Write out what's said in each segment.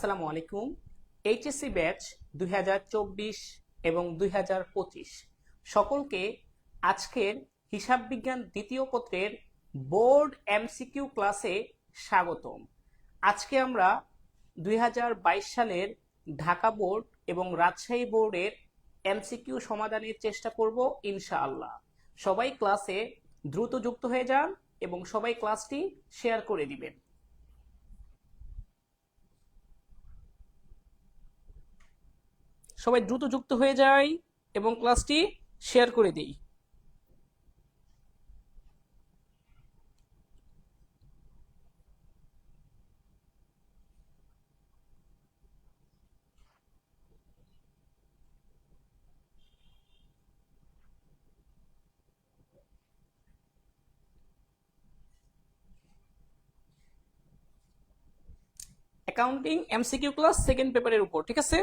আসসালামু আলাইকুম। HSC batch 2024 এবং 2025 সকলকে আজকের হিসাব বিজ্ঞান দ্বিতীয় পত্রের বোর্ড এমসিকিউ ক্লাসে স্বাগতম। আজকে আমরা 2022 সালের ঢাকা বোর্ড এবং রাজশাহী বোর্ডের এমসিকিউ সমাধানের চেষ্টা করব ইনশাআল্লাহ। সবাই ক্লাসে দ্রুত যুক্ত হয়ে যান এবং সবাই ক্লাসটি শেয়ার করে দিবেন। সবাই দ্রুত যুক্ত হয়ে যায় এবং ক্লাসটি শেয়ার করে দিই। অ্যাকাউন্টিং এমসিকিউ ক্লাস সেকেন্ড পেপারের উপর, ঠিক আছে?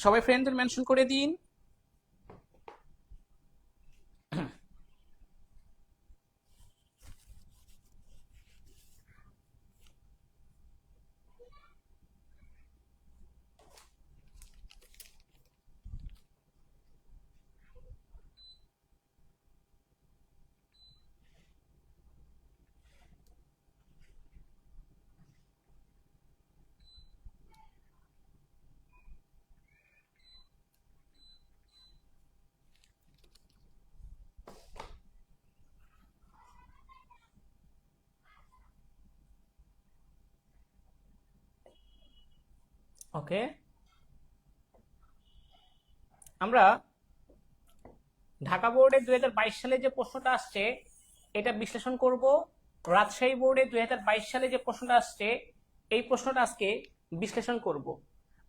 সবাই ফ্রেন্ডদের মেনশন করে দিন। ওকে, আমরা ঢাকা বোর্ডে 2022 সালে যে প্রশ্নটা আসছে এটা বিশ্লেষণ করব। রাজশাহী বোর্ডে 2022 সালে যে প্রশ্নটা আসছে এই প্রশ্নটা আজকে বিশ্লেষণ করব।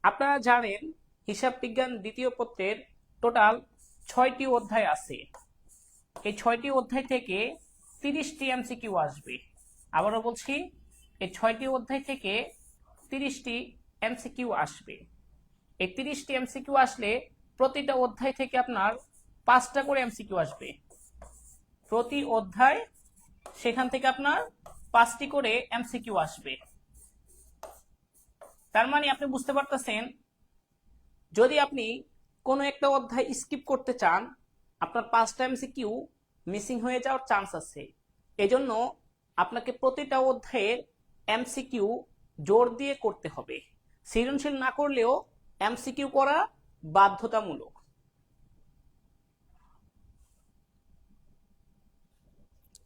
আপনারা জানেন হিসাব বিজ্ঞান দ্বিতীয় পত্রের টোটাল 6টি অধ্যায় আছে। এই 6টি অধ্যায় থেকে 30টি এমসিকিউ আসবে। আবারও বলছি, এই 6টি অধ্যায় থেকে 30টি এমসিকিউ আসবে। এই 30টি এমসিকিউ আসলে প্রতিটা অধ্যায় থেকে আপনার 5টা করে এমসিকিউ আসবে। প্রতি অধ্যায় সেখান থেকে আপনার 5টি করে এমসিকিউ আসবে। তার মানে আপনি বুঝতে পারতেছেন, যদি আপনি কোনো একটা অধ্যায় স্কিপ করতে চান আপনার 5টা এমসিকিউ মিসিং হয়ে যাওয়ার চান্স আছে। এজন্য আপনাকে প্রতিটা অধ্যায়ের এমসিকিউ জোর দিয়ে করতে হবে। সৃজনশীল না করলেও এমসিকিউ করা বাধ্যতামূলক।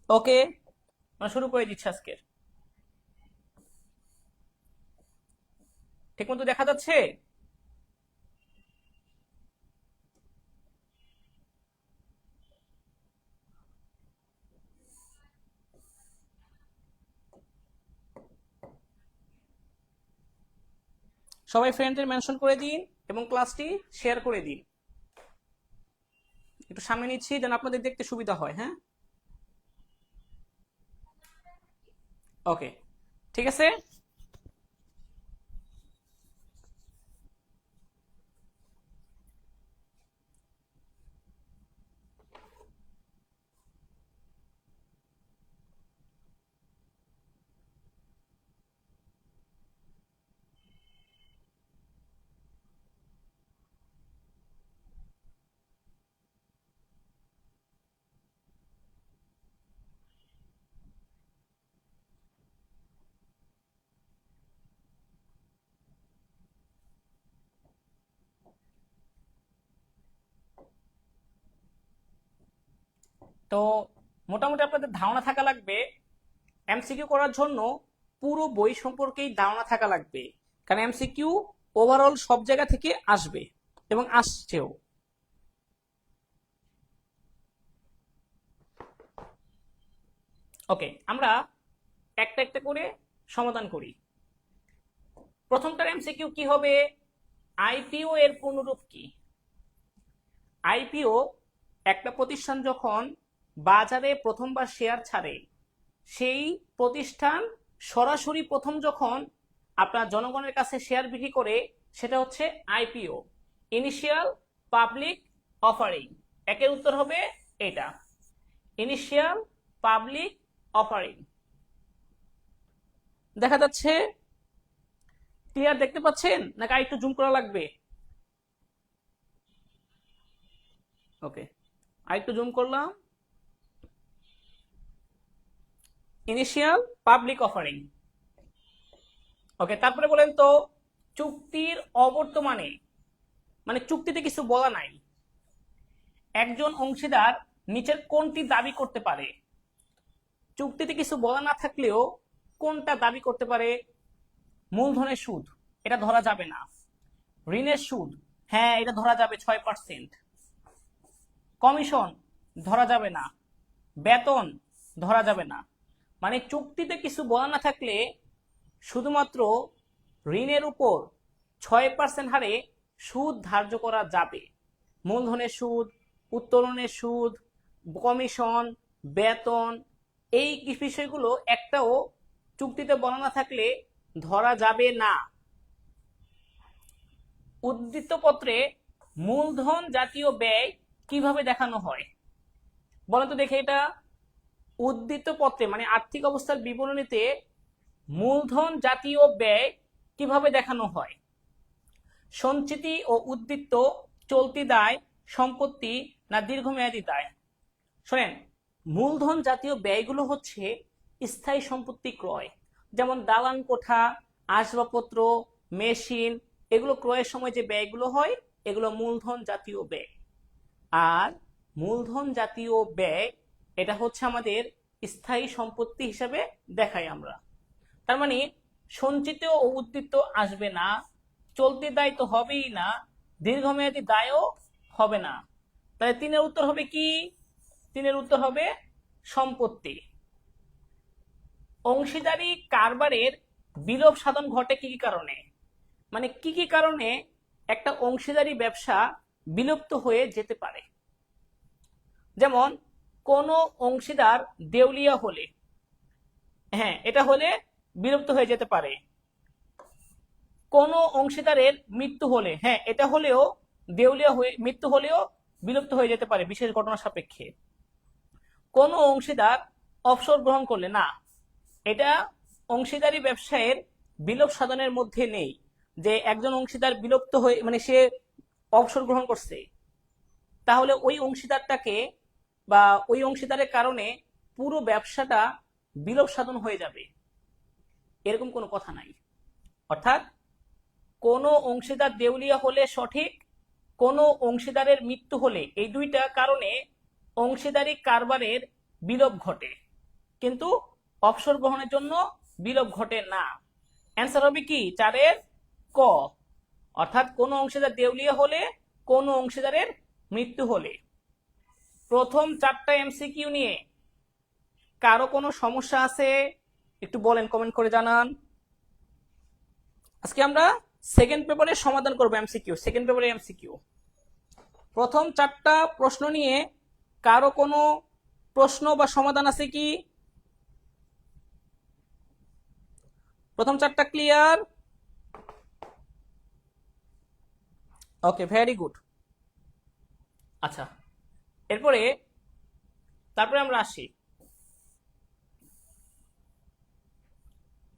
ওকে, আমরা শুরু করে দিচ্ছি আজকের। ঠিক মতো দেখা যাচ্ছে? সবাই ফ্রেন্ডদের মেনশন করে দিন এবং ক্লাসটি শেয়ার করে দিন। একটু সামনে নিচ্ছি যেন আপনাদের দেখতে সুবিধা হয়। হ্যাঁ, ওকে, ঠিক আছে। তো মোটামুটি আপনাদের ধারণা থাকা লাগবে, এমসিকিউ করার জন্য পুরো বই সম্পর্কেই ধারণা থাকা লাগবে, কারণ এমসিকিউ ওভারঅল সব জায়গা থেকে আসবে এবং আসছেও। ওকে, আমরা একটা একটা করে সমাধান করি। প্রথমটার এমসিকিউ কি হবে? আইপিও এর পূর্ণরূপ কি? আইপিও একটা প্রতিষ্ঠান যখন বাজারে প্রথমবার শেয়ার ছাড়ে সেই প্রতিষ্ঠান সরাসরি প্রথম যখন আপনার জনগণের কাছে শেয়ার বিক্রি করে সেটা হচ্ছে আইপিও, ইনিশিয়াল পাবলিক অফারিং। একের উত্তর হবে এটা, ইনিশিয়াল পাবলিক অফারিং। দেখা যাচ্ছে? ক্লিয়ার দেখতে পাচ্ছেন নাকি একটু জুম করা লাগবে? ওকে, আরেকটু জুম করলাম। Initial public offering. ওকে, তারপরে বলেন তো চুক্তির অবর্তমানে, মানে চুক্তিতে কিছু বলা নাই, একজন অংশীদার নিচের কোনটি দাবি করতে পারে? চুক্তিতে কিছু বলা না থাকলেও কোনটা দাবি করতে পারে? মূলধনের সুদ, এটা ধরা যাবে না। ঋণের সুদ, হ্যাঁ এটা ধরা যাবে 6%। কমিশন ধরা যাবে না, বেতন ধরা যাবে না। মানে চুক্তিতে কিছু বলা না থাকলে শুধুমাত্র ঋণের উপর 6% হারে সুদ ধার্য করা যাবে। মূলধনের সুদ, উত্তোলনের সুদ, কমিশন, বেতন, এই বিষয়গুলো একটাও চুক্তিতে বলা না থাকলে ধরা যাবে না। উদ্ধৃতপত্রে মূলধন জাতীয় ব্যয় কিভাবে দেখানো হয় বলেন তো দেখে? এটা উদ্ধৃতপত্রে মানে আর্থিক অবস্থার বিবরণীতে মূলধন জাতীয় ব্যয় কিভাবে দেখানো হয়? সঞ্চিতি ও উদ্ধৃত, চলতি দায়, সম্পত্তি না দীর্ঘমেয়াদী দায়? শোনেন, মূলধন জাতীয় ব্যয়গুলো হচ্ছে স্থায়ী সম্পত্তি ক্রয়, যেমন দালান কোঠা, আসবাবপত্র, মেশিন, এগুলো ক্রয়ের সময় যে ব্যয়গুলো হয় এগুলো মূলধন জাতীয় ব্যয়। আর মূলধন জাতীয় ব্যয় এটা হচ্ছে আমাদের স্থায়ী সম্পত্তি হিসাবে দেখাই আমরা। তার মানে সঞ্চিত ও উদ্ধৃত আসবে না, চলতি দায় তো হবেই না, দীর্ঘমেয়াদী দায়ও হবে না। তাহলে 3-এর উত্তর হবে কি? 3-এর উত্তর হবে সম্পত্তি। অংশীদারি কারবারের বিলোপ সাধন ঘটে কি কি কারণে? মানে কি কি কারণে একটা অংশীদারি ব্যবসা বিলুপ্ত হয়ে যেতে পারে? যেমন কোন অংশীদার দেউলিয়া হলে, হ্যাঁ এটা হলে বিলুপ্ত হয়ে যেতে পারে। কোন অংশীদারের মৃত্যু হলে, হ্যাঁ এটা হলেও দেউলিয়া হয়ে, মৃত্যু হলেও বিলুপ্ত হয়ে যেতে পারে বিশেষ ঘটনা সাপেক্ষে। কোন অংশীদার অবসর গ্রহণ করলে, না এটা অংশীদারি ব্যবসায়ের বিলোপ সাধনের মধ্যে নেই যে একজন অংশীদার বিলুপ্ত হয়ে মানে সে অবসর গ্রহণ করছে তাহলে ওই অংশীদারটাকে বা ওই অংশীদারের কারণে পুরো ব্যবসাটা বিলোপ সাধন হয়ে যাবে, এরকম কোনো কথা নাই। অর্থাৎ কোন অংশীদার দেউলিয়া হলে সঠিক, কোন অংশীদারের মৃত্যু হলে, এই দুইটা কারণে অংশীদারি কারবারের বিলোপ ঘটে, কিন্তু অবসর গ্রহণের জন্য বিলোপ ঘটে না। অ্যান্সার হবে কি 4-এর ক, অর্থাৎ কোন অংশীদার দেউলিয়া হলে, কোন অংশীদারের মৃত্যু হলে। প্রথম 4টা এমসিকিউ নিয়ে কারো কোনো সমস্যা আছে একটু বলেন, কমেন্ট করে জানান। আজকে আমরা সেকেন্ড পেপারের সমাধান করব এমসিকিউ, সেকেন্ড পেপারের এমসিকিউ। প্রথম 4টা প্রশ্ন নিয়ে কারো কোনো প্রশ্ন বা সমাধান আছে কি? প্রথম 4টা ক্লিয়ার? ওকে, ভেরি গুড। আচ্ছা, তারপরে আমরা আসি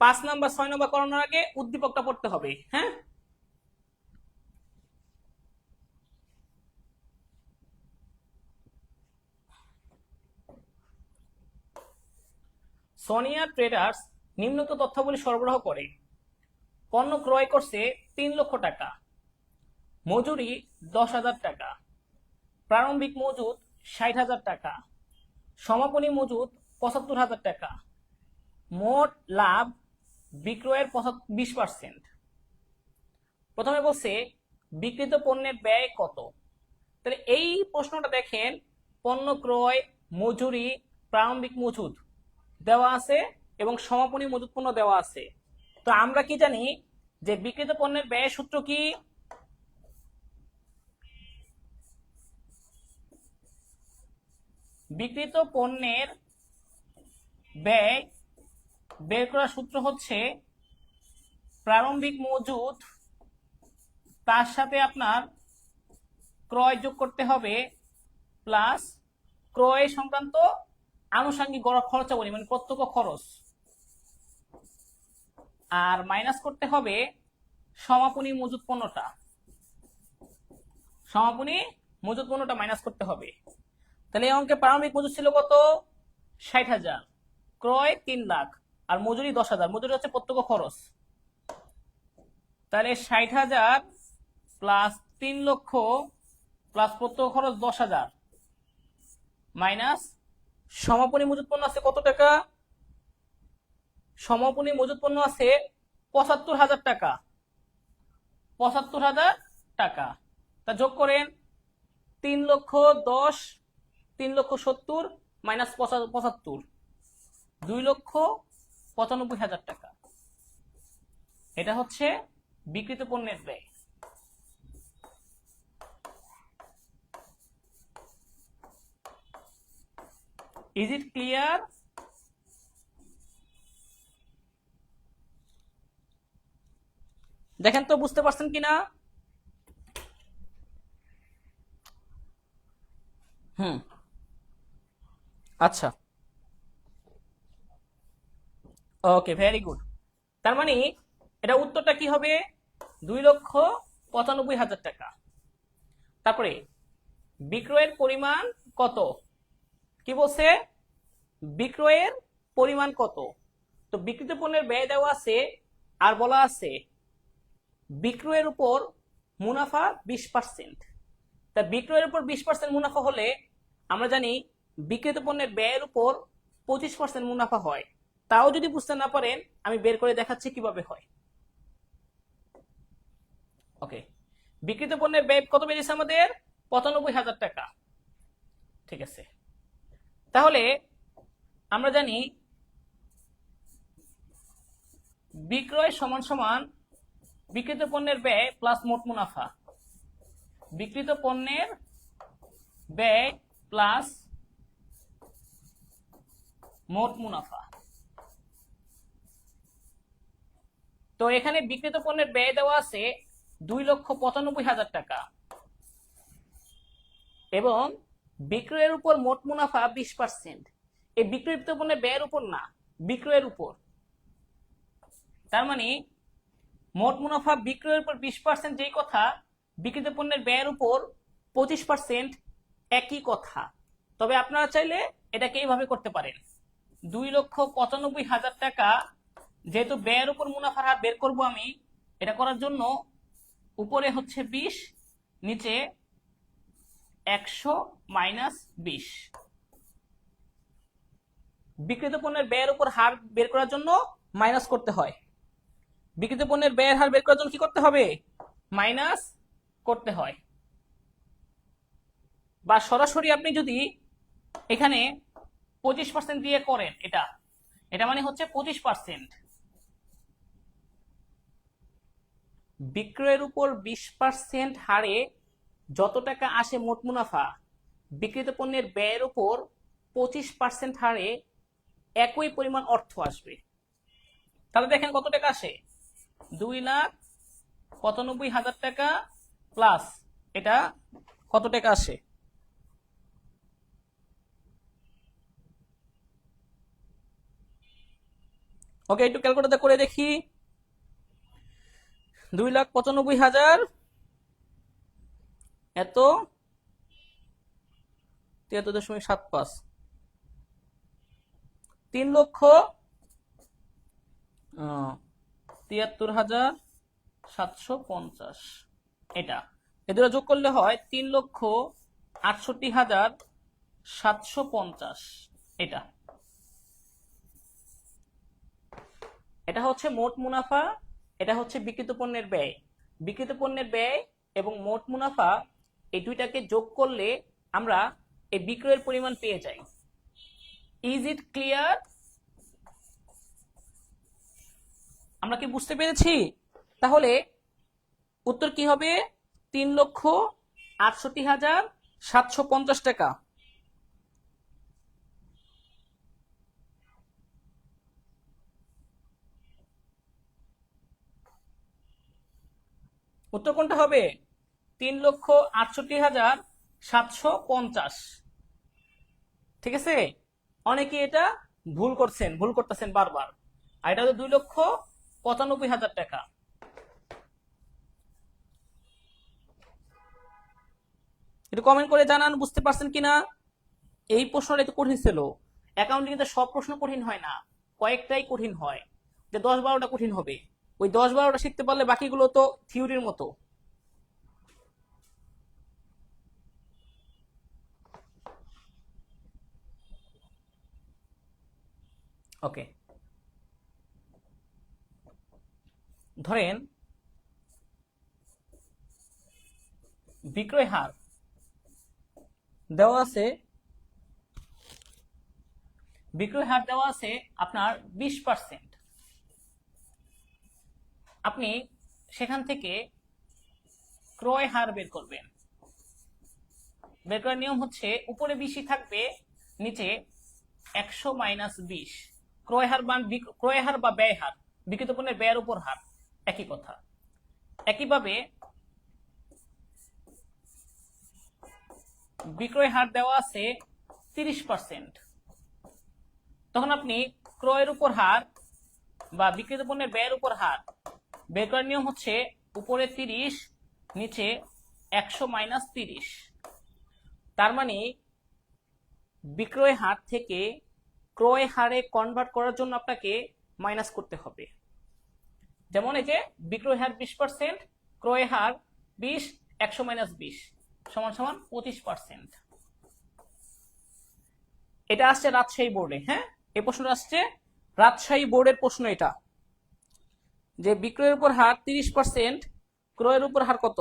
5 নাম্বার 6 নাম্বার করানোর আগে উদ্দীপকটা পড়তে হবে। হ্যাঁ, সোনিয়া ট্রেডার্স নিম্নোক্ত তথ্যাবলী সরবরাহ করে: পণ্য ক্রয় করছে 3 লক্ষ টাকা, মজুরি 10,000 টাকা, প্রারম্ভিক মজুদ 60,000 টাকা, সমাপনী মজুদ 75,000 টাকা, মোট লাভ বিক্রয়ের 20%। প্রথমে বলছে বিক্রিত পণ্যের ব্যয় কত। তাহলে এই প্রশ্নটা দেখেন, পণ্য ক্রয়, মজুরি, প্রারম্ভিক মজুদ দেওয়া আছে এবং সমাপনী মজুদ পণ্য দেওয়া আছে। তো আমরা কি জানি যে বিক্রিত পণ্যের ব্যয়ের সূত্র কি? বিক্রিত পণ্যের ব্যয় বের করার সূত্র হচ্ছে প্রারম্ভিক মজুদ তার সাথে আপনার ক্রয় যোগ করতে হবে প্লাস ক্রয় সংক্রান্ত আনুষঙ্গিক খরচাবলী মানে প্রত্যক্ষ খরচ, আর মাইনাস করতে হবে সমাপনী মজুদ পণ্যটা, সমাপনী মজুদ পণ্যটা মাইনাস করতে হবে। তাহলে এই অঙ্কে প্রারম্ভিক মজুদ ছিল কত? 60,000, ক্রয় 3 লাখ, আর মজুরি 10,000। মজুরি হচ্ছে প্রত্যক্ষ খরচ। তাহলে 60,000 প্লাস 3 লক্ষ প্লাস প্রত্যক্ষ খরচ 10,000 মাইনাস সমাপনী মজুদ পণ্য আছে কত টাকা? সমাপনী মজুদ পণ্য আছে 75,000 টাকা। 75,000 টাকা। তা যোগ করেন 3,10,000, 3,70,000 মাইনাস 75, 2,95,000 টাকা। এটা হচ্ছে বিক্রিত পণ্যের ব্যয়। Is it clear? দেখেন তো বুঝতে পারছেন কিনা? আচ্ছা, ওকে, ভেরি গুড। তার মানে এটা উত্তরটা কি হবে? 2,95,000 টাকা। তারপরে বিক্রয়ের পরিমাণ কত? কি বলছে? বিক্রয়ের পরিমাণ কত? তো বিক্রিত পণ্যের ব্যয় দেওয়া আছে, আর বলা আছে বিক্রয়ের উপর মুনাফা 20%। তা বিক্রয়ের উপর 20% মুনাফা হলে আমরা জানি বিক্রিত পণ্যের ব্যয়ের উপর 25% মুনাফা হয়। তাও যদি বুঝতে না পারেন আমি বের করে দেখাচ্ছি কিভাবে হয়। ওকে, বিক্রিত পণ্যের ব্যয় কত বেরিয়েছে আমাদের? 95,000 টাকা। ঠিক আছে, তাহলে আমরা জানি বিক্রয় সমান সমান বিক্রিত পণ্যের ব্যয় প্লাস মোট মুনাফা। বিক্রিত পণ্যের ব্যয় প্লাস মোট মুনাফা। তো এখানে বিক্রিত পণ্যের ব্যয় দেওয়া আছে 2,95,000 টাকা এবং বিক্রয়ের উপর মোট মুনাফা 20%। এই বিক্রিত পণ্যের ব্যয়ের উপর না, বিক্রয়ের উপর। তার মানে মোট মুনাফা বিক্রয়ের উপর 20% যেই কথা, বিক্রিত পণ্যের ব্যয়ের উপর 25% একই কথা। তবে আপনারা চাইলে এটাকে এইভাবে করতে পারেন, 2,95,000 টাকা যেহেতু ব্যয়ের উপর মুনাফার হার বের করব আমি, এটা করার জন্য উপরে হচ্ছে 20, নিচে 100 মাইনাস 20। বিক্রিত পণ্যের ব্যয়ের উপর হার বের করার জন্য মাইনাস করতে হয়। বিক্রিত পণ্যের ব্যয়ের হার বের করার জন্য কি করতে হবে? মাইনাস করতে হয়। বা সরাসরি আপনি যদি এখানে 25% দিয়ে করেন, এটা মানে হচ্ছে 25%। বিক্রয়ের উপর 20% হারে যত টাকা আসে মোট মুনাফা, বিক্রিত পণ্যের ব্যয়ের উপর 25% হারে একই পরিমাণ অর্থ আসবে। তাহলে দেখেন কত টাকা আসে? 2,95,000 টাকা প্লাস এটা কত টাকা আসে? ওকে, একটু ক্যালকুলেটর করে দেখি। 2,95,000 এত 73.75, 3,73,750। এটা এদের যোগ করলে হয় 3,68,750। এটা হচ্ছে মোট মুনাফা, এটা হচ্ছে বিক্রিত পণ্যের ব্যয়। বিক্রিত পণ্যের ব্যয় এবং মোট মুনাফা এই দুইটাকে যোগ করলে আমরা এই বিক্রয়ের পরিমাণ পেয়ে যাই। Is it clear? আমরা কি বুঝতে পেরেছি? তাহলে উত্তর কি হবে? 3,68,750 টাকা। উত্তর কোনটা হবে? 3,68,750। ঠিক আছে, অনেকে এটা ভুল করতেছেন বারবার। আর এটা হলো 2,95,000 টাকা। একটু কমেন্ট করে জানান বুঝতে পারছেন কিনা। এই প্রশ্নটা একটু কঠিন ছিল। অ্যাকাউন্টিং এ সব প্রশ্ন কঠিন হয় না, কয়েকটাই কঠিন হয়। যে 10-12টা কঠিন হবে, ওই 10-12টা শিখতে পারলে বাকিগুলো তো থিওরির মতো। ওকে, ধরেন বিক্রয় হার দেওয়া আছে, আপনার 20%। আপনি সেখান থেকে ক্রয় হার বের করবেন। বের করার নিয়ম হচ্ছে উপরে 20 থাকবে, নিচে 100 মাইনাস 20। ক্রয় হার বা ব্যয় হার, বিক্রিত পণ্যের ব্যয়ের উপর হার, একই কথা। একইভাবে বিক্রয় হার দেওয়া আছে 30%। তখন আপনি ক্রয়ের উপর হার বা বিক্রিত পণ্যের ব্যয়ের উপর হার বের করার নিয়ম হচ্ছে উপরে 30, নিচে 100 মাইনাস 30। তার মানে বিক্রয় হার থেকে ক্রয় হারে কনভার্ট করার জন্য আপনাকে মাইনাস করতে হবে। যেমন এই যে বিক্রয় হার 20%, ক্রয় হার 20, 100 মাইনাস 20 সমান সমান 25%। এটা আসছে রাজশাহী বোর্ডে। হ্যাঁ, এই প্রশ্নটা আসছে রাজশাহী বোর্ডের প্রশ্ন। এটা যে বিক্রয়ের উপর হার 30%, ক্রয়ের উপর হার কত?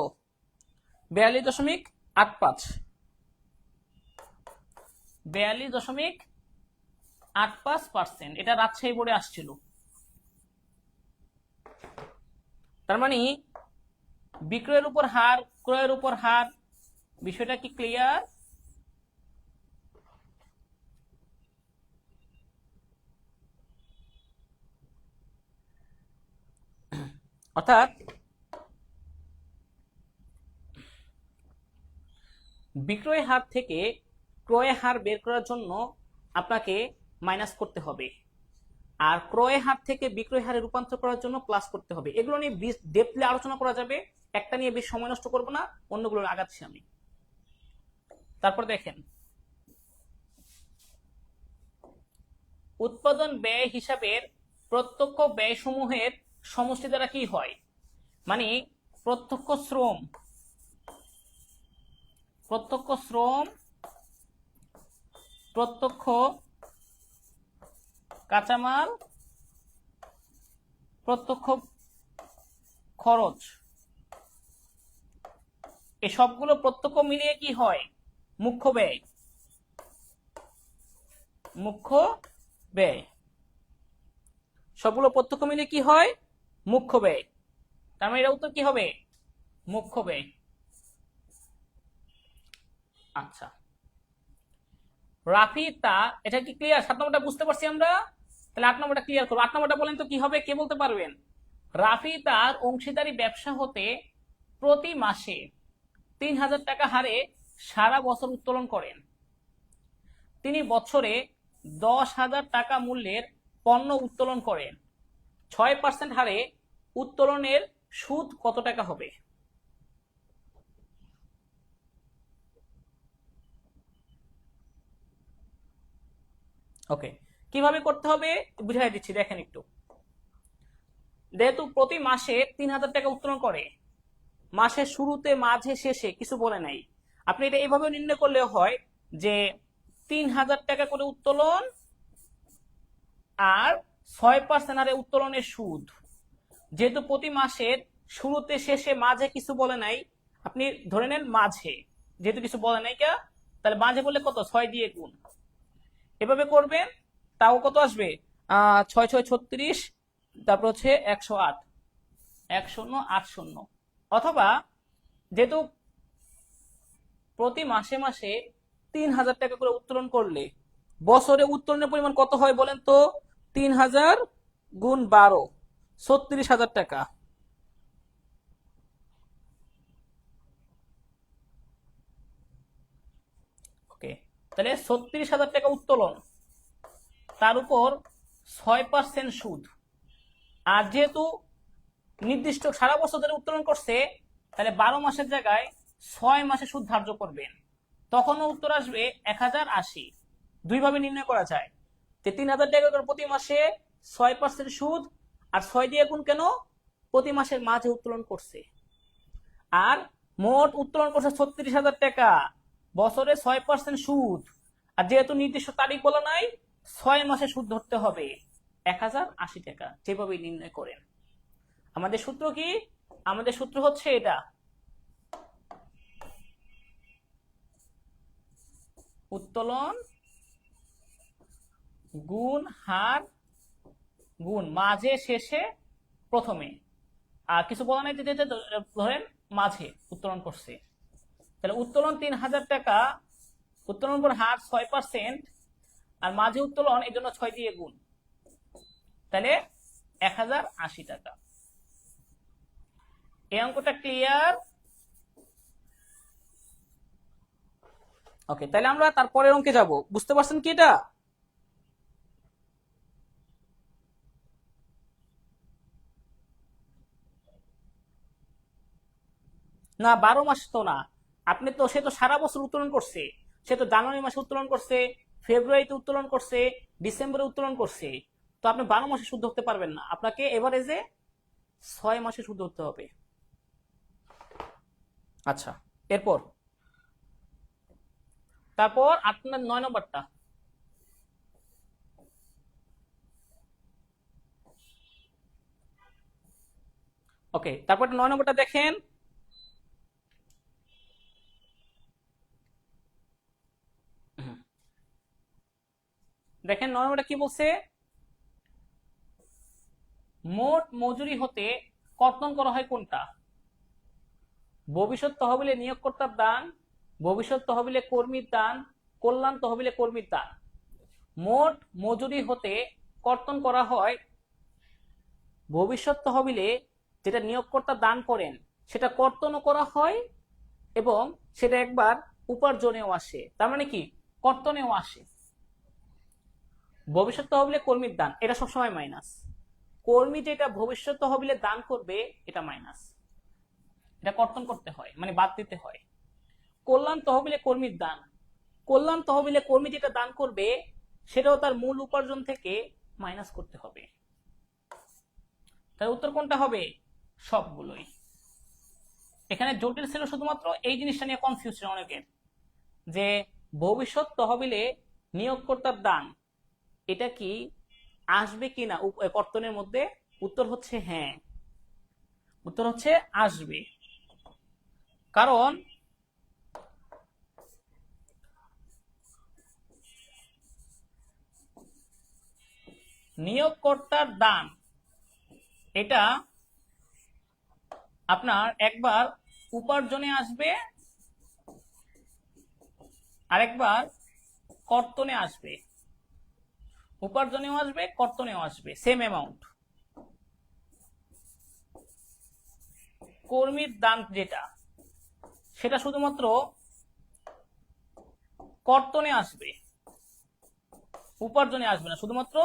42.85। 42.85%। এটা রাজশাহী বোর্ডে আসছিল। তার মানে বিক্রয়ের উপর হার, ক্রয়ের উপর হার, বিষয়টা কি ক্লিয়ার? অর্থাৎ বিক্রয় হার থেকে ক্রয় হার বের করার জন্য আপনাকে মাইনাস করতে হবে, আর ক্রয় হার থেকে বিক্রয় হারে রূপান্তর করার জন্য প্লাস করতে হবে। এগুলো নিয়ে ডেপলি আলোচনা করা যাবে, একটা নিয়ে বেশ সময় নষ্ট করবো না, অন্যগুলো আগাচ্ছি আমি। তারপর দেখেন উৎপাদন ব্যয় হিসাবের প্রত্যক্ষ ব্যয় সমূহের সমষ্টি দ্বারা কি হয়? মানে প্রত্যক্ষ শ্রম, প্রত্যক্ষ কাঁচামাল, প্রত্যক্ষ খরচ, এই সবগুলো প্রত্যক্ষ মিলিয়ে কি হয়? মুখ্য ব্যয়। সবগুলো প্রত্যক্ষ মিলিয়ে কি হয়? মুখ্য ব্যয়। তার মানে এটা উত্তর কি হবে? মুখ্য ব্যয়। আচ্ছা, রাফি তা, এটা কি ক্লিয়ার? 7 নম্বরটা বুঝতে পারছি আমরা, তাহলে 8 নম্বরটা ক্লিয়ার করবো। 8 নম্বরটা বলেন তো কি হবে, কে বলতে পারবেন? রাফি তার অংশীদারি ব্যবসা হতে প্রতি মাসে 3,000 টাকা হারে সারা বছর উত্তোলন করেন। তিনি বছরে 10,000 টাকা মূল্যের পণ্য উত্তোলন করেন। 6% হারে উত্তোলনের সুদ কত টাকা হবে? ওকে, কিভাবে করতে হবে বুঝাই দিচ্ছি, দেখেন একটু। যেহেতু প্রতি মাসে 3,000 টাকা উত্তোলন করে, মাসের শুরুতে, মাঝে, শেষে কিছু বলে নাই, আপনি এটা এইভাবে নির্ণয় করলেও হয় যে 3,000 টাকা করে উত্তোলন আর 6% হারে উত্তোলনের সুদ। যেহেতু প্রতি মাসের শুরুতে, শেষে, মাঝে কিছু বলে নাই, আপনি ধরে নেন মাঝে, যেহেতু কিছু বলে নাই কে, তাহলে মাঝে বললে কত? 6 দিয়ে গুণ। এভাবে করবেন, তাও কত আসবে? 6 6 36, তারপর হচ্ছে 108, 1080। অথবা যেহেতু প্রতি মাসে মাসে 3,000 টাকা করে উত্তোলন করলে বছরে উত্তোলনের পরিমাণ কত হয় বলেন তো? 3,000 গুণ 12, 36,000 টাকা। ওকে, তাহলে 36,000 টাকা উত্তোলন, তার উপর 6% সুদ। আর যেহেতু নির্দিষ্ট সারা বছর ধরে উত্তোলন করছে, তাহলে 12 মাসের জায়গায় 6 মাসে সুদ ধার্য করবেন, তখনও উত্তর আসবে 1080। দুইভাবে নির্ণয় করা যায়, 3,000 টাকা করে প্রতি মাসে 6% সুদ, আর 6 দিয়ে গুণ কেন, প্রতি মাসের মাঝে উত্তোলন করছে। আর মোট উত্তোলন করছে 36,000 টাকা, বছরে 6% সুদ, আর যেহেতু নির্দিষ্ট তারিখ বলা নাই, 6 মাসে সুদ ধরতে হবে 1080 টাকা। যেভাবে নির্ণয় করেন। আমাদের সূত্র কি? আমাদের সূত্র হচ্ছে এটা, উত্তোলন গুণ হার গুণ মাঝে শেষে প্রথমে। আর কিছু বলা নাই, ধরেন মাঝে উত্তোলন করছে, তাহলে উত্তোলন 3,000 টাকা, উত্তোলন গুণ হার 6%, আর মাঝে উত্তোলন এই জন্য 6 দিয়ে গুণ, তাহলে 1080 টাকা। এই অঙ্কটা ক্লিয়ার? ওকে, তাহলে আমরা তারপরের অঙ্কে যাব। বুঝতে পারছেন কি এটা? না, 12 মাস তো না। আপনি তো, সে তো সারা বছর উত্তোলন করছে, সে তো জানুয়ারি মাসে উত্তোলন করছে, ফেব্রুয়ারিতে উত্তোলন করছে, ডিসেম্বরে উত্তোলন করছে, তো আপনি 12 মাসে সুদ ধরতে পারবেন না, আপনাকে এভারেজে 6 মাসে সুদ ধরতে হবে। আচ্ছা, এরপর তারপর আপনার 9 নম্বরটা। ওকে, তারপর 9 নম্বরটা দেখেন। দেখেন 9 নম্বরটা কি বলছে, মোট মজুরি হতে কর্তন করা হয় কোনটা? ভবিষ্যৎ তহবিলে নিয়োগকর্তার দান, ভবিষ্যৎ তহবিলে কর্মীর দান, কল্যাণ তহবিলে কর্মীর দান। মোট মজুরি হতে কর্তন করা হয় ভবিষ্যৎ তহবিলে, যেটা নিয়োগকর্তা দান করেন সেটা কর্তনও করা হয় এবং সেটা একবার উপার্জনেও আসে, তার মানে কি, কর্তনেও আসে। ভবিষ্যৎ তহবিলে কর্মীর দান এটা সবসময় মাইনাস, কর্মী যেটা ভবিষ্যৎ তহবিলে দান করবে এটা মাইনাস, এটা কর্তন করতে হয়, মানে বাদ দিতে হয়। কল্যাণ তহবিলে কর্মীর দান, কল্যাণ তহবিলে কর্মী যেটা দান করবে সেটাও তার মূল উপার্জন থেকে মাইনাস করতে হবে। তাহলে উত্তর কোনটা হবে? সবগুলোই। এখানে জটিল ছিল শুধুমাত্র এই জিনিসটা নিয়ে কনফিউশন অনেকের, যে ভবিষ্যৎ তহবিলে নিয়োগকর্তার দান এটা কি আসবে কিনা কর্তনের মধ্যে। উত্তর হচ্ছে হ্যাঁ, উত্তর হচ্ছে আসবে। কারণ নিয়োগকর্তার দান এটা আপনার একবার উপার্জনে আসবে, আরেকবার কর্তনে আসবে। উপার্জনেও আসবে, কর্তনেও আসবে, সেম অ্যামাউন্ট। কর্মীর দান যেটা, সেটা শুধুমাত্র কর্তনে আসবে, উপার্জনে আসবে না, শুধুমাত্র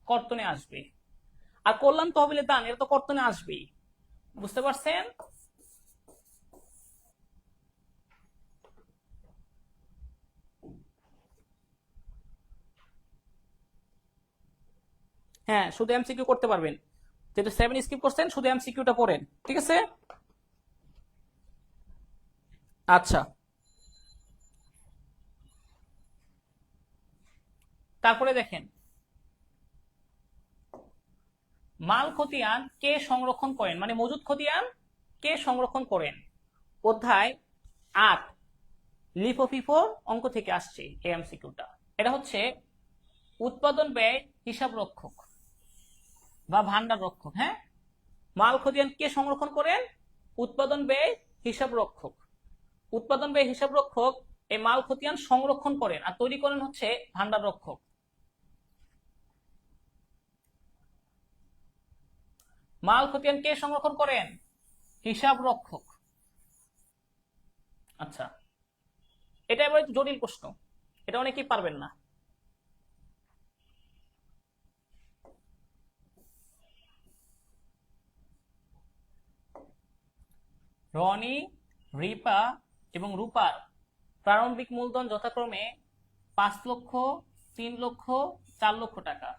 কর্তনে আসবে। আর কল্যাণ তহবিলের দান এটা তো কর্তনে আসবেই। বুঝতে পারছেন? হ্যাঁ, শুধু এমসিকিউ করতে পারবেন, যেহেতু 7 স্কিপ করছেন, শুধু এমসিকিউটা পড়েন, ঠিক আছে? আচ্ছা, তারপরে দেখেন, মাল খতিয়ান কে সংরক্ষণ করেন, মানে মজুদ খতিয়ান কে সংরক্ষণ করেন। অধ্যায় 8 লিফো ফিফো অঙ্ক থেকে আসছে এই এমসিকিউটা। এটা হচ্ছে উৎপাদন ব্যয় হিসাব রক্ষক বা ভান্ডার রক্ষক। হ্যাঁ, মাল খতিয়ান কে সংরক্ষণ করেন? উৎপাদন ব্যয় হিসাব রক্ষক। উৎপাদন ব্যয় হিসাব রক্ষক এই মাল খতিয়ান সংরক্ষণ করেন আর তৈরি করেন হচ্ছে ভান্ডার রক্ষক। মাল খতিয়ান কে সংরক্ষণ করেন? হিসাব রক্ষক। আচ্ছা, এটা এবার জটিল প্রশ্ন। এটা অনেকেই পারবেন না। রনি, রিপা এবং রূপার প্রারম্ভিক মূলধন যথাক্রমে 5 লক্ষ, 3 লক্ষ, 4 লক্ষ টাকা।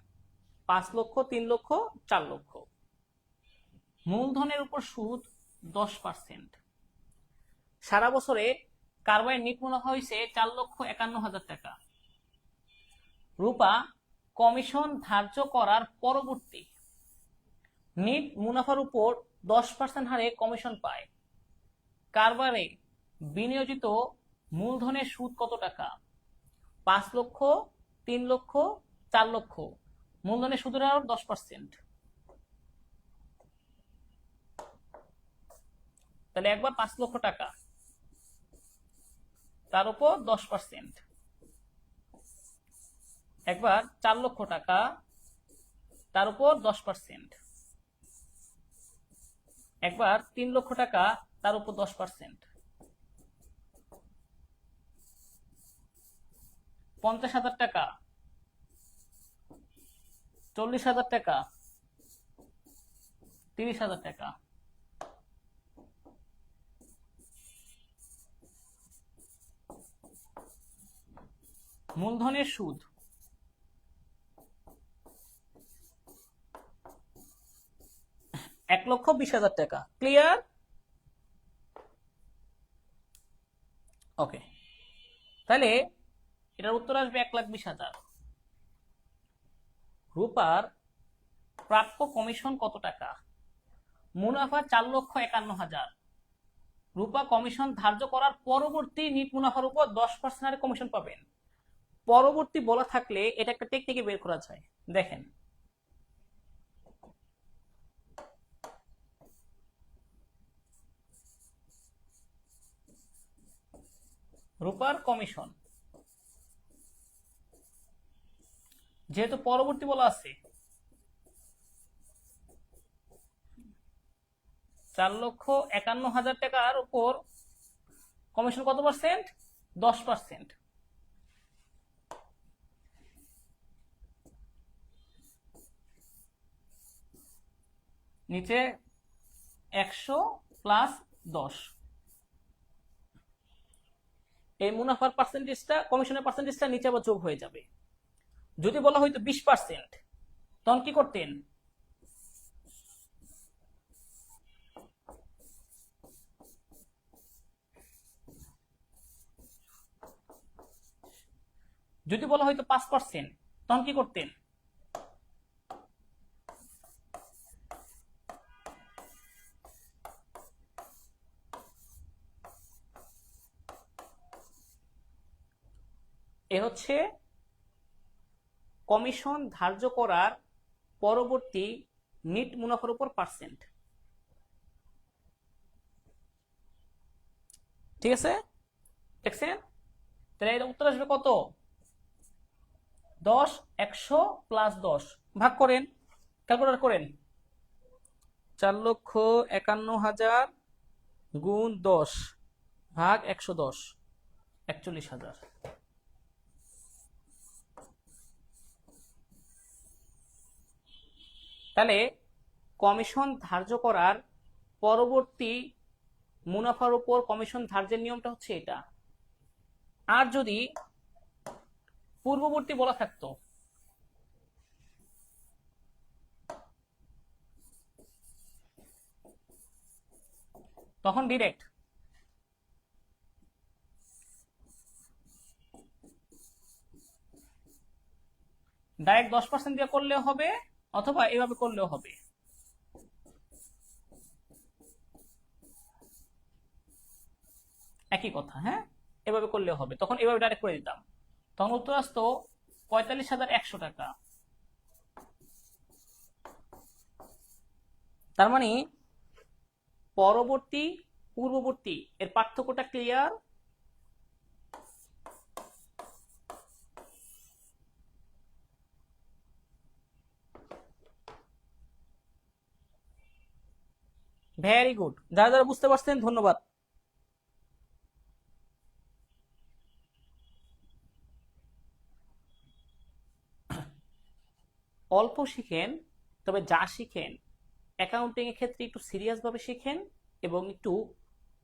5 লক্ষ, 3 লক্ষ, 4 লক্ষ। মূলধনের উপর সুদ 10%। সারা বছরে কারবারের নিট মুনাফা হয়েছে 4,51,000 টাকা। রূপা কমিশন ধার্য করার পরবর্তী নিট মুনাফার উপর 10% হারে কমিশন পায়। কারবারে বিনিয়োজিত মূলধনের সুদ কত টাকা? 5 লক্ষ, 3 লক্ষ, 4 লক্ষ। মূলধনের সুদের হার 10%। তাহলে একবার 5 লক্ষ টাকা, তার উপর 10%। একবার 4 লক্ষ টাকা, তার উপর 10%। একবার 3 লক্ষ টাকা, তার উপর 10%। 50,000 টাকা, 40,000 টাকা, 30,000 টাকা। মূলধনের সুদ 1,20,000 টাকা। ক্লিয়ার? ওকে, তাহলে এটার উত্তর আসবে 1,20,000। রূপার প্রাপ্য কমিশন কত টাকা? মুনাফা 4,51,000। রূপা কমিশন ধার্য করার পরবর্তী নিট মুনাফার উপর 10% হারে কমিশন পাবেন। পরবর্তী বলা থাকলে এটা একটা টেকনিকে বের করা যায়। দেখেন, রূপার কমিশন যেহেতু পরবর্তী বলা আছে, 4,51,000 টাকার উপর কমিশন কত পার্সেন্ট? 10%। নিচে 100 প্লাস 10। এই মুনাফার পার্সেন্টেজটা, কমিশনের পার্সেন্টেজটা নিচে আবার যোগ হয়ে যাবে। যদি বলা হয়তো 20%, তখন কি করতেন? যদি বলা হয়তো 5%, তখন কি করতেন? এ হচ্ছে কমিশন ধার্য করার পরবর্তী নিট মুনাফার উপর পার্সেন্ট। ঠিক আছে, দেখছেন? তাহলে এর উত্তর আসবে কত? 10, 100 প্লাস 10 ভাগ করেন, ক্যালকুলেটর করেন। 4,51,000 গুণ 10 ভাগ 110, 41,000। তাহলে কমিশন ধার্য করার পরবর্তী মুনাফার উপর কমিশন ধার্যের নিয়মটা হচ্ছে এটা। আর যদি পূর্ববর্তী বলা থাকতো, তখন ডিরেক্ট ডাইরেক্ট 10% দিয়ে করলেও হবে, অথবা এভাবে করলেও হবে। একই কথা, হ্যাঁ, এভাবে করলেও হবে। তখন এভাবে ডাইরেক্ট করে দিতাম, তখন উত্তর আসতো 45,100 টাকা। তার মানে পরবর্তী পূর্ববর্তী এর পার্থক্যটা ক্লিয়ার? ভেরি গুড, যারা যারা বুঝতে পারছেন ধন্যবাদ। অল্প শিখেন, তবে যা শিখেন অ্যাকাউন্টিং এর ক্ষেত্রে একটু সিরিয়াস ভাবে শিখেন এবং একটু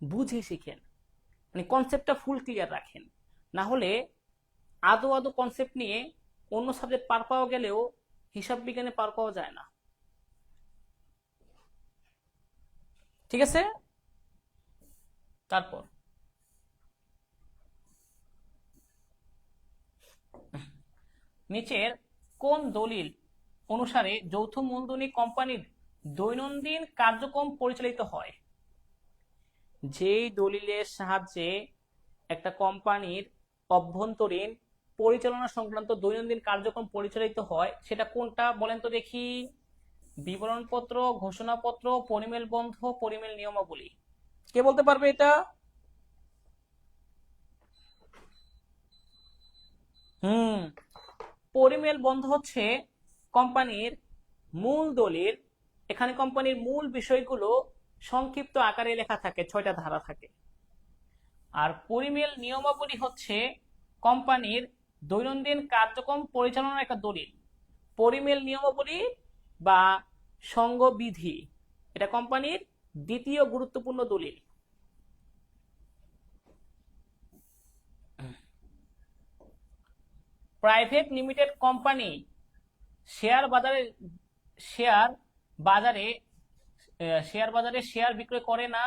বুঝে শিখেন, মানে কনসেপ্টটা ফুল ক্লিয়ার রাখেন। না হলে আদো আদো কনসেপ্ট নিয়ে অন্য সাবজেক্ট পার পাওয়া গেলেও হিসাব বিজ্ঞানে পার পাওয়া যায় না। ঠিক আছে? তারপর নিচের কোন দলিল অনুসারে যৌথ মূলধনী কোম্পানির দৈনন্দিন কার্যক্রম পরিচালিত হয়? যেই দলিলের সাহায্যে একটা কোম্পানির অভ্যন্তরীণ পরিচালনা সংক্রান্ত দৈনন্দিন কার্যক্রম পরিচালিত হয় সেটা কোনটা বলেন তো দেখি? বিবরণপত্র, ঘোষণাপত্র, পরিমেল বন্ধ, পরিমেল নিয়মাবলী। কে বলতে পারবে এটা? পরিমেল বন্ধ হচ্ছে কোম্পানির মূল দলিল। এখানে কোম্পানির মূল বিষয়গুলো সংক্ষিপ্ত আকারে লেখা থাকে, 6টা ধারা থাকে। আর পরিমেল নিয়মাবলী হচ্ছে কোম্পানির দৈনন্দিন কার্যক্রম পরিচালনার একটা দলিল। পরিমেল নিয়মাবলী বা সংঘবিধি এটা কোম্পানির দ্বিতীয় গুরুত্বপূর্ণ দলিল। প্রাইভেট লিমিটেড কোম্পানি শেয়ার বাজারে শেয়ার বিক্রয় করে না,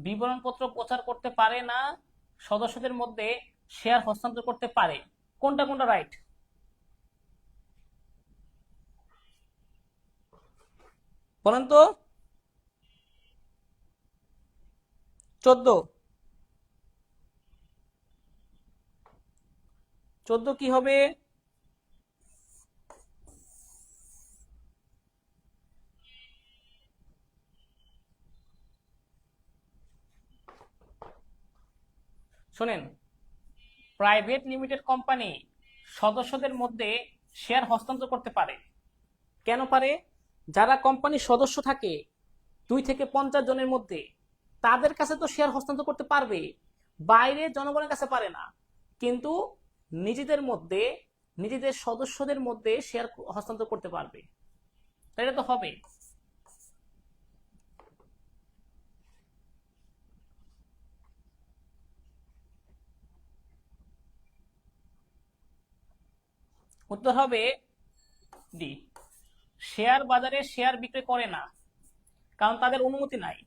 বিবরণপত্র প্রচার করতে পারে না, সদস্যদের মধ্যে শেয়ার হস্তান্তর করতে পারে। কোনটা কোনটা রাইট? বলেন তো। 14 কি হবে? শোনেন, প্রাইভেট লিমিটেড কোম্পানি সদস্যদের মধ্যে শেয়ার হস্তান্তর করতে পারে। কেন পারে? যারা কোম্পানির সদস্য থাকে 2 থেকে 50 জনের মধ্যে, তাদের কাছে তো শেয়ার হস্তান্তর করতে পারবে, বাইরে জনগণের কাছে পারে না। কিন্তু নিজেদের সদস্যদের মধ্যে শেয়ার হস্তান্তর করতে পারবে। তাই এটা তো হবে। উত্তর হবে ডি। শেয়ার বাজারে শেয়ার বিক্রি করে না, কারণ তাদের অনুমতি নাই।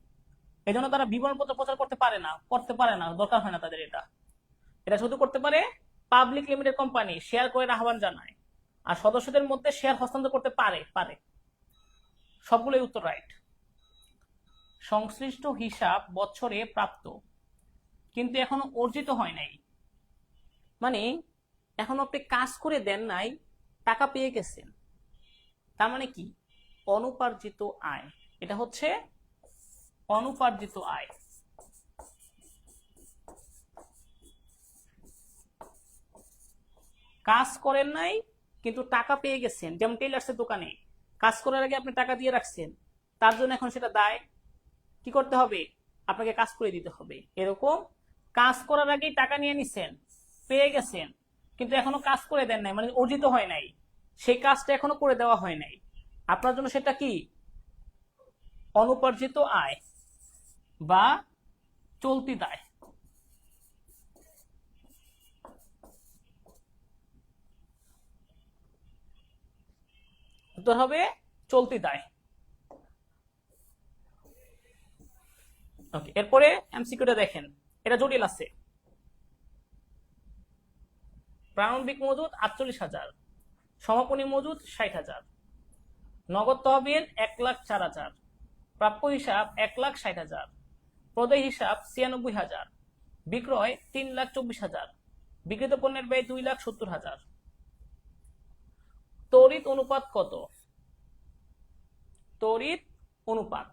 এজন্য তারা বিবরণপত্র প্রচার করতে পারে না, দরকার হয় না তাদের। এটা শুধু করতে পারে পাবলিক লিমিটেড কোম্পানি শেয়ার করে আহ্বান জানায়, আর সদস্যদের মধ্যে শেয়ার হস্তান্তর করতে পারে। সবগুলোই উত্তর রাইট। সংশ্লিষ্ট হিসাব বছরে প্রাপ্ত কিন্তু এখনো অর্জিত হয় নাই, মানে এখনো আপনি কাজ করে দেন নাই, টাকা পেয়ে গেছেন, তার মানে কি? অনুপার্জিত আয়। এটা হচ্ছে অনুপার্জিত আয়। কাজ করেন নাই কিন্তু টাকা পেয়ে গেছেন, যেমন টেইলার্সের দোকানে কাজ করার আগে আপনি টাকা দিয়ে রাখছেন, তার জন্য এখন সেটা দায়। কি করতে হবে? আপনাকে কাজ করে দিতে হবে। এরকম কাজ করার আগেই টাকা নিয়ে নিছেন, পেয়ে গেছেন, কিন্তু এখনো কাজ করে দেন নাই, মানে অর্জিত হয় নাই, সেই কাজটা এখনো করে দেওয়া হয় নাই, আপনার জন্য সেটা কি? অনুপার্জিত আয় বা চলতি দায়। উত্তর হবে চলতি দায়। ওকে, এরপরে এমসিকিউটা দেখেন, এটা জটিল আছে। প্রারম্ভিক মজুদ 48,000, সমাপনী মজুদ 60,000, নগদ তহবিল 1,04,000, প্রাপ্য হিসাব 1,60,000, প্রদেয় হিসাব 96,000, বিক্রয় 3,24,000, বিক্রিত পণ্যের ব্যয় 2,70,000। তড়িৎ অনুপাত কত? তড়িৎ অনুপাত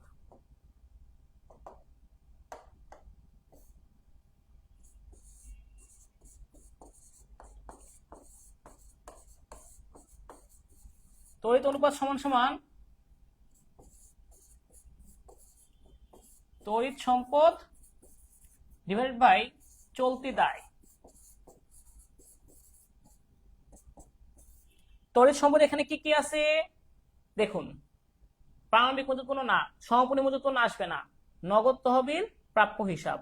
সমান সমান তড়িৎ সম্পদ ডিভাইডেড বাই চলতি দায়। তড়িৎ সম্পদ এখানে কি কি আছে দেখুন, প্রারম্ভিক মজুত পণ্য না, সমাপনী মজুত পণ্য আসবে না, নগদ তহবিল, প্রাপ্য হিসাব।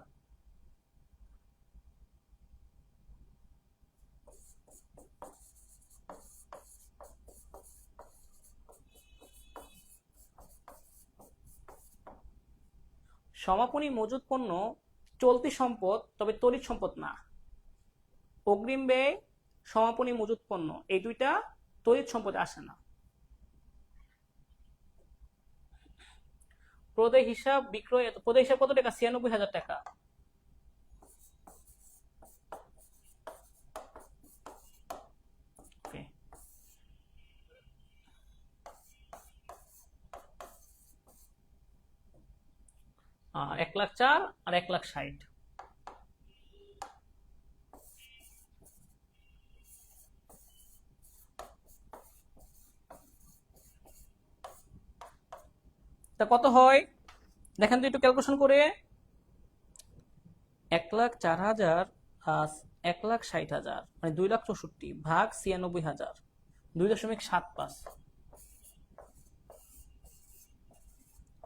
সমাপনী মজুত পণ্য চলতি সম্পদ, তবে তড়িৎ সম্পদ না। অগ্রিম ব্যয়, সমাপনী মজুত পণ্য, এই দুইটা তড়িৎ সম্পদে আসে না। প্রদেয় হিসাব বিক্রয়, প্রদেয় হিসাব কত টাকা? 96,000 টাকা। আর 1,04,000 আর 1,60,000। তা কত হয় দেখেন তো একটু ক্যালকুলেশন করে। 1,04,000 আর 1,60,000 মানে 2,64,000 ভাগ 96,000, 2.75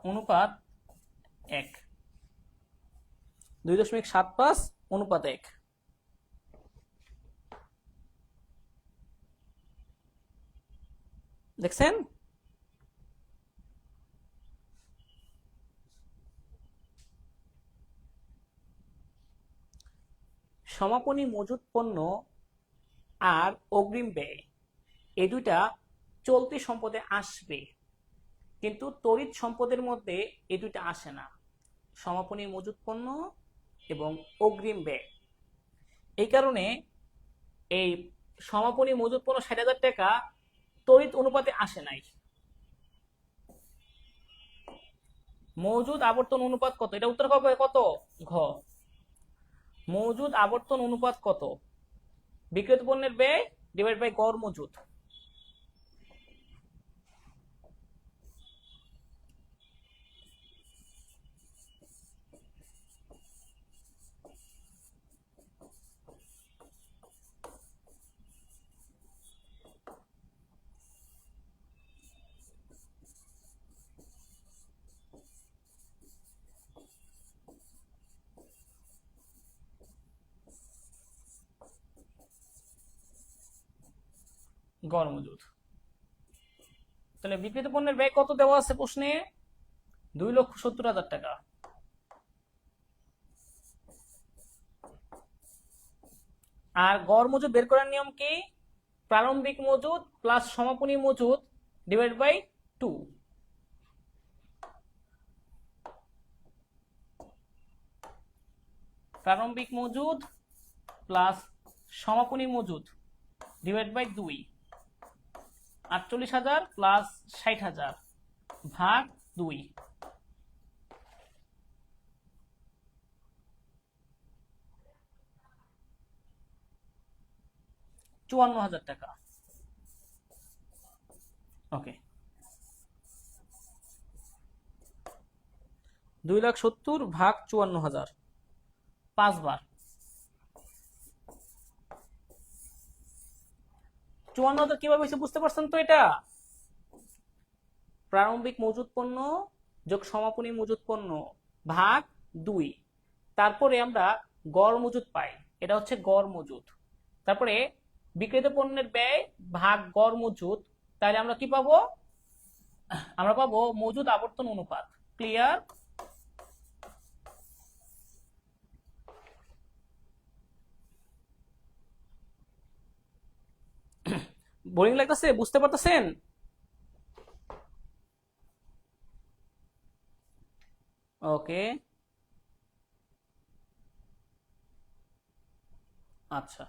অনুপাত 1, 2.75 অনুপাত 1। দেখছেন? সমাপনী মজুত পণ্য আর অগ্রিম ব্যয় এই দুইটা চলতি সম্পদে আসবে, কিন্তু তড়িৎ সম্পদের মধ্যে এই দুইটা আসে না, সমাপনী মজুত পণ্য এবং অগ্রিম ব্যয়। এই কারণে এই সমাপনী মজুত পণ্য 60,000 টাকা তড়িৎ অনুপাতে আসে নাই। মজুদ আবর্তন অনুপাত কত? এটা উত্তর হবে কত? ঘ। মজুদ আবর্তন অনুপাত কত? বিক্রিত পণ্যের ব্যয় ডিভাইড বাই গড় মজুদ। গড় মজুদ। তাহলে বিক্রিত পণ্যের ব্যয় কত দেওয়া আছে প্রশ্নে? 2,70,000 টাকা। আর গড় মজুদ বের করার নিয়ম কি? প্রারম্ভিক মজুদ প্লাস সমাপনী মজুদ ডিভাইড বাই 2। প্রারম্ভিক মজুদ প্লাস সমাপনী মজুদ ডিভাইড বাই 2, 48,000 প্লাস 60,000 ভাগ 2, 54,000 টাকা। ওকে, 2,70,000 ভাগ 54,000 5 বার। 54,000 কিভাবে হয়েছে বুঝতে পারছেন তো? এটা প্রারম্ভিক মজুদ পণ্য যোগ সমাপনী মজুদ পণ্য ভাগ 2, তারপরে আমরা গড় মজুদ পাই, এটা হচ্ছে গড় মজুদ। তারপরে বিক্রিত পণ্যের ব্যয় ভাগ গড় মজুদ, তাহলে আমরা কি পাবো? আমরা পাবো মজুদ আবর্তন অনুপাত। ক্লিয়ার? বোরিং লাগতেছে? বুঝতে পারতেছেন? ওকে, আচ্ছা,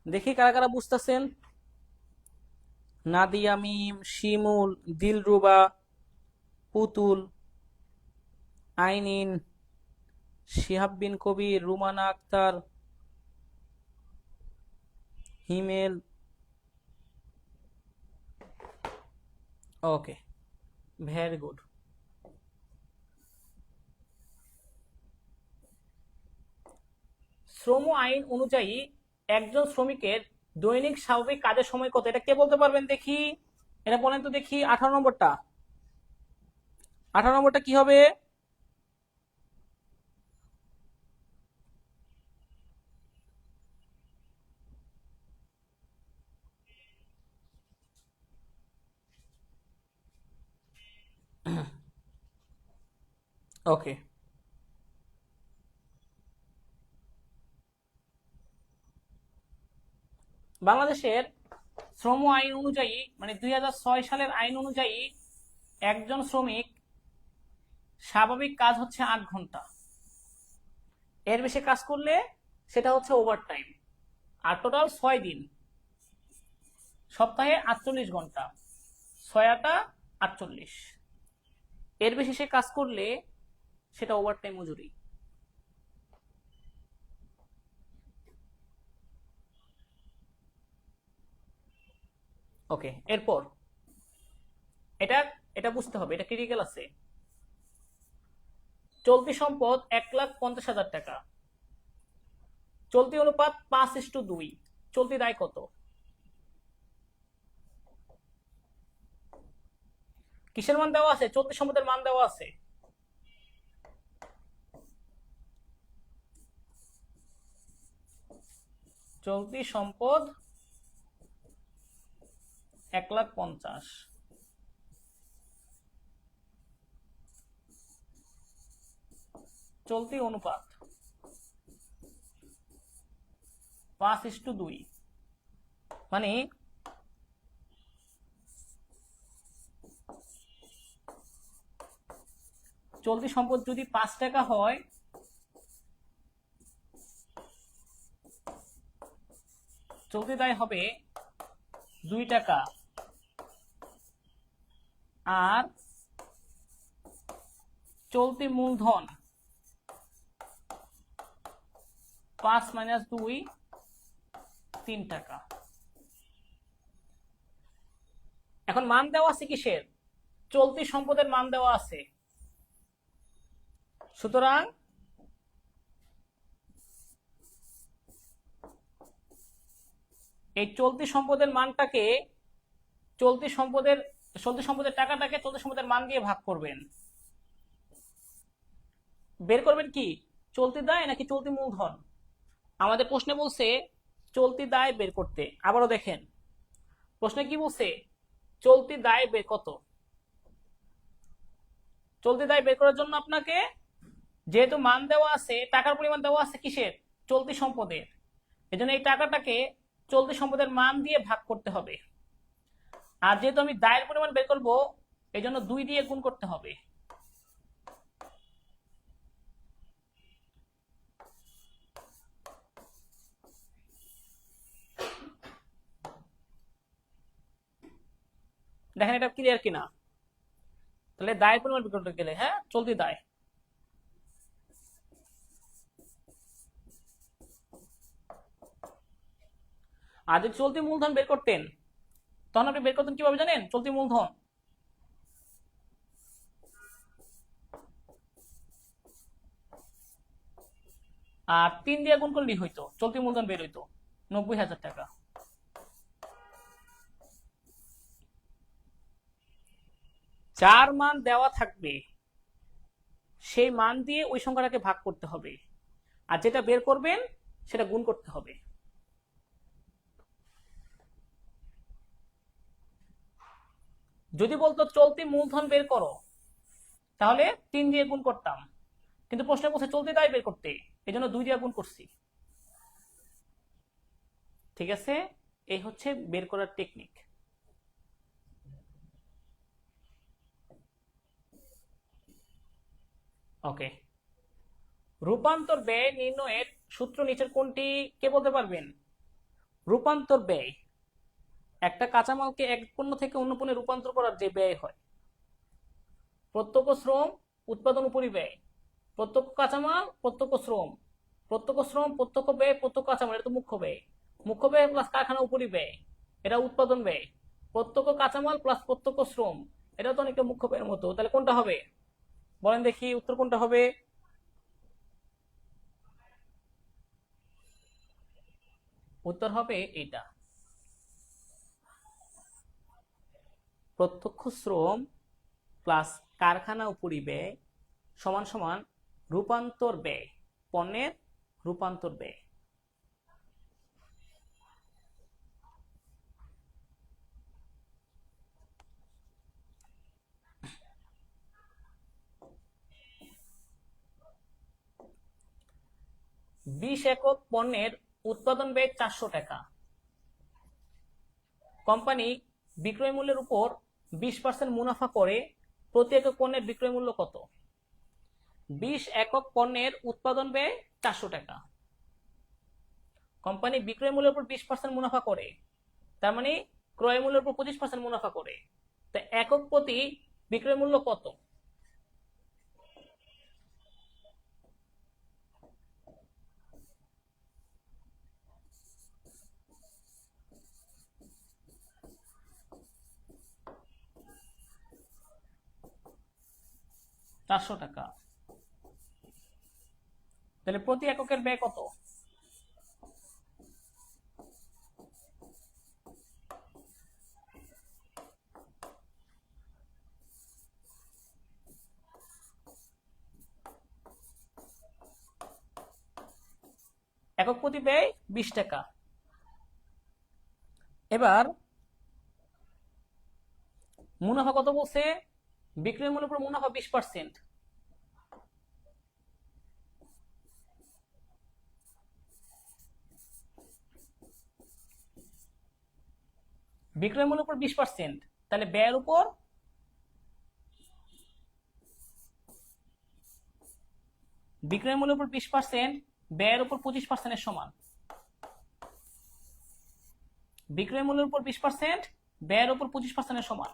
দেখি কারা কারা বুঝতেছেন। নাদিয়া মিম, শিমুল, দিলরুবা, পুতুল, আইনিন, শিহাব বিন কবির, রুমানা আক্তার, হিমেল। ওকে, ভেরি গুড। শ্রম আইন অনুযায়ী একজন শ্রমিকের দৈনিক স্বাভাবিক কাজের সময় কত, এটা কে বলতে পারবেন দেখি? এটা বলেন তো দেখি। 18 নম্বরটা, 18 নম্বরটা কি হবে? ওকে, বাংলাদেশের শ্রম আইন অনুযায়ী, মানে 2006 সালের আইন অনুযায়ী একজন শ্রমিক স্বাভাবিক কাজ হচ্ছে 8 ঘন্টা। এর বেশি কাজ করলে সেটা হচ্ছে ওভারটাইম। আর টোটাল 6 দিন, সপ্তাহে 48 ঘন্টা, 6 8 48। এর বেশি সে কাজ করলে সেটা ওভারটাইম মজুরি। ওকে, এরপর এটা এটা বুঝতে হবে, এটা ক্রিটিক্যাল আছে। চলতি সম্পদ 1,50,000 টাকা, চলতি অনুপাত 5:2, চলতি দায় কত? কিসের মান দেওয়া আছে? চলতি সম্পদের মান দেওয়া আছে। চলতি সম্পদ 1,50,000, চলতি অনুপাত 5:2, মানে চলতি সম্পদ যদি 5 টাকা হয়, চলতি দায় হবে 2 টাকা। আর চলতি মূলধন 5 - 2 3 টাকা। এখন মান দেওয়া আছে কিসের? চলতি সম্পদের মান দেওয়া আছে। সুতরাং এই চলতি সম্পদের মানটাকে, চলতি সম্পদের টাকাটাকে চলতি সম্পদের মান দিয়ে ভাগ করবেন। বের করবেন কি? চলতি দায় নাকি চলতি মূলধন? আমাদের প্রশ্নে বলছে চলতি দায় বের করতে। আবারও দেখেন প্রশ্নে কি বলছে, চলতি দায় বের কত। চলতি দায় বের করার জন্য আপনাকে যেহেতু মান দেওয়া আছে, টাকার পরিমাণ দেওয়া আছে কিসের? চলতি সম্পদের। এজন্য এই টাকাটাকে চলতি সম্পদের মান দিয়ে ভাগ করতে হবে। আর যেহেতু আমি দায়ের পরিমাণ বের করব, এই জন্য 2 দিয়ে গুণ করতে হবে। দেখেন এটা ক্লিয়ার কিনা? তাহলে দায়ের পরিমাণ বের করতে গেলে, হ্যাঁ, চলতি দায়, আর যদি চলতি মূলধন বের করতেন তখন আপনি বের করতেন কিভাবে জানেন? চলতি মূলধন আর 3 দিয়ে গুণ করলেই হইতো, চলতি মূলধন বের হইতো 90,000 টাকা। যার মান দেওয়া থাকবে সেই মান দিয়ে ওই সংখ্যাটাকে ভাগ করতে হবে, আর যেটা বের করবেন সেটা গুণ করতে হবে। যদি বলতো চলতি মূলধন বের করো, তাহলে 3 দিয়ে গুণ করতাম, কিন্তু প্রশ্নে বলছে চলতি দায় বের করতে, এই জন্য 2 দিয়ে গুণ করছি। ঠিক আছে, এই হচ্ছে বের করার টেকনিক। ওকে, রূপান্তর ব্যয় নির্ণয়ের সূত্র নিচের কোনটি কে বলতে পারবেন? রূপান্তর ব্যয় একটা কাঁচামালকে এক পণ্য থেকে অন্য পণ্যে রূপান্তর করার যে ব্যয় হয়। প্রত্যক্ষ শ্রম উৎপাদন উপরিব্যয়, প্রত্যক্ষ কাঁচামাল প্রত্যক্ষ শ্রম, প্রত্যক্ষ শ্রম প্রত্যক্ষ ব্যয় প্রত্যক্ষ কাঁচামাল, এটা তো মুখ্য ব্যয়। মুখ্য ব্যয় প্লাস কারখানা উপরিব্যয়, এটা উৎপাদন ব্যয়। প্রত্যক্ষ কাঁচামাল প্লাস প্রত্যক্ষ শ্রম, এটা তো অনেকটা মুখ্য ব্যয়ের মতো। তাহলে কোনটা হবে বলেন দেখি, উত্তর কোনটা হবে? উত্তর হবে এটা। প্রত্যক্ষ শ্রম প্লাস কারখানা উপরিব্যয় সমান সমান রূপান্তর ব্যয়, পণ্যের রূপান্তর ব্যয়। বিশ একক পণ্যের উৎপাদন ব্যয় 400 টাকা। কোম্পানি বিক্রয় মূল্যের উপর 20% মুনাফা করে, প্রতি একক পণ্যের বিক্রয় মূল্য কত? 20 একক পণ্যের উৎপাদন ব্যয় 400 টাকা। কোম্পানি বিক্রয় মূল্যের উপর 20% মুনাফা করে, তার মানে ক্রয় মূল্যের উপর 25% মুনাফা করে। তা একক প্রতি বিক্রয় মূল্য কত? চারশো টাকা। তাহলে প্রতি এককের ব্যয় কত? একক প্রতি ব্যয় 20 টাকা। এবার মুনাফা কত বলছে? বিক্রয় মূল্যের উপর মুনাফা 20%। বিক্রয় মূল্যের উপর 20%, তাহলে ব্যয়ের উপর বিক্রয় মূল্যের উপর 20%, ব্যয়ের উপর 25% এর সমান। বিক্রয় মূল্যের উপর 20%, ব্যয়ের উপর 25% এর সমান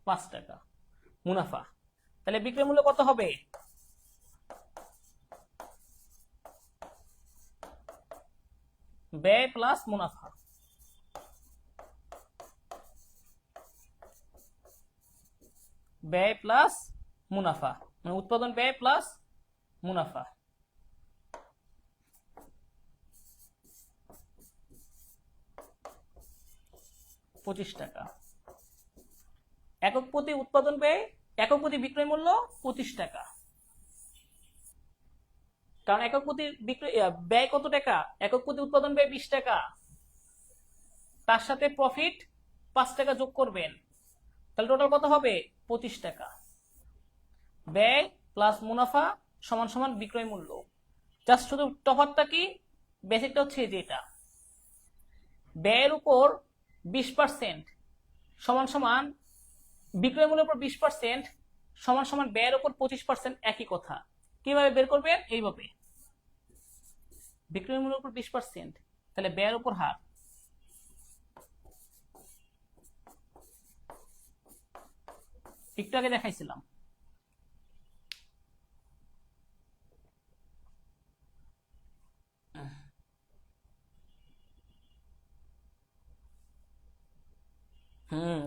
5 টাকা মুনাফা। তাহলে বিক্রয় মূল্য কত হবে? ব্যয় প্লাস মুনাফা। ব্যয় প্লাস মুনাফা মানে উৎপাদন ব্যয় প্লাস মুনাফা। পঁচিশ টাকা। একক প্রতি উৎপাদন ব্যয়, একক প্রতি বিক্রয় মূল্য 25 টাকা। কারণ একক প্রতি বিক্রয় ব্যয় কত টাকা? একক প্রতি উৎপাদন ব্যয় 20 টাকা, তার সাথে প্রফিট 5 টাকা যোগ করবেন, তাহলে টোটাল কত হবে? 25 টাকা। ব্যয় প্লাস মুনাফা সমান সমান বিক্রয় মূল্য। জাস্ট শুধু তফাৎটা কি? বেসিকটা হচ্ছে যেটা ব্যয়ের উপর 20% সমান সমান বিক্রয় মূল্যের উপর 20% সমান সমান ব্যয়ের উপর 25%। একই কথা। কিভাবে বের করবেন? এইভাবে, বিক্রয় মূল্যের উপর 20%, তাহলে ব্যয়ের উপর হার। একটু আগে দেখাইছিলাম।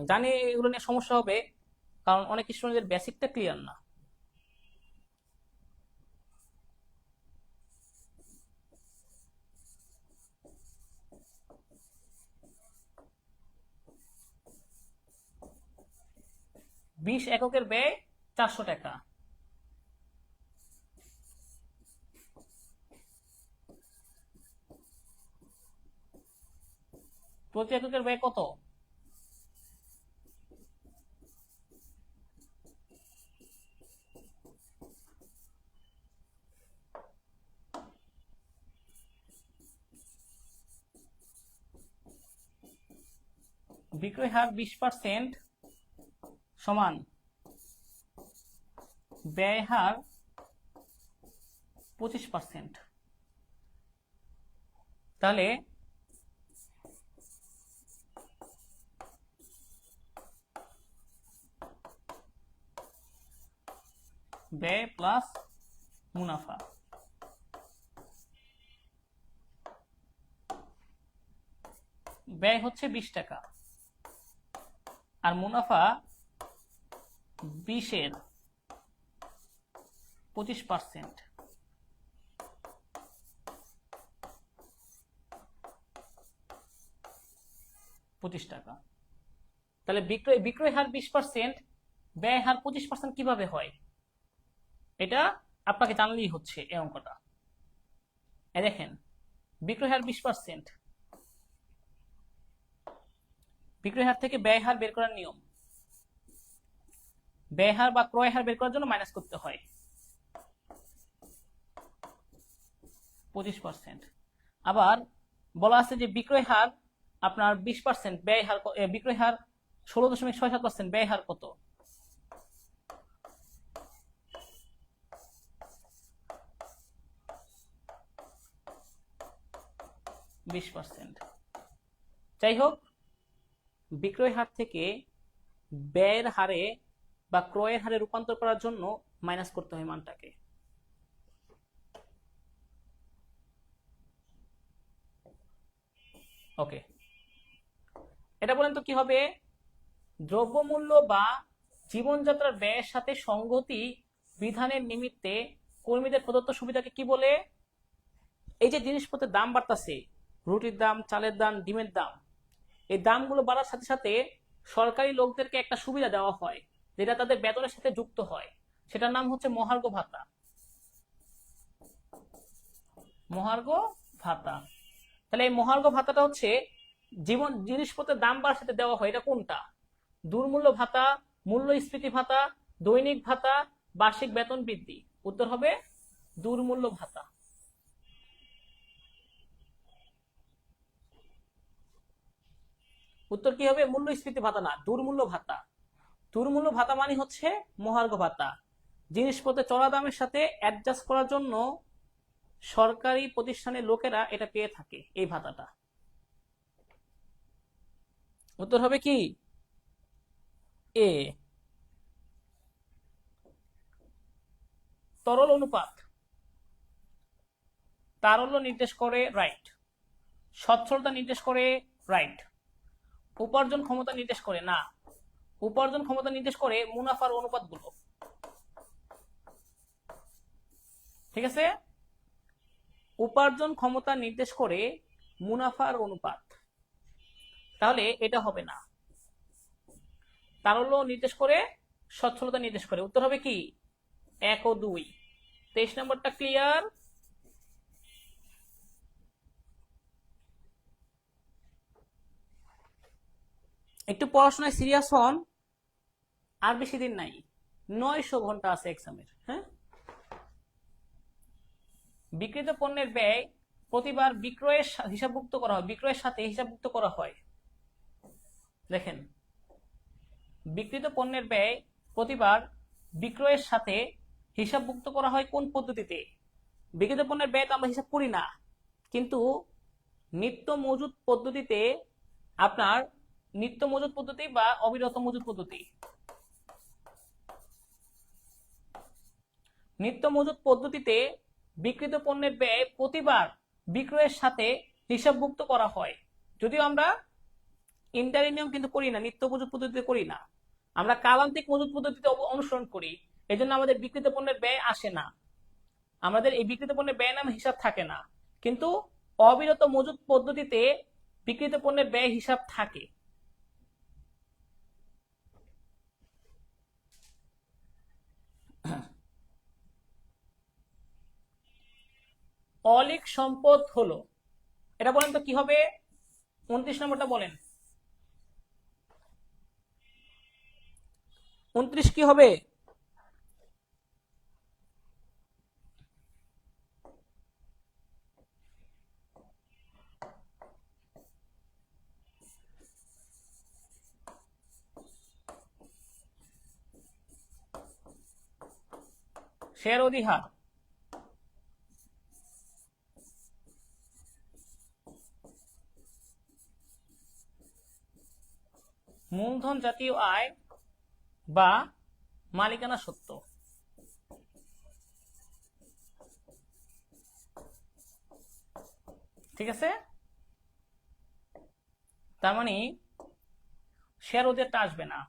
জানি এগুলো নিয়ে সমস্যা হবে, কারণ অনেক স্টুডেন্টের বেসিকটা ক্লিয়ার না। বিশ এককের ব্যয় 400 টাকা। প্রতি এককের ব্যয় কত? বিক্রয় হার 20% সমান ব্যয় হার 25%। তাহলে ব্যয় প্লাস মুনাফা। ব্যয় হচ্ছে 20 টাকা আর মুনাফা 20-এর 25%। 25 টাকা। তাহলে বিক্রয় হার 20%, ব্যয় হার 25% কিভাবে হয়? এটা আপনাকে জানলেই হচ্ছে এই অঙ্কটা। দেখেন, বিক্রয় হার 20%, বিক্রয় হার থেকে ব্যয় হার বের করার নিয়ম, ব্যয় হার বা ক্রয় হার বের করার জন্য মাইনাস করতে হয় 25%। আবার বলা আছে যে বিক্রয় হার আপনার 20%, ব্যয় হার বিক্রয় হার 16.67%, ব্যয় হার কত? যাই হোক, বিক্রয় হার থেকে ব্যয়ের হারে বা ক্রয়ের হারে রূপান্তর করার জন্য মাইনাস করতে হয় মানটাকে। ওকে, এটা বলেন তো কি হবে? দ্রব্যমূল্য বা জীবনযাত্রার ব্যয়ের সাথে সংগতি বিধানের নিমিত্তে কর্মীদের প্রদত্ত সুবিধাকে কি বলে? এই যে জিনিসপত্রের দাম বাড়তেছে, রুটির দাম, চালের দাম, ডিমের দাম, এই দামগুলো বাড়ার সাথে সাথে সরকারি লোকদেরকে একটা সুবিধা দেওয়া হয় যেটা তাদের বেতনের সাথে যুক্ত হয়, সেটার নাম হচ্ছে মহার্ঘ ভাতা। মহার্ঘ ভাতা। তাহলে এই মহার্ঘ ভাতাটা হচ্ছে জিনিসপত্রের দাম বাড়ার সাথে দেওয়া হয়। এটা কোনটা? দুর্মূল্য ভাতা, মূল্যস্ফীতি ভাতা, দৈনিক ভাতা, বার্ষিক বেতন বৃদ্ধি। উত্তর হবে দুর্মূল্য ভাতা। উত্তর কি হবে? মূল্যস্ফীতি ভাতা না, দুর্মূল্য ভাতা। দুর্মূল্য ভাতা মানে হচ্ছে মহার্ঘ ভাতা। জিনিসপত্রের চড়া দামের সাথে অ্যাডজাস্ট করার জন্য সরকারি প্রতিষ্ঠানের লোকেরা এটা পেয়ে থাকে, এই ভাতাটা। উত্তর হবে কি? এ। তরল অনুপাত তারল্য নির্দেশ করে, রাইট। সচ্ছলতা নির্দেশ করে, রাইট। উপার্জন ক্ষমতা নির্দেশ করে না, উপার্জন ক্ষমতা নির্দেশ করে মুনাফার অনুপাতগুলো। ঠিক আছে, উপার্জন ক্ষমতা নির্দেশ করে মুনাফার অনুপাত, তাহলে এটা হবে না। তারল্য নির্দেশ করে, সচ্ছলতা নির্দেশ করে। উত্তর হবে কি? 1 ও 2। 23 নম্বরটা ক্লিয়ার? একটু পড়াশোনায় সিরিয়াস হন, আর বেশি দিন নাই, 900 ঘন্টা আছে এক্সামের। হ্যাঁ, বিক্রিত পণ্যের ব্যয় প্রতিবার বিক্রয়ের হিসাবভুক্ত করা হয়, বিক্রয়ের সাথে হিসাবভুক্ত করা হয়। দেখেন, বিক্রিত পণ্যের ব্যয় প্রতিবার বিক্রয়ের সাথে হিসাবভুক্ত করা হয় কোন পদ্ধতিতে? বিক্রিত পণ্যের ব্যয় তো আমরা হিসাব করি না, কিন্তু নিত্য মজুদ পদ্ধতিতে, আপনার নিত্য মজুদ পদ্ধতি বা অবিরত মজুদ পদ্ধতি, নিত্য মজুদ পদ্ধতিতে বিক্রিত পণ্যের ব্যয় প্রতিবার বিক্রয়ের সাথে হিসাবভুক্ত করা হয়। যদিও আমরা ইন্টারি নিয়ম কিন্তু করি না, নিত্য মজুদ পদ্ধতিতে করি না, আমরা কালান্তিক মজুদ পদ্ধতিতে অনুসরণ করি। এই জন্য আমাদের বিক্রিত পণ্যের ব্যয় আসে না, আমাদের এই বিক্রিত পণ্যের ব্যয় নামে হিসাব থাকে না। কিন্তু অবিরত মজুদ পদ্ধতিতে বিক্রিত পণ্যের ব্যয় হিসাব থাকে। অলিক সম্পদ হলো, এটা বলেন তো কি হবে? 29 নম্বরটা বলেন। 29 কি হবে? শেয়ার অধিহার। মূলধন জাতীয় আয় বা মালিকানা সত্ত্ব। ঠিক আছে, তার মানে শেয়ার অধিহারটা আসবে না,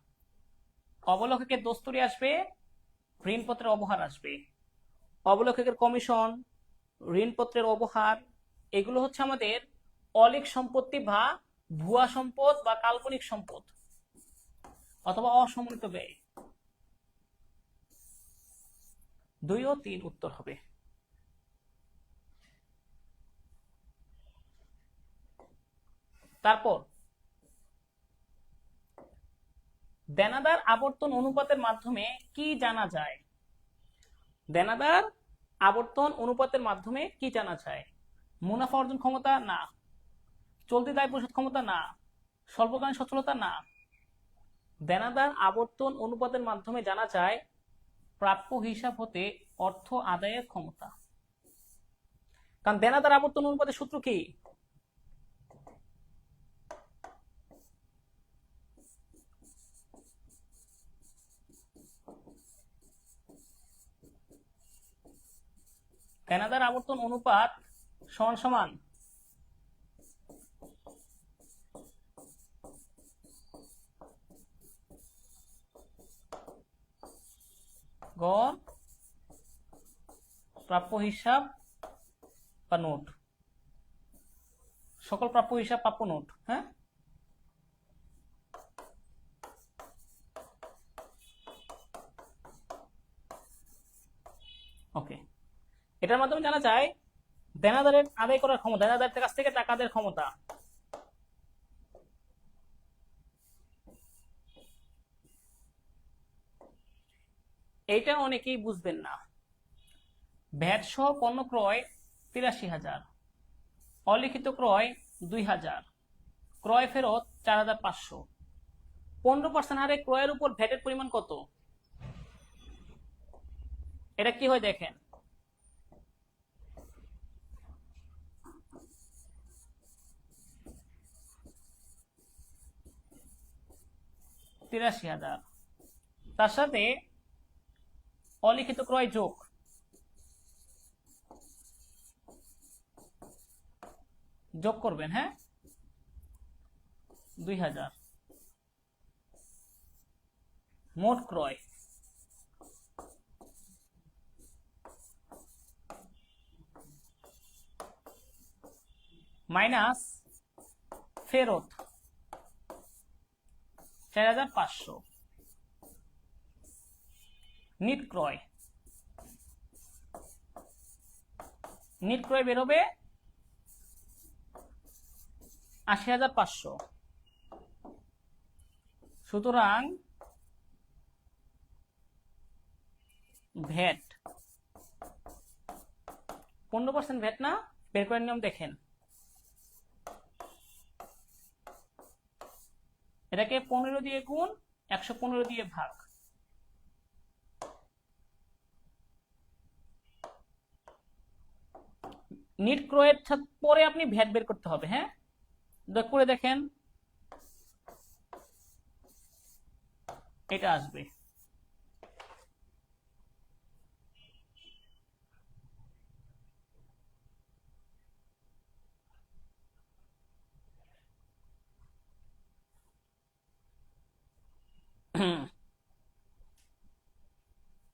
অবলেখকের দস্তুরি আসবে, ঋণপত্রের অবহার আসবে। অবলেখকের কমিশন, ঋণপত্রের অবহার, এগুলো হচ্ছে আমাদের অলিক সম্পত্তি বা ভুয়া সম্পদ বা কাল্পনিক সম্পদ অথবা অসমন্বিত ব্যয়? 2 ও 3 উত্তর হবে। তারপর দেনাদার আবর্তন অনুপাতের মাধ্যমে কি জানা যায়? দেনাদার আবর্তন অনুপাতের মাধ্যমে কি জানা যায়? মুনাফা অর্জন ক্ষমতা না, চলতি দায় পরিশোধ ক্ষমতা না, স্বল্পকালীন সচ্ছলতা না। দেনাদার আবর্তন অনুপাতের মাধ্যমে জানা যায় প্রাপ্য হিসাব হতে অর্থ আদায়ের ক্ষমতা। কারণ দেনাদার আবর্তন অনুপাতের সূত্র কি? দেনাদার আবর্তন অনুপাত সমান সমান গড় প্রাপ্য হিসাব বা নোট, সকল প্রাপ্য হিসাব প্রাপ্য নোট। হ্যাঁ, ওকে। এটার মাধ্যমে জানা যায় দেনাদারের আদায় করার ক্ষমতা, দেনাদারের কাছ থেকে টাকা আদায়ের ক্ষমতা। এইটা অনেকেই বুঝবেন না। ভ্যাট সহ পণ্য ক্রয় ৮৩,০০০, অলিখিত ক্রয় ২,০০০, ক্রয় ফেরত ৪,৫০০। 15% হারে ক্রয়ের উপর ভ্যাটের পরিমাণ কত? এটা কি হয় দেখেন, ৳৮৩,০০০, তার সাথে অলিখিত ক্রয় যোগ করবেন। হ্যাঁ, ২,০০০, মোট ক্রয় মাইনাস ফেরত ৪,৫০০, নিট ক্রয় বেরোবে ৮০,৫০০। সুতরাং ভ্যাট 15% ভ্যাট না, বের করার নিয়ম দেখেন। এটাকে 15 দিয়ে গুণ, 115 দিয়ে ভাগ। নিট ক্রয়ের পরে আপনি ভ্যাট বের করতে হবে। হ্যাঁ, করে দেখেন, এটা আসবে।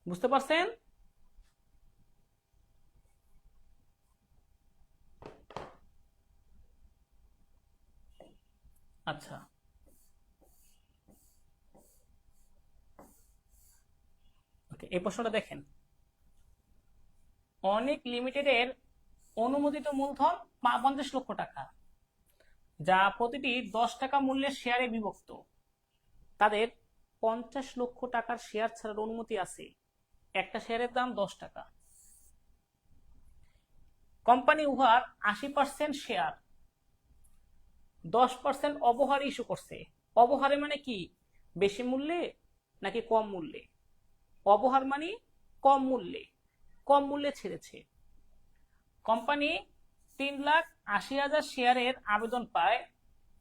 বুঝতে পারছেন? আচ্ছা, ওকে, এই প্রশ্নটা দেখেন। অনেক লিমিটেডের অনুমোদিত মূলধন 50 লক্ষ টাকা, যা প্রতিটি 10 টাকা মূল্যের শেয়ারে বিভক্ত। তাদের 50 লক্ষ টাকার শেয়ার ছাড়ার অনুমতি আছে। একটা শেয়ারের দাম 10 টাকা। কোম্পানি উহার 80% শেয়ার 10% অবহারে ইস্যু করছে। অবহারে মানে কি? বেশি মূল্যে নাকি কম মূল্যে? অবহার মানে কম মূল্যে, কম মূল্যে ছেড়েছে। কোম্পানি 3,80,000 শেয়ারের আবেদন পায়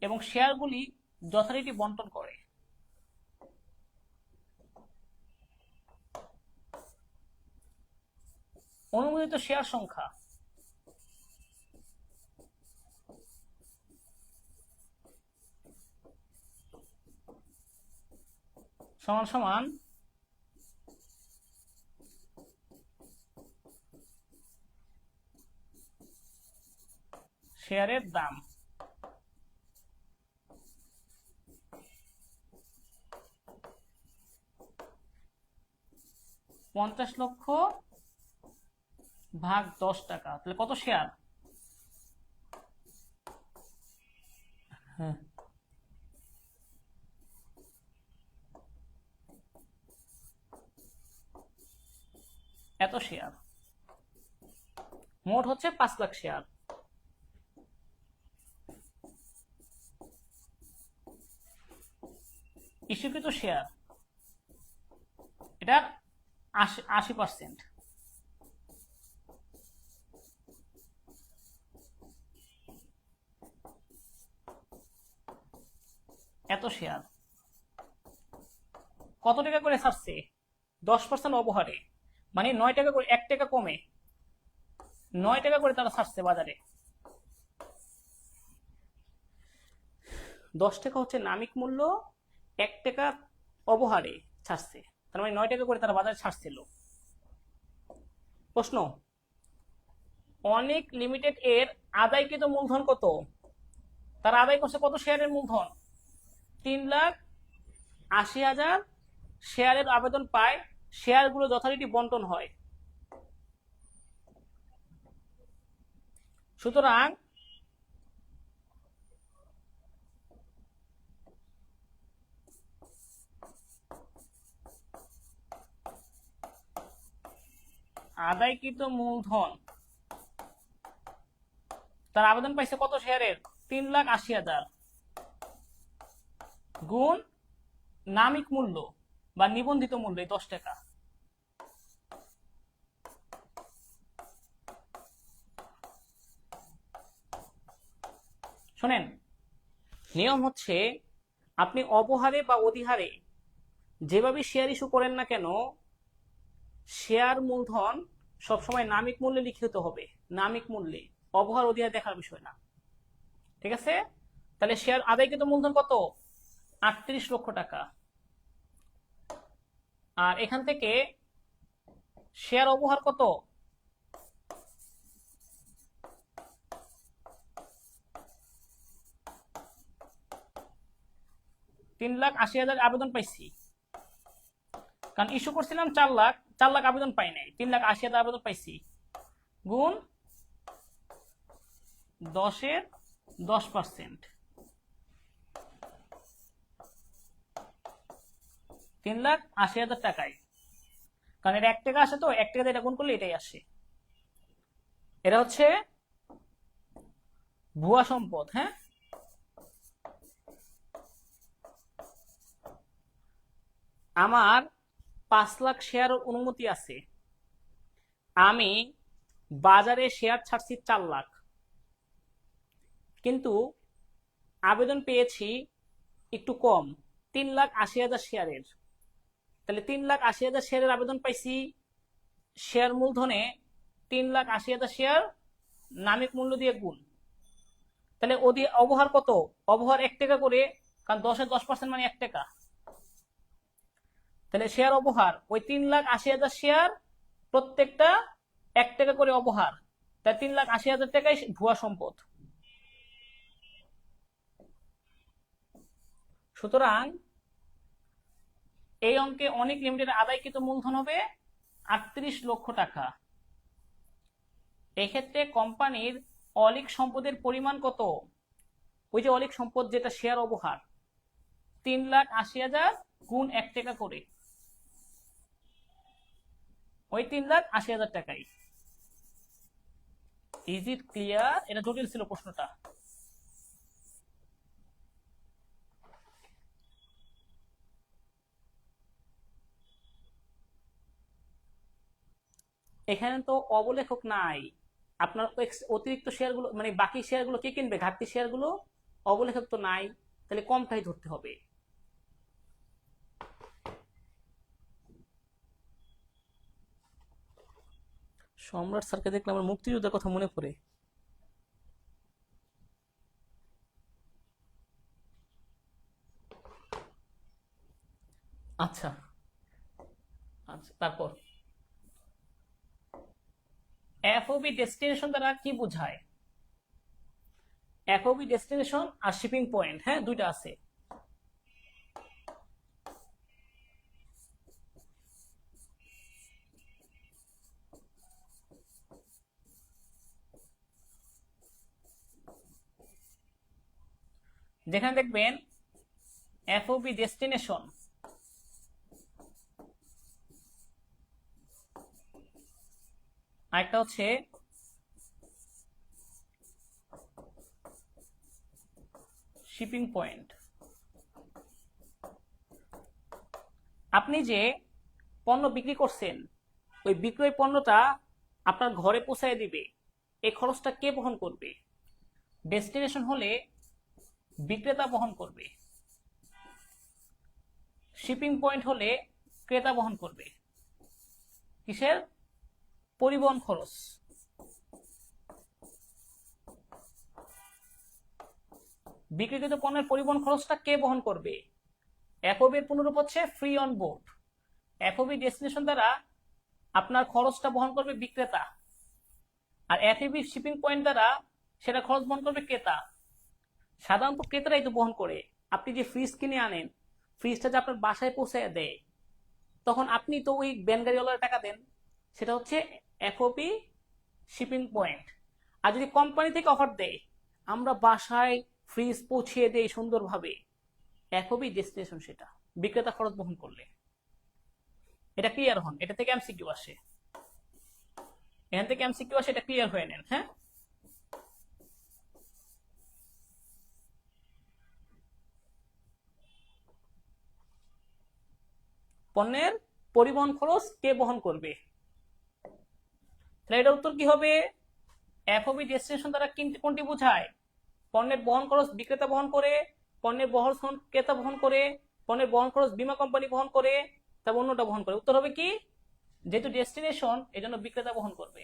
এবং শেয়ারগুলি যথারীতি বন্টন করে। অনুমোদিত শেয়ার সংখ্যা সমান সমান শেয়ারের দাম। 50 লক্ষ ভাগ 10 টাকা, তাহলে কত শেয়ার? হ্যাঁ, এত শেয়ার, মোট হচ্ছে 5 লাখ শেয়ার। ইস্যুকৃত শেয়ার এটার 80%। এত শেয়ার কত টাকা করে ছাড়ছে? 10% অবহারে, মানে 9 টাকা করে, 1 টাকা কমে 9 টাকা করে তারা ছাড়ছে বাজারে। 10 টাকা হচ্ছে নামিক মূল্য, 1 টাকা অবহারে ছাড়ছে, তার মানে 9 টাকা করে তারা বাজারে ছাড়ছিল। প্রশ্ন, অনেক লিমিটেড এর আদায়কৃত মূলধন কত? তারা আদায় করছে কত শেয়ারের মূলধন? 3,80,000 শেয়ারের আবেদন পায়, শেয়ারগুলো যথারীতি বন্টন হয়। সুতরাং আদায়কৃত মূলধন, তার আবেদন পাইছে কত শেয়ারের? 3,80,000 গুণ নামিক মূল্য বা নিবন্ধিত মূল্য 10 টাকা। শোনেন, নিয়ম হচ্ছে আপনি অবহারে বা অধিহারে যেভাবে শেয়ার ইস্যু করেন না কেন, শেয়ার মূলধন সবসময় নামিক মূল্যে লিখিত হবে, নামিক মূল্যে, অবহার অধিহার দেখার বিষয় না। ঠিক আছে? তাহলে শেয়ার আদায়কৃত মূলধন কত? 38 লক্ষ টাকা। আর এখান থেকে শেয়ার অবহার কত? 3,80,000 আবেদন পাইছি, কারণ ইস্যু করছিলাম 4 লাখ, 4 লাখ আবেদন পাই নাই, 3,80,000 আবেদন পাইছি, গুণ 10-এর 10%, 3,80,000 টাকায়, কারণ এটা 1 টাকা আসে, তো 1 টাকা দিয়ে এটা গুণ করলে এটাই আসে। এটা হচ্ছে ভুয়া সম্পদ। হ্যাঁ, আমার 5 লাখ শেয়ার অনুমতি আছে, আমি বাজারে শেয়ার ছাড়ছি 4 লাখ, কিন্তু আবেদন পেয়েছি একটু কম, 3,80,000 শেয়ারের। তাহলে 3,80,000 শেয়ারের আবেদন পাইছি, শেয়ার মূলধনে 3,80,000 শেয়ার নামিক মূল্য দিয়ে গুণ, তাহলে অবহার কত? অবহার 1 টাকা করে, কারণ 10-এর 10% মানে 1 টাকা। তাহলে শেয়ার অবহার ওই 3,80,000 শেয়ার প্রত্যেকটা 1 টাকা করে অবহার, তাই 3,80,000 টাকাই ভুয়া সম্পদ। সুতরাং এই অঙ্কে অনেক লিমিটেড আদায়কৃত মূলধন হবে 38 লক্ষ টাকা। এক্ষেত্রে কোম্পানির অলিক সম্পদের পরিমাণ কত? ওই যে অলিক সম্পদ যেটা শেয়ার অবহার, 3,80,000 গুণ 1 টাকা করে, ওই 3,80,000 টাকাই। Is it clear? এটা জটিল ছিল প্রশ্নটা। এখানে তো অবলেখক নাই, আপনার অতিরিক্ত শেয়ারগুলো, মানে বাকি শেয়ারগুলো কে কিনবে? ঘাটতি শেয়ারগুলো। অবলেখক তো নাই, তাহলে কমটাই ধরতে হবে। সম্রাট স্যারকে দেখলে আমার মুক্তিযুদ্ধের কথা মনে পড়ে। আচ্ছা আচ্ছা, তারপর এফওবি ডেস্টিনেশন দ্বারা কি বোঝায়? এফওবি ডেস্টিনেশন আর শিপিং পয়েন্ট, হ্যাঁ, দুইটা আছে। যেখানে দেখবেন এফওবি ডেস্টিনেশন, আরেকটা হচ্ছে শিপিং পয়েন্ট। আপনি যে পণ্য বিক্রি করছেন, ওই বিক্রয় পণ্যটা আপনার ঘরে পৌঁছায় দিবে, এই খরচটা কে বহন করবে? ডেস্টিনেশন হলে বিক্রেতা বহন করবে, শিপিং পয়েন্ট হলে ক্রেতা বহন করবে। কিসের? পরিবহন খরচ। বিক্রিকৃত পণ্যের পরিবহন খরচটা কে বহন করবে? এফওবির পুনরূপ হচ্ছে free on board. FOB destination দ্বারা আপনার খরচটা বহন করবে বিক্রেতা, আর এফওবি শিপিং পয়েন্ট দ্বারা সেটা খরচ বহন করবে ক্রেতা। সাধারণত ক্রেতারাই তো বহন করে। আপনি যে ফ্রিজ কিনে আনেন, ফ্রিজটা যে আপনার বাসায় পৌঁছে দেয়, তখন আপনি তো ওই ভ্যান গাড়িওয়ালার টাকা দেন, সেটা হচ্ছে এফওবি শিপিং পয়েন্ট। আর যদি কোম্পানি থেকে অফার দেয়, আমরা বাসায় ফ্রিজ পৌঁছিয়ে দেই সুন্দরভাবে, এফওবি ডেস্টিনেশন সেটা বিক্রেতা খরচ বহন করলে। এটা ক্লিয়ার হন, এটা থেকে এমসিকিউ আসে, এখান থেকে এমসিকিউ আসে, এটা ক্লিয়ার হয়ে নেন। হ্যাঁ, পণ্যের পরিবহন খরচ কে বহন করবে? তাহলে এটার উত্তর কি হবে? এফওবি ডেস্টিনেশন দ্বারা কোনটি বোঝায়? পণ্যের বহন খরচ বিক্রেতা বহন করে, পণ্যের বহন ক্রেতা বহন করে, পণ্যের বহন খরচ বীমা কোম্পানি বহন করে, তারপর অন্যটা বহন করে। উত্তর হবে কি? যেহেতু ডেস্টিনেশন, এই জন্য বিক্রেতা বহন করবে।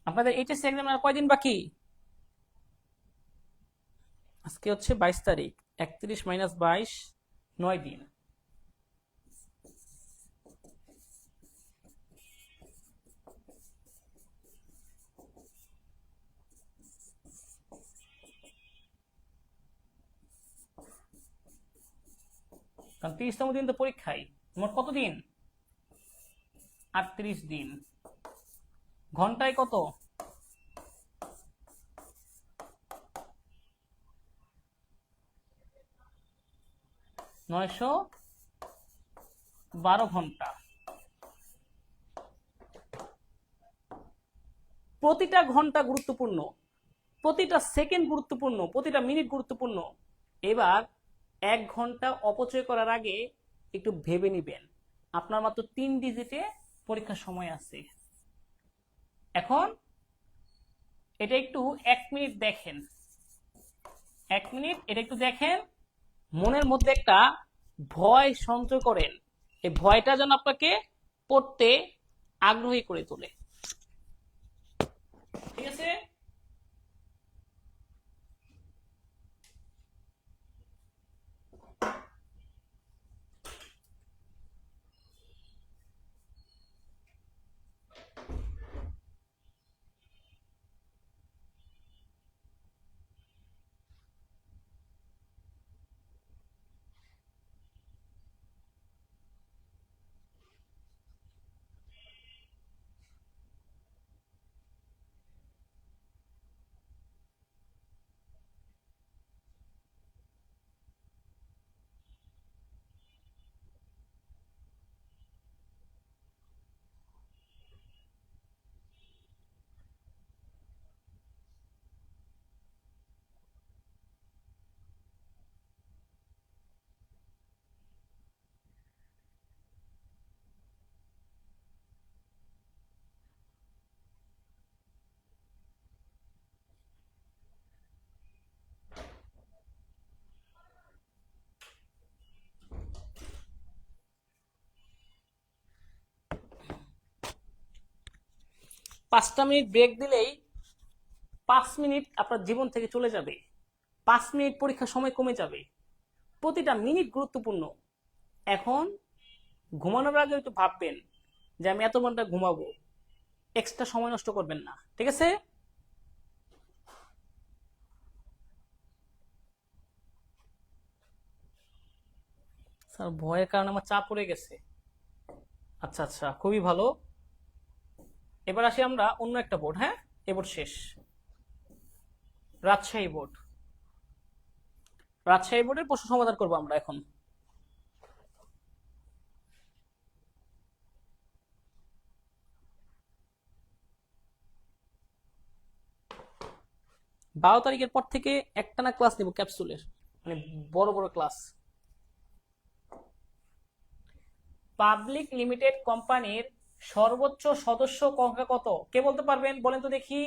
আপনাদের এইচএসসি এক্সাম আর কয়দিন বাকি? আজকে হচ্ছে 22 তারিখ, 31 মাইনাস 22, 9 দিন। কারণ 30তম দিন তো পরীক্ষায়। মোট কত দিন? 38 দিন। ঘন্টায় কত? 912 ঘন্টা। প্রতিটা ঘন্টা গুরুত্বপূর্ণ, প্রতিটা সেকেন্ড গুরুত্বপূর্ণ, প্রতিটা মিনিট গুরুত্বপূর্ণ। এবার 1 ঘন্টা অপচয় করার আগে একটু ভেবে নিবেন, আপনার মাত্র 3 ডিজিটে পরীক্ষার সময় আছে। এখন এটা একটু 1 মিনিট দেখেন, 1 মিনিট এটা একটু দেখেন, মনের মধ্যে একটা ভয় সঞ্চয় করেন। এই ভয়টা যেন আপনাকে পড়তে আগ্রহী করে তোলে। ঠিক আছে? পাঁচটা মিনিট ব্রেক দিলেই 5 মিনিট আপনার জীবন থেকে চলে যাবে। 5 মিনিট পরীক্ষার সময় কমে যাবে। প্রতিটা মিনিট গুরুত্বপূর্ণ। এখন ঘুমানোর আগে একটু ভাববেন যে আমি এত ঘন্টা ঘুমাবো, এক্সট্রা সময় নষ্ট করবেন না, ঠিক আছে? স্যার ভয়ের কারণে আমার চাপ পড়ে গেছে। আচ্ছা আচ্ছা, খুবই ভালো। এবার আসি আমরা অন্য একটা বোর্ড। হ্যাঁ, এ বোর্ড শেষ। রাজশাহী বোর্ড। রাজশাহী বোর্ডের প্রশ্ন সমাধান করবো আমরা এখন। বারো তারিখের পর থেকে একটানা ক্লাস নেব ক্যাপসুলের, মানে বড় বড় ক্লাস। পাবলিক লিমিটেড কোম্পানির সর্বোচ্চ সদস্য সংখ্যা কত? কে বলতে পারবেন বলেন তো দেখি।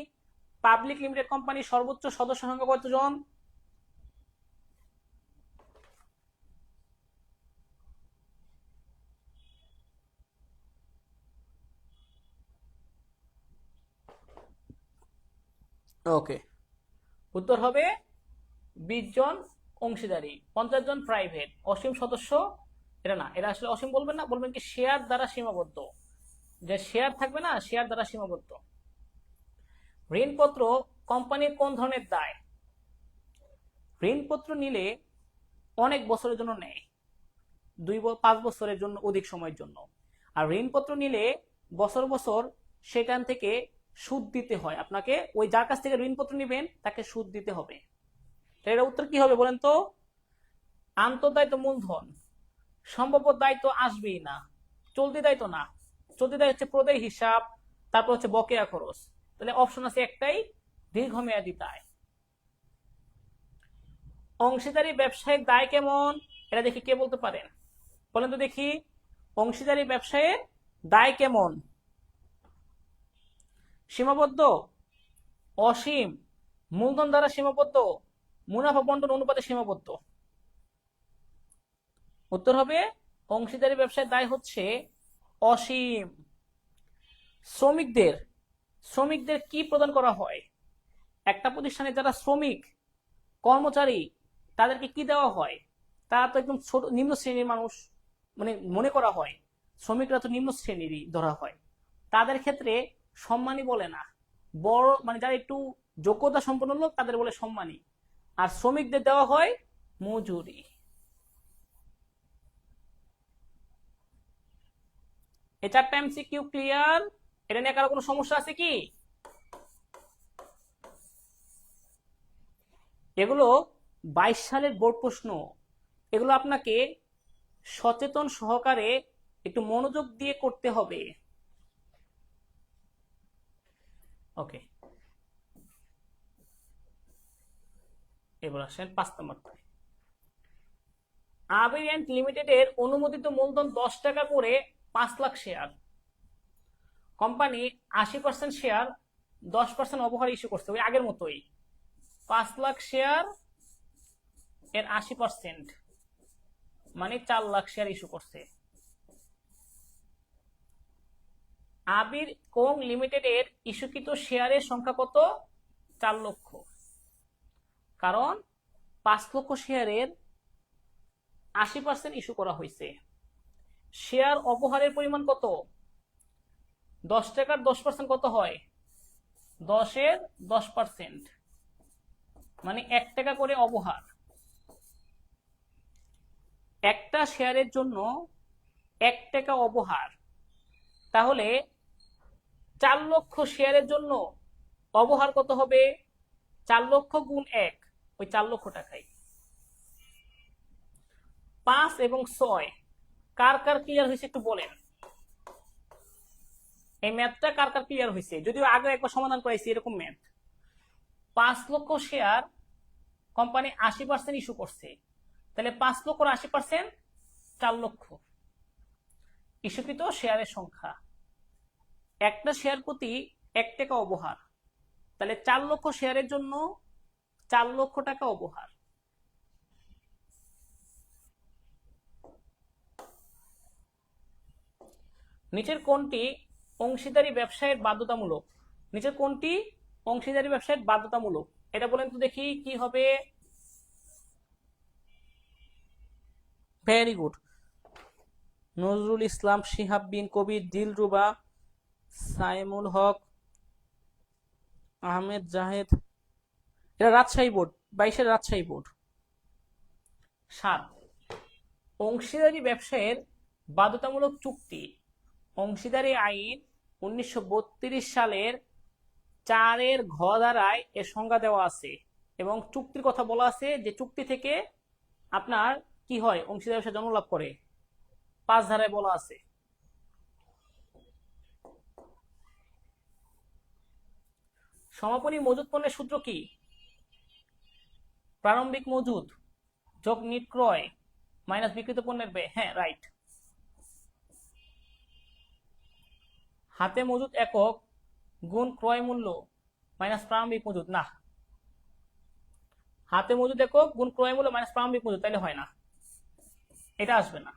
পাবলিক লিমিটেড কোম্পানির সর্বোচ্চ সদস্য সংখ্যা কতজন? ওকে, উত্তর হবে 20 জন অংশীদারি, 50 জন প্রাইভেট। অসীম সদস্য এটা না, এটা আসলে অসীম বলবেন না, বলবেন কি শেয়ার দ্বারা সীমাবদ্ধ, যে শেয়ার থাকবে না, শেয়ার দ্বারা সীমাবদ্ধ। ঋণপত্র কোম্পানির কোন ধরনের দায়? ঋণপত্র নিলে অনেক বছরের জন্য নেয়, 5 বছরের জন্য, অধিক সময়ের জন্য। আর ঋণপত্র নিলে বছর বছর সেখান থেকে সুদ দিতে হয় আপনাকে, ওই যার কাছ থেকে ঋণপত্র নেবেন তাকে সুদ দিতে হবে। এর উত্তর কি হবে বলেন তো? আন্তঃদায়িত্ব মূলধন। সম্ভাব্য দায়িত্ব আসবেই না, চলতি দায়িত্ব না। চলতি দায়িত্ব হচ্ছে প্রদেয় হিসাব, তারপর হচ্ছে বকেয়া খরচ। তাহলে অপশন আছে একটাই, দীর্ঘমেয়াদী দায়। অংশীদারি ব্যবসায়ের দায় কেমন? এটা দেখি কে বলতে পারেন, বলেন তো দেখি। অংশীদারি ব্যবসায়ের দায় কেমন? সীমাবদ্ধ, অসীম, মূলধন দ্বারা সীমাবদ্ধ, মুনাফা বন্টন অনুপাতে সীমাবদ্ধ। উত্তর হবে অংশীদারি ব্যবসায়ের দায় হচ্ছে অসীম। শ্রমিকদের শ্রমিকদের কি প্রদান করা হয়? একটা প্রতিষ্ঠানে যারা শ্রমিক কর্মচারী তাদেরকে কি দেওয়া হয়? তারা তো একদম ছোট নিম্ন শ্রেণীর মানুষ, মানে মনে করা হয় শ্রমিকরা তো নিম্ন শ্রেণীরই ধরা হয়। তাদের ক্ষেত্রে সম্মানী বলে না, বড় মানে যারা একটু যোগ্যতা সম্পন্ন লোক তাদের বলে সম্মানী। আর শ্রমিকদের দেওয়া হয় মজুরি। এটা চারটা এমসিকিউ ক্লিয়ার? এটা নিয়ে কারো কোনো সমস্যা আছে কি? এগুলো 22 সালের বোর্ড প্রশ্ন, এগুলো আপনাকে সচেতন সহকারে একটু মনোযোগ দিয়ে করতে হবে। ওকে, এবার আসেন 5 নম্বর। আবির অ্যান্ড লিমিটেডের অনুমোদিত মূলধন 10 টাকা করে 5 লাখ শেয়ার। কোম্পানি 80% শেয়ার 10% অবহার ইস্যু করছে, ওই আগের মতোই 5 লাখ শেয়ার এর 80% মানে 4 লাখ শেয়ার ইস্যু করছে। আবির কোং লিমিটেডের ইস্যুকৃত শেয়ারের সংখ্যা কত? 4 লক্ষ। কারণ 5 লক্ষ শেয়ারের 80% ইস্যু করা হয়েছে। শেয়ার অপহারের পরিমাণ কত? 10 টাকার 10% কত হয়? 10 এর 10%, মানে 1 টাকা করে অপহার। একটা শেয়ারের জন্য 1 টাকা অপহার, তাহলে 4 লক্ষ শেয়ারের জন্য অপহার কত হবে? 4 লক্ষ গুণ 1, ওই 4 লক্ষ টাকাই। 5 এবং 6 কার কার ক্লিয়ার হয়েছে একটু বলেন। এই ম্যাথটা কার কার ক্লিয়ার হয়েছে? যদিও আগে একবার সমাধান করাইছি এরকম ম্যাথ। 5 লক্ষ শেয়ার কোম্পানি 80% ইস্যু করছে, তাহলে 5 লক্ষর 80% 4 লক্ষ। ইস্যুকৃত শেয়ারের সংখ্যা, একটা শেয়ার প্রতি 1 টাকা অবহার, তাহলে 4 লক্ষ শেয়ারের জন্য 4 লক্ষ টাকা অবহার। নিচের কোনটি অংশীদারি ব্যবসায়ের বাধ্যতামূলক? নিচের কোনটি অংশীদারি ব্যবসায়ের বাধ্যতামূলক? এটা বলেন তো দেখি কি হবে। Very good. নজরুল ইসলাম, শিহাব বিন কবির, দিলরুবা, সাইমুল হক, আহমেদ জাহেদ। এটা রাজশাহী বোর্ড, 22-এর রাজশাহী বোর্ড। 7, অংশীদারি ব্যবসায়ের বাধ্যতামূলক চুক্তি। অংশীদারি আইন 1932 সালের 4-এর ঘ ধারায় এর সংজ্ঞা দেওয়া আছে এবং চুক্তির কথা বলা আছে যে চুক্তি থেকে আপনার কি হয়, অংশীদার ব্যবসা জন্ম লাভ করে। 5 ধারায় বলা আছে। সমাপনী মজুদ পণ্যের সূত্র কি? প্রারম্ভিক মজুদ যোগ নিট ক্রয় মাইনাস বিক্রিত পণ্যের ব্যয়। হ্যাঁ, রাইট। হাতে মজুদ একক গুণ ক্রয় মূল্য মাইনাস প্রারম্ভিক মজুদ। না, হাতে মজুদ একক গুণ ক্রয় মূল্য মাইনাস প্রারম্ভিক মজুদ, তাইলে হয় না, এটা আসবে না।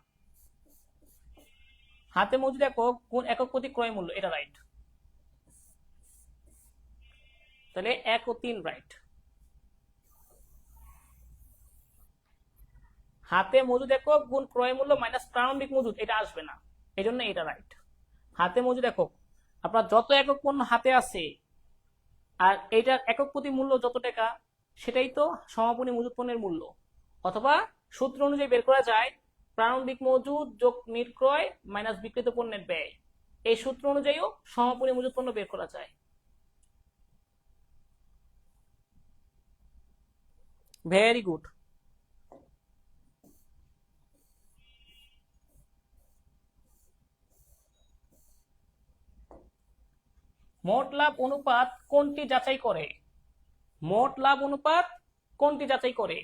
হাতে মজুদ একক গুণ একক প্রতি ক্রয় মূল্য, এটা রাইট। তাহলে 1 ও 3 রাইট। হাতে মজুদ একক গুণ ক্রয় মূল্য মাইনাস প্রারম্ভিক মজুদ, এটা আসবে না, এই জন্য এটা রাইট। হাতে মজুদ একক, আপনার যত একক পণ্য হাতে আছে আর এইটার একক প্রতি মূল্য যত টাকা, সেটাই তো সমাপনী মজুদ পণ্যের মূল্য। অথবা সূত্র অনুযায়ী বের করা যায় প্রারম্ভিক মজুদ যোগ নিট ক্রয় মাইনাস বিক্রিত পণ্যের ব্যয়। এই সূত্র অনুযায়ীও সমাপনী মজুদ পণ্য বের করা যায়। Very good. মোট লাভ অনুপাত কোনটি যাচাই করে? মোট লাভ অনুপাত কোনটি যাচাই করে?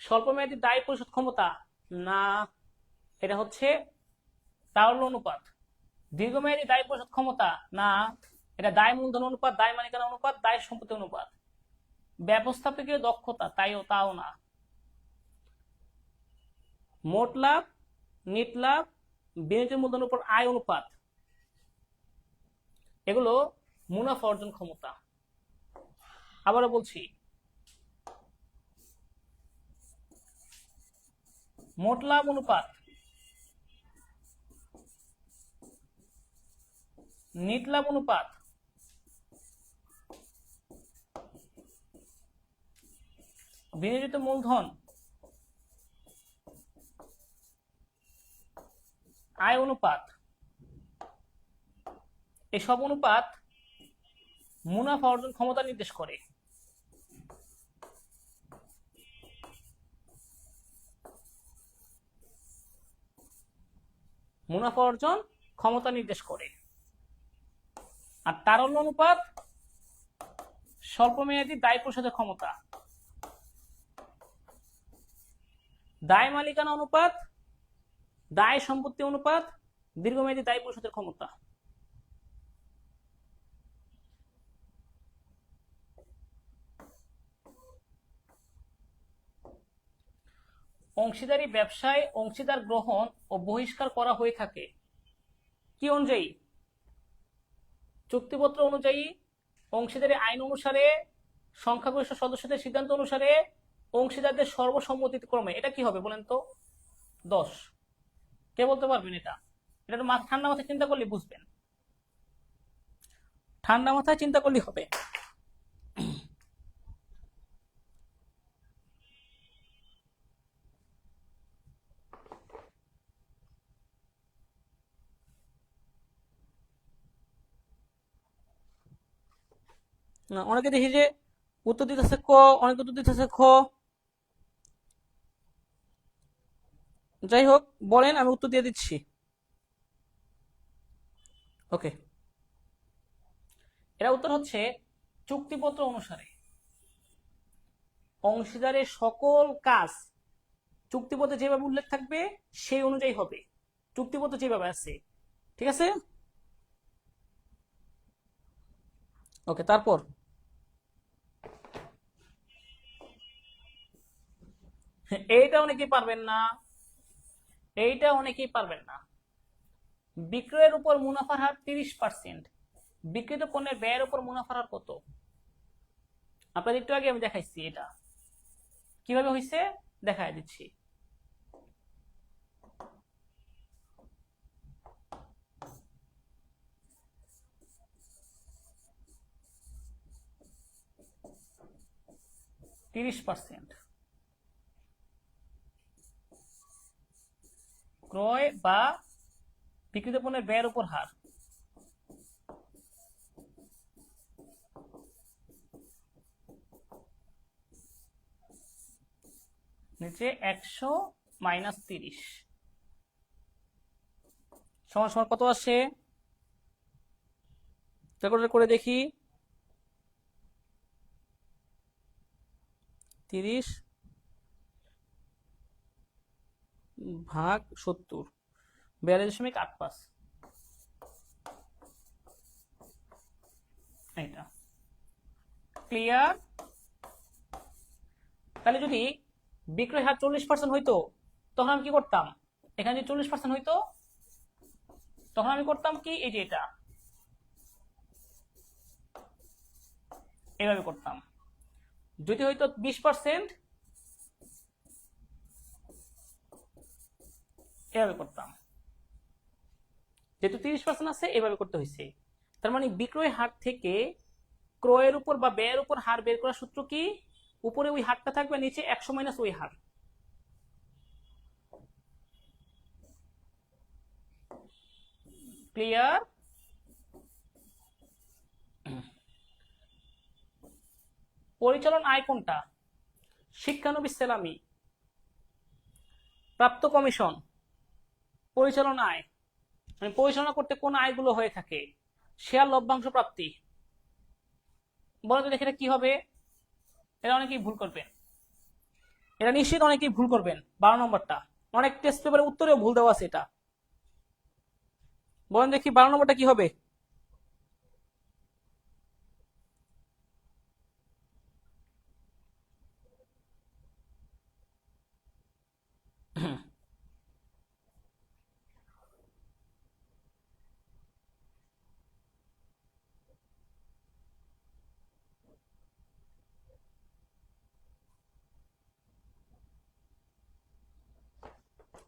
স্বল্পমেয়াদী দায় পরিশোধ ক্ষমতা? না, এটা হচ্ছে তারল্য অনুপাত। দীর্ঘমেয়াদী দায় পরিশোধ ক্ষমতা? না, এটা দায় মূলধন অনুপাত, দায় মালিকানা অনুপাত, দায় সম্পত্তি অনুপাত। ব্যবস্থাপকীয় দক্ষতা? তাও না। মোট লাভ, নিট লাভ, বিনিয়োগের মূলধনের উপর আয় অনুপাত, এগুলো মুনাফা অর্জন ক্ষমতা। আবারও বলছি, মোট লাভ অনুপাত, নিট লাভ অনুপাত, বিনিয়োজিত মূলধন, আয় অনুপাত, এসব অনুপাত মুনাফা অর্জন ক্ষমতা নির্দেশ করে। মুনাফা অর্জন ক্ষমতা নির্দেশ করে। আর তারল্য অনুপাত স্বল্পমেয়াদী দায় পরিশোধের ক্ষমতা। দায় মালিকানা অনুপাত, দায় সম্পত্তি অনুপাত, দীর্ঘমেয়াদী দায় পরিশোধের ক্ষমতা। অংশীদারি ব্যবসায় অংশীদার গ্রহণ ও বহিষ্কার করা হয়ে থাকে কি অনুযায়ী? চুক্তিপত্র অনুযায়ী, অংশীদারি আইন অনুসারে, সংখ্যাগরিষ্ঠ সদস্যদের সিদ্ধান্ত অনুসারে, অংশীদারদের সর্বসম্মতিক্রমে। এটা কি হবে বলেন তো? 10। কে বলতে পারবেন এটা? এটা তো ঠান্ডা মাথায় চিন্তা করলে বুঝবেন, ঠান্ডা মাথায় চিন্তা করলে হবে। অনেকে দেখি যে উত্তর দিতেছে ক, অনেকে উত্তর দিতেছে খ। যাই হোক, বলেন, আমি উত্তর দিয়ে দিচ্ছি। ওকে, এর উত্তর হচ্ছে চুক্তিপত্র অনুসারে অংশীদারের সকল কাজ চুক্তিপত্রে যেভাবে উল্লেখ থাকবে সেই অনুযায়ী হবে, চুক্তিপত্র যেভাবে আছে। ঠিক আছে? ওকে, তারপর এইটা অনেকেই পারবেন না, এইটা অনেকেই পারবেন না। বিক্রয়ের উপর মুনাফার হার 30%, বিক্রিত পণ্যের ব্যয়ের উপর মুনাফার হার কত? আপনাদের একটু আগে আমি দেখাইছি, এটা কিভাবে হয়েছে দেখাই দিচ্ছি। 30%। ক্রয় বা বিক্রিত পণ্যের ব্যয়ের উপর হার, নিচে 100 মাইনাস 30 সমান সমান কত আসে? ক্যালকুলেটর করে দেখি। 30 ভাগ 70, 42.85। এটা ক্লিয়ার? তাহলে যদি বিক্রয় হার 40% হইতো তখন আমি কি করতাম? এখানে যদি 40% হইতো তখন আমি করতাম কি, এই যে এটা এইভাবে করতাম। যদি হইতো 20% এভাবে করতাম। যেহেতু 30% আছে এভাবে করতে হয়েছে। তার মানে বিক্রয় হার থেকে ক্রয়ের উপর বা ব্যয়ের উপর হার বের করার সূত্র কি? উপরে ওই হারটা থাকবে, নিচে 100 মাইনাস ওই হার। ক্লিয়ার? পরিচালন আয় কোনটা? শিক্ষানবিশ সেলামি, প্রাপ্ত কমিশন, পরিচালন আয়। মানে পরিচালনা করতে কোন আয়গুলো হয়ে থাকে? শেয়ার লভ্যাংশ প্রাপ্তি। বলো তো দেখে এটা কি হবে? এটা অনেকেই ভুল করবেন, এটা নিশ্চিত অনেকেই ভুল করবেন। 12 নম্বরটা অনেক টেস্ট পেপারের উত্তরেও ভুল দেওয়া আছে এটা। বলেন দেখি 12 নম্বরটা কি হবে?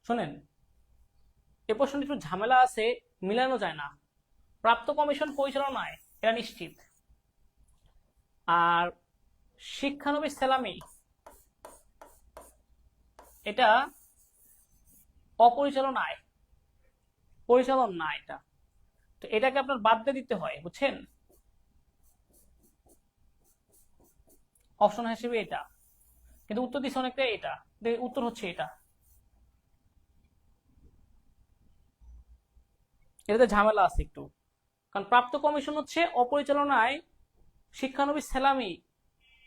শোনেন, এ প্রশ্নটা একটু ঝামেলা আছে, মিলানো যায় না। প্রাপ্ত কমিশন পরিচালনায় এটা নিশ্চিত, আর শিক্ষানবিশ সেলামি এটা অপরিচালন আয়, পরিচালন না এটা। তো এটাকে আপনার বাদ দিয়ে দিতে হয়, বুঝছেন? অপশন হিসেবে এটা, কিন্তু উত্তর দিচ্ছে অনেকটা এটা। উত্তর হচ্ছে এটা। এটাতে ঝামেলা আছে একটু, কারণ প্রাপ্ত কমিশন হচ্ছে অপরিচালনায়, শিক্ষানবিশ সেলামি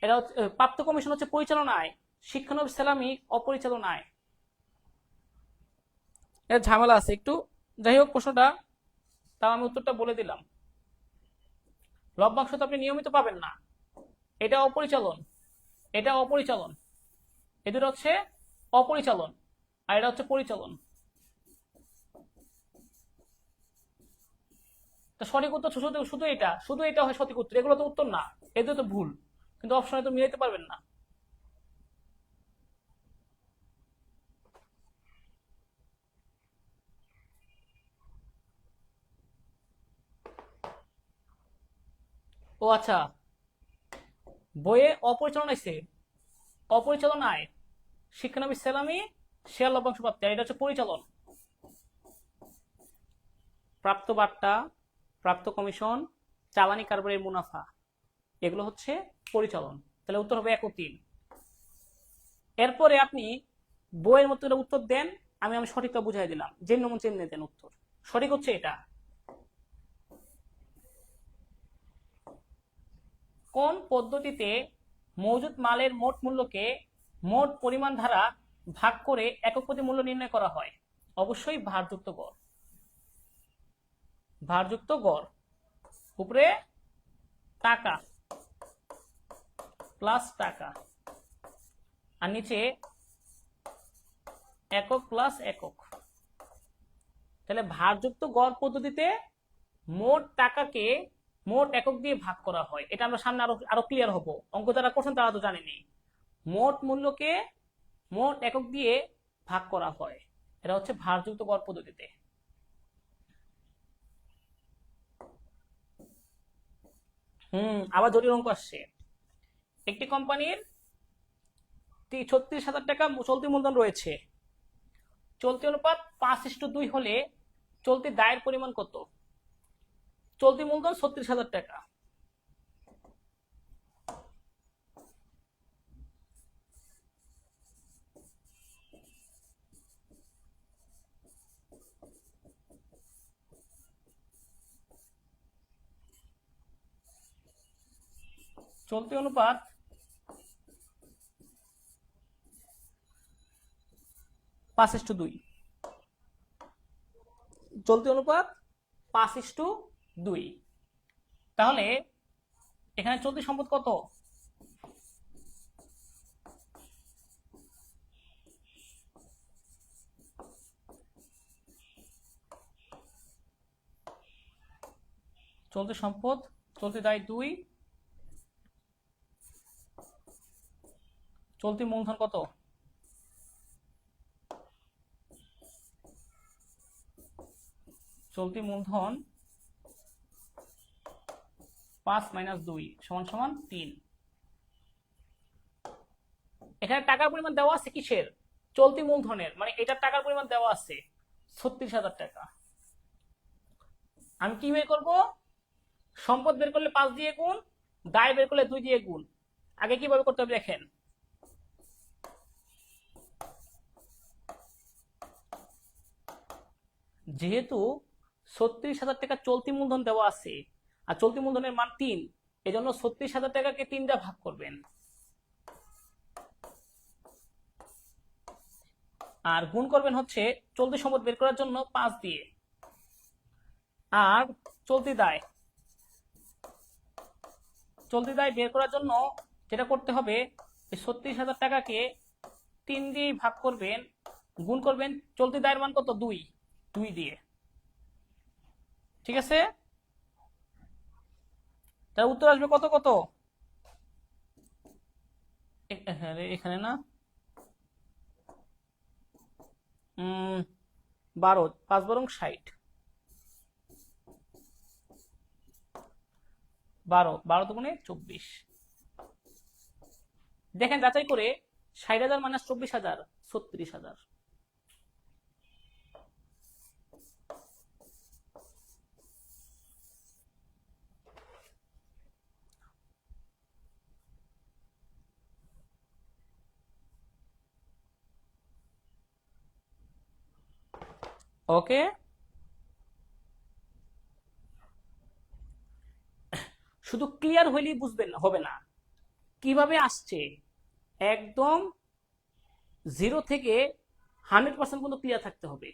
এটা হচ্ছে প্রাপ্ত কমিশন হচ্ছে পরিচালনায়, শিক্ষানবিশ সেলামি অপরিচালনায়। এটা ঝামেলা আছে একটু। যাই হোক প্রশ্নটা, তাও আমি উত্তরটা বলে দিলাম। লভ্যাংশ তো আপনি নিয়মিত পাবেন না, এটা অপরিচালন, এটা অপরিচালন, এ দুটো হচ্ছে অপরিচালন, আর এটা হচ্ছে পরিচালন। তো সঠিক উত্তর শুধু শুধু এটা, শুধু এটা হয় সঠিক উত্তর, এগুলো তো উত্তর না, এগুলো তো ভুল, কিন্তু অপশনে তো মিলাইতে পারবেন না। ও আচ্ছা, বইয়ে অপরিচালন আছে, অপরিচালনায় শিক্ষানবিশ সেলামি শেয়ার লভ্যাংশ প্রাপ্তি, এটা হচ্ছে পরিচালন। প্রাপ্ত বার্তা, প্রাপ্ত কমিশন, চালানি কারবারের মুনাফা, এগুলো হচ্ছে পরিচালন। তাহলে উত্তর হবে 1 ও 3। এরপরে আপনি বইয়ের মতো উত্তর দেন, আমি সঠিকটা বুঝাই দিলাম, যে নমন চেমনে দেন উত্তর। সঠিক হচ্ছে এটা। কোন পদ্ধতিতে মজুদ মালের মোট মূল্যকে মোট পরিমাণ দ্বারা ভাগ করে একক প্রতি মূল্য নির্ণয় করা হয়? অবশ্যই ভারযুক্ত গড়। ভারযুক্ত গড়, উপরে টাকা প্লাস টাকা, আর নিচে একক প্লাস একক। তাহলে ভারযুক্ত গড় পদ্ধতিতে মোট টাকাকে মোট একক দিয়ে ভাগ করা হয়। এটা আমরা সামনে আরো আরো ক্লিয়ার হবো, অঙ্ক যারা করছেন তারা তো জানেনি। মোট মূল্যকে মোট একক দিয়ে ভাগ করা হয়, এটা হচ্ছে ভারযুক্ত গড় পদ্ধতিতে। আবার জটিল অঙ্ক আসছে। একটি কোম্পানির 36,000 টাকা চলতি মূলধন রয়েছে। চলতি অনুপাত 5:2 হলে চলতি দায়ের পরিমাণ কত? চলতি মূলধন 36,000 টাকা, চলতি অনুপাত 5:2, চলতি অনুপাত 5:2। তাহলে এখানে চলতি সম্পদ কত? চলতি সম্পদ, চলতি দায় 2, চলতি মূলধন কত? চলতি মূলধন 5 - 2 = 3। এখানে টাকার পরিমাণ দেওয়া আছে কিসের? চলতি মূলধনের, মানে এটার টাকার পরিমাণ দেওয়া আছে 36,000 টাকা। আমি কি বের করব? সম্পদ বের করলে 5 দিয়ে গুণ, দায় বের করলে 2 দিয়ে গুণ। আগে কিভাবে করতে হবে দেখেন। যেহেতু 36,000 টাকা চলতি মূলধন দেওয়া আছে আর চলতি মূলধনের মান 3, এজন্য 36,000 টাকাকে 3 দিয়ে ভাগ করবেন আর গুণ করবেন হচ্ছে চলতি সম্পদ বের করার জন্য 5 দিয়ে। আর চলতি দায় বের করার জন্য যেটা করতে হবে, এই 36,000 টাকাকে 3 দিয়ে ভাগ করবেন, গুণ করবেন চলতি দায়ের মান কত? 2 দিয়ে। ঠিক আছে, তার উত্তর আসবে কত কত? এখানে না, 12, 5 বরং 60, 12 দুগুণে 24। দেখেন যাচাই করে, 60,000 - 24,000 36,000। ওকে, শুধু ক্লিয়ার হইলেই বুঝবেন হবে না, কিভাবে আসছে একদম 0 থেকে 100% পর্যন্ত ক্লিয়ার থাকতে হবে,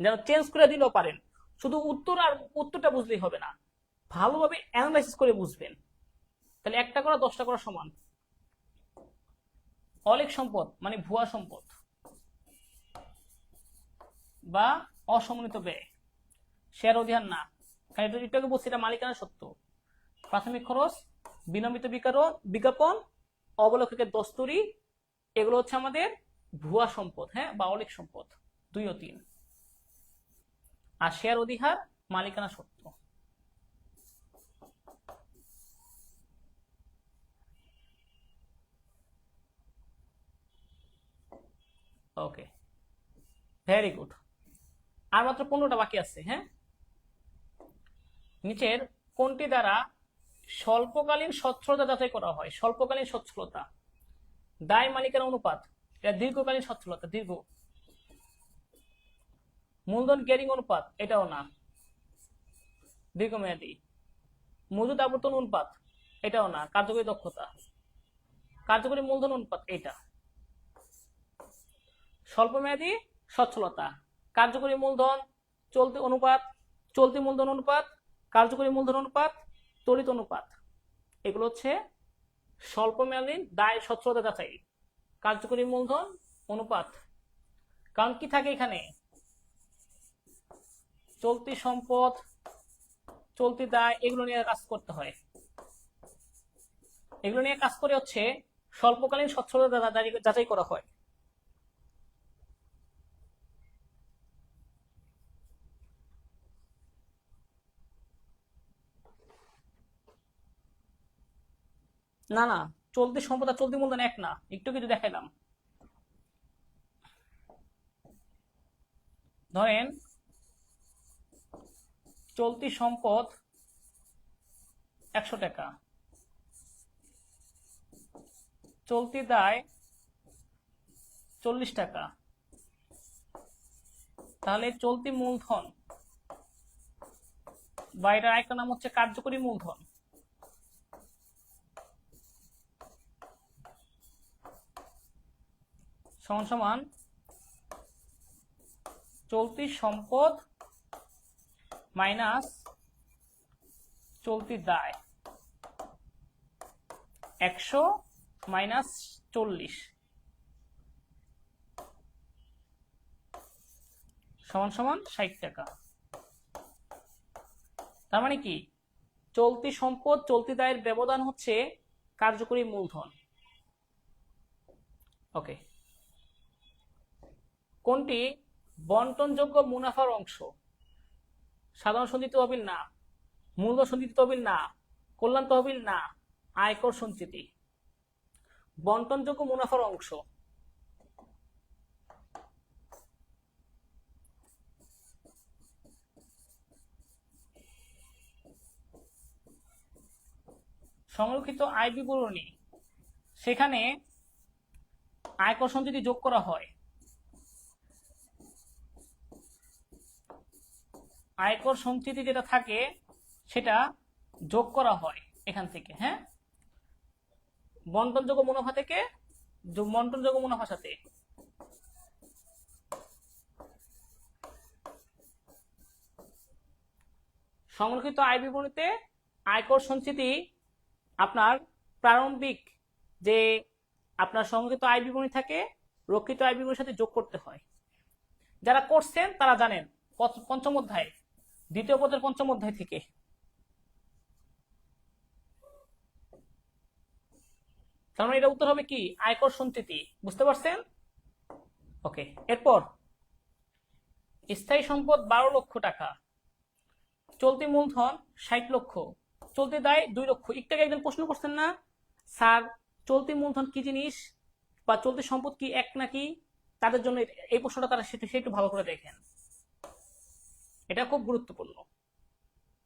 যেন চেঞ্জ করে দিলেও পারেন। শুধু উত্তরটা বুঝলেই হবে না, ভালোভাবে অ্যানালাইসিস করে বুঝবেন, তাহলে একটা করা 10টা করা সমান। অলেখ সম্পদ মানে ভুয়া সম্পদ বা অসমন্বিত ব্যয়, শেয়ার অধিহার না, এটাকে বলছি এটা মালিকানা সত্ত্ব। প্রাথমিক খরচ, বিলম্বিত বিজ্ঞাপন, অবলেখকের দস্তরি, এগুলো হচ্ছে আমাদের ভুয়া সম্পদ, হ্যাঁ, বা অলেখ সম্পদ 2 ও 3। আর শেয়ার অধিহার মালিকানা সত্ত্ব। ওকে, ভেরি গুড। আর মাত্র 15টা বাকি আছে। হ্যাঁ, নিচের কোনটি দ্বারা স্বল্পকালীন সচ্ছলতা যাচাই করা হয়? স্বল্পকালীন সচ্ছলতা, দায় মালিকানা অনুপাত, এটা দীর্ঘকালীন সচ্ছলতা, দীর্ঘ। মূলধন ক্যারিং অনুপাত, এটাও না, দীর্ঘমেয়াদী। মজুদ আবর্তন অনুপাত, এটাও না, কার্যকরী দক্ষতা। কার্যকরী মূলধন অনুপাত, এটা। স্বল্পমেয়াদী সচ্ছলতা, কার্যকরী মূলধন, চলতি অনুপাত, চলতি মূলধন অনুপাত, কার্যকরী মূলধন অনুপাত, তড়িৎ অনুপাত, এগুলো হচ্ছে স্বল্পমেয়াদী দায় সচ্ছলতা যাচাই, কার্যকরী মূলধন অনুপাত। কারণ কি থাকে এখানে? চলতি সম্পদ, চলতি দায়, এগুলো নিয়ে কাজ করতে হয়। এগুলো নিয়ে কাজ করে হচ্ছে স্বল্পকালীন সচ্ছলতা যাচাই করা হয়। না না, চলতি সম্পদ আর চলতি মূলধন এক না, একটু কিছু দেখাইলাম। ধরেন চলতি সম্পদ 100 টাকা, চলতি দায় 40 টাকা, তাহলে চলতি মূলধন বা এটার আরেকটা নাম হচ্ছে কার্যকরী মূলধন, সমান সমান চলতি সম্পদ মাইনাস চলতি দায় 100 মাইনাস 40 সমান সমান 60 টাকা। তার মানে কি, চলতি সম্পদ চলতি দায়ের ব্যবধান হচ্ছে কার্যকরী মূলধন। ওকে, কোনটি বন্টনযোগ্য মুনাফার অংশ? সাধারণ সঞ্চিত তহবিল না, মূলধন সঞ্চিত তহবিল না, কল্যাণ তহবিল না, আয়কর সঞ্চিতি। বন্টনযোগ্য মুনাফার অংশ সংরক্ষিত আয় বিবরণী, সেখানে আয়কর সঞ্চিতি যোগ করা হয়। আয়কর সঞ্চিতি যেটা থাকে সেটা যোগ করা হয় এখান থেকে। হ্যাঁ, বন্টনযোগ্য মুনাফা থেকে বন্টনযোগ্য মুনাফার সাথে সংরক্ষিত আয় বিবরণীতে আয়কর সঞ্চিতি আপনার প্রারম্ভিক যে আপনার সংরক্ষিত আয় বিবরণী থাকে রক্ষিত আয় বিবরণীর সাথে যোগ করতে হয়। যারা করছেন তারা জানেন, পঞ্চম অধ্যায়, দ্বিতীয় পদের পঞ্চম অধ্যায় থেকে। তার মানে এটা উত্তর হবে কি, আয়কর সঞ্চিতি। বুঝতে পারছেন? ওকে, এরপর স্থায়ী সম্পদ 12 লক্ষ টাকা, চলতি মূলধন 60 লক্ষ, চলতি দায় 2 লক্ষ। একটু আগে একজন প্রশ্ন করছেন না, স্যার চলতি মূলধন কি জিনিস বা চলতি সম্পদ কি এক নাকি? তাদের জন্য এই প্রশ্নটা তারা সেটা একটু ভালো করে দেখেন, এটা খুব গুরুত্বপূর্ণ।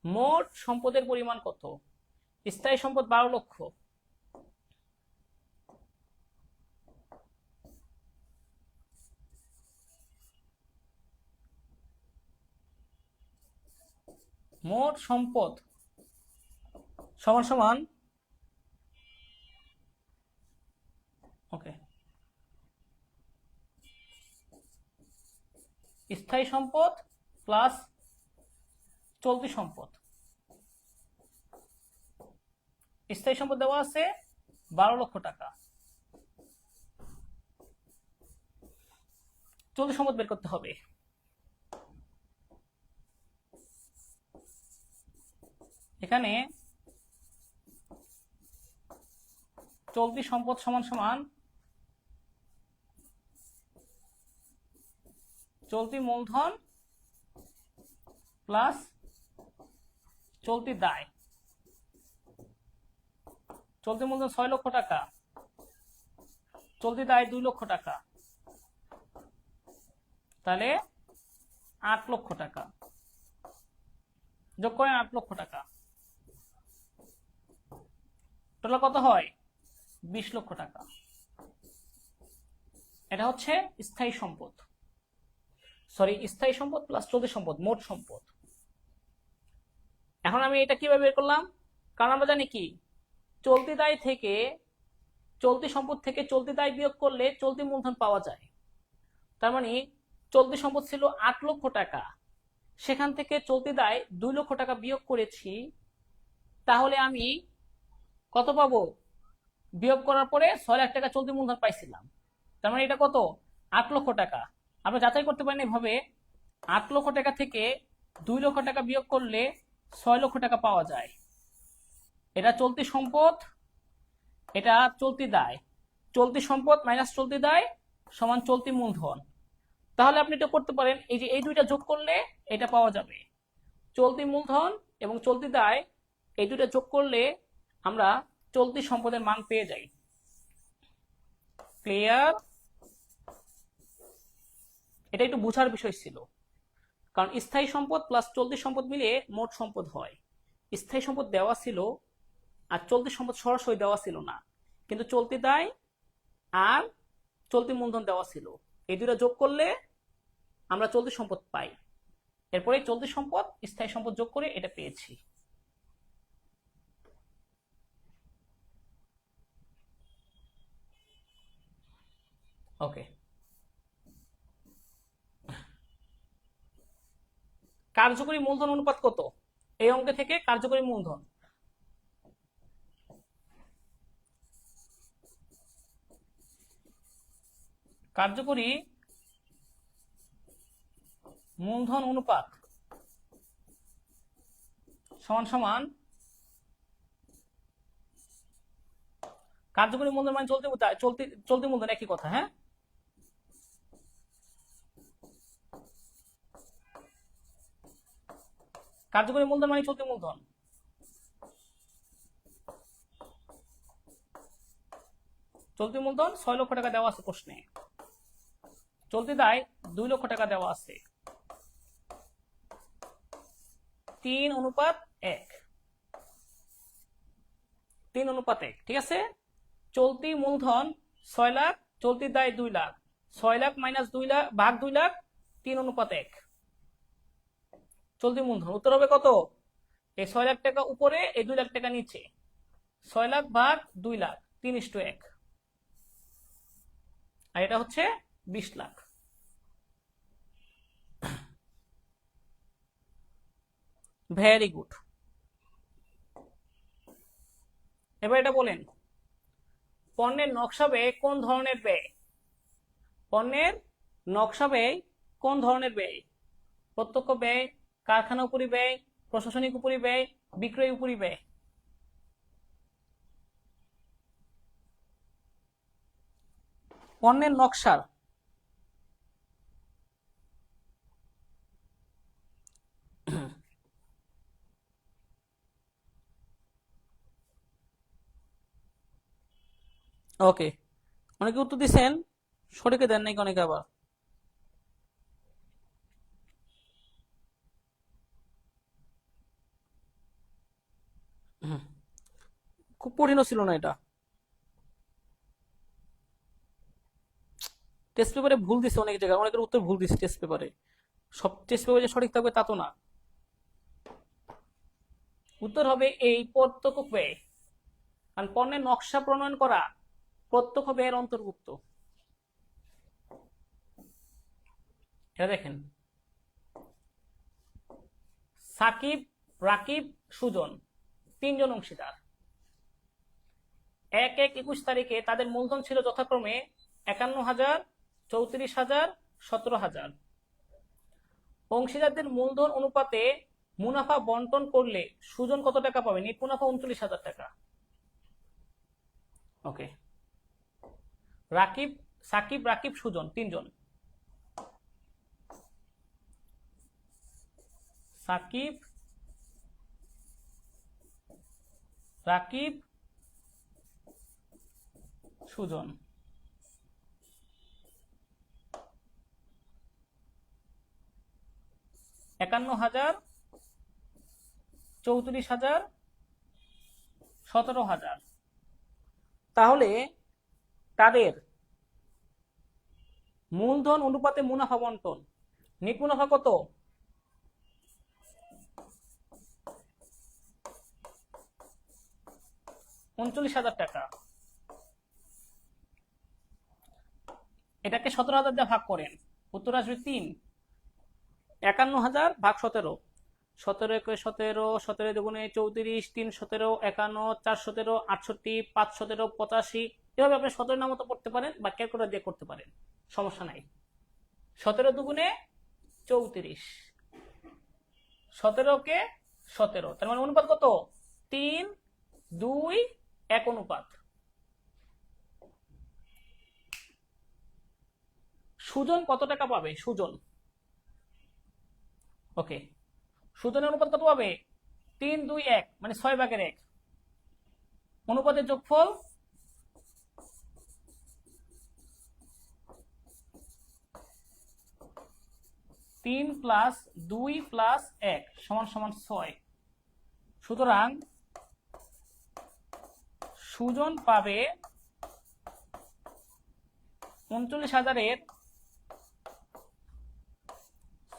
মোট সম্পদের পরিমাণ কত? স্থায়ী সম্পদ 12 লক্ষ, মোট সম্পদ সমান সমান, ওকে, স্থায়ী সম্পদ প্লাস চলতি সম্পদ। স্থায়ী সম্পদ দেওয়া আছে 12 লক্ষ টাকা, চলতি সম্পদ বের করতে হবে। এখানে চলতি সম্পদ সমান সমান চলতি মূলধন প্লাস চলতি দায়। চলতি মূলধন 6 লক্ষ টাকা, চলতি দায় 2 লক্ষ টাকা, তাহলে 8 লক্ষ টাকা। যোগ করেন 8 লক্ষ টাকা, টোটাল কত হয়? 20 লক্ষ টাকা। এটা হচ্ছে স্থায়ী সম্পদ, সরি স্থায়ী সম্পদ প্লাস চলতি সম্পদ, মোট সম্পদ। এখন আমি এটা কিভাবে বের করলাম? কারণ আমরা জানি কি, চলতি দায় থেকে চলতি সম্পদ থেকে চলতি দায় বিয়োগ করলে চলতি মূলধন পাওয়া যায়। তার মানে চলতি সম্পদ ছিল 8 লক্ষ টাকা, সেখান থেকে চলতি দায় 2 লক্ষ টাকা বিয়োগ করেছি, তাহলে আমি কত পাবো? বিয়োগ করার পরে 6 লাখ টাকা চলতি মূলধন পাইছিলাম। তার মানে এটা কত? 8 লক্ষ টাকা। আপনি যাচাই করতে পারেন এভাবে, 8 লক্ষ টাকা থেকে 2 লক্ষ টাকা বিয়োগ করলে 6 লক্ষ টাকা পাওয়া যায়। এটা চলতি সম্পদ, এটা চলতি দায়। চলতি সম্পদ মাইনাস চলতি দায় সমান চলতি মূলধন। তাহলে আপনি এটা করতে পারেন, এই যে এই দুইটা যোগ করলে এটা পাওয়া যাবে। চলতি মূলধন এবং চলতি দায় এই দুইটা যোগ করলে আমরা চলতি সম্পদের মান পেয়ে যাই। ক্লিয়ার? এটা একটু বোঝার বিষয় ছিল, কারণ স্থায়ী সম্পদ প্লাস চলতি সম্পদ মিলিয়ে মোট সম্পদ হয়। স্থায়ী সম্পদ দেওয়া ছিল আর চলতি সম্পদ সরাসরি দেওয়া ছিল না, কিন্তু চলতি দায় আর চলতি মূলধন দেওয়া ছিল, এই দুটো যোগ করলে আমরা চলতি সম্পদ পাই। এরপরে চলতি সম্পদ স্থায়ী সম্পদ যোগ করে এটা পেয়েছি। ওকে, কার্যকরী মূলধন অনুপাত কত? এই অঙ্ক থেকে কার্যকরী মূলধন, কার্যকরী মূলধন অনুপাত সমান সমান কার্যকরী মূলধন মানে চলতি চলতি চলতি মূলধন, একই কথা। হ্যাঁ, কার্যকরী মূলধন মানে চলতি মূলধন। চলতি মূলধন 6 লক্ষ টাকা দেওয়া আছে প্রশ্নে, চলতি দায় 2 লক্ষ টাকা দেওয়া আছে। 3:1, 3:1, ঠিক আছে। চলতি মূলধন 6 লাখ, চলতি দায় 2 লাখ, 6 লাখ মাইনাস 2 লাখ ভাগ 2 লাখ, 3:1 চলতি মূলধন। উত্তর হবে কত? এই 6 লাখ টাকা উপরে, এই 2 লাখ টাকা নিচে, 6 লাখ ভাগ 2 লাখ, 3:1, আর এটা হচ্ছে 20 লাখ। Very good. এবার এটা বলেন, পণ্যের নকশা ব্যয় কোন ধরনের ব্যয়? পণ্যের নকশা ব্যয় কোন ধরনের ব্যয়? প্রত্যক্ষ ব্যয়, কারখানা উপরি ব্যয়, প্রশাসনিক উপরি ব্যয়, বিক্রয় উপরি ব্যয়। পণ্যের নকশার ওকে, অনেকে উত্তর দিচ্ছেন, সঠিকে দেন নাকি অনেকে আবার। খুব কঠিনও ছিল না এটা। টেস্ট পেপারে ভুল দিচ্ছে অনেক জায়গায়, অনেকের উত্তর ভুল দিচ্ছে টেস্ট পেপারে। সব টেস্ট পেপারে সঠিক থাকবে তা তো না। উত্তর হবে এই প্রত্যক্ষ ব্যয়, কারণ পণ্যের নকশা প্রণয়ন করা প্রত্যক্ষ ব্যয়ের অন্তর্ভুক্ত। এটা দেখেন, সাকিব, রাকিব, সুজন 3 জন অংশীদার। 1/1/21 তারিখে তাদের মূলধন ছিল যথাক্রমে 51,000, 34,000, 17,000। অংশীদারদের মূলধন অনুপাতে মুনাফা বন্টন করলে সুজন কত টাকা পাবে? নেট মুনাফা 39,000 টাকা। ওকে, রাকিব, সাকিব, রাকিব, সুজন 3 জন। সাকিব, রাকিব, সুজন। একান্ন হাজার, 34,000, 17,000। তাহলে তাদের মূলধন অনুপাতে মুনাফা বন্টন, নেট মুনাফা কত? 39,000 টাকা। এটাকে 17,000 দিয়ে ভাগ করেন, উত্তর আসবে 3। 51,000 ভাগ 17, 17 একে 17, 17 দুগুণে 34, 3 17, 51, 4 17, 68, 5 17, 85। এভাবে আপনি 17 নাম মতো পড়তে পারেন বা ক্যালকুলেটর দিয়ে করতে পারেন, সমস্যা নাই। 17 দুগুণে 34, 17 কে 17, তার মানে অনুপাত কত? 3:2:1 অনুপাত। সুজন কত টাকা পাবে? সুজন, ওকে, সুজনের অনুপাত কত পাবে? 3:2:1, মানে 6/1। অনুপাতের যোগফল তিন প্লাস 2 প্লাস 1 সমান সমান 6। সুতরাং সুজন পাবে 39,000-এর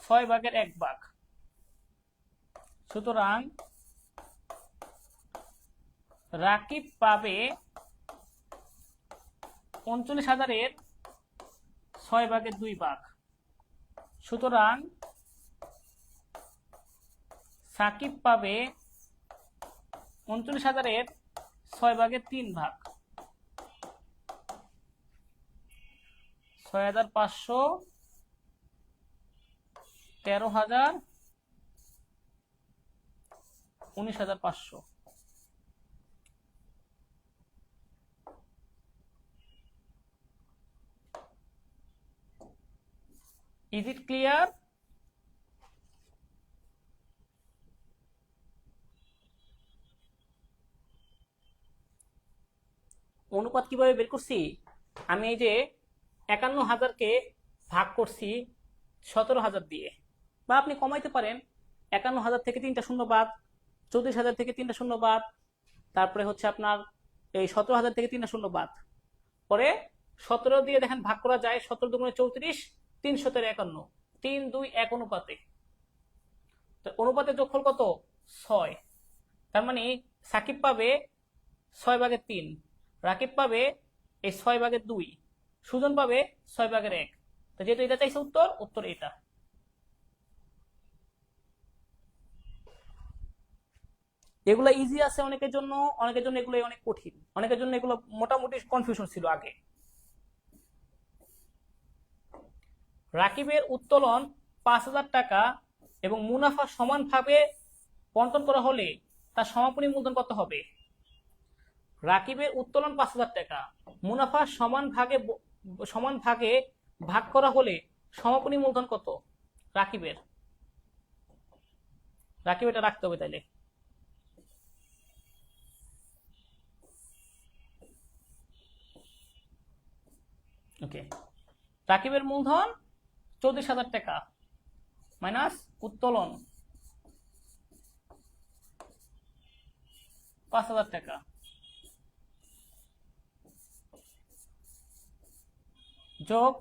6/1 সুতরাং রাকিব পাবে 39,000-এর 6/2 সুতরাং সাকিব পাবে 39,000-এর 6/3 6,500, 13,000, 19,500। Is it clear? অনুপাত কিভাবে বের করছি? আমি এই যে 51,000-কে ভাগ করছি 17,000 দিয়ে, বা আপনি কমাইতে পারেন 51,000 থেকে 3টা শূন্য বাদ, 34,000 থেকে 3টা শূন্য বাদ, তারপরে হচ্ছে আপনার এই 17,000 থেকে 3টা শূন্য বাদ, পরে 17 দিয়ে দেখেন ভাগ করা যায়, 17 দুগুণে 34, 3 17 51, 3 2 1 অনুপাতে। তো অনুপাতের যোগফল কত? 6। তার মানে সাকিব পাবে 6/3, রাকিব পাবে এই 6/2, সুজন পাবে 6/1। তো যেহেতু এটা চাইছে উত্তর এটা। এগুলো ইজি আছে অনেকের জন্য, অনেকের জন্য এগুলো অনেক কঠিন, অনেকের জন্য এগুলো মোটামুটি কনফিউশন ছিল আগে। রাকিবের উত্তোলন 5,000 টাকা এবং মুনাফা সমানভাবে বন্টন করা হলে তার সমাপনী মূলধন কত হবে? রাকিবের উত্তোলন 5,000 টাকা, মুনাফা সমান ভাগে ভাগ করা হলে সমাপনী মূলধন কত রাকিবের? রাকিব এটা রাখতে হবে তাইলে। ওকে, রাকিবের মূলধন 34,000 টাকা মাইনাস উত্তোলন 5,000 টাকা যোগ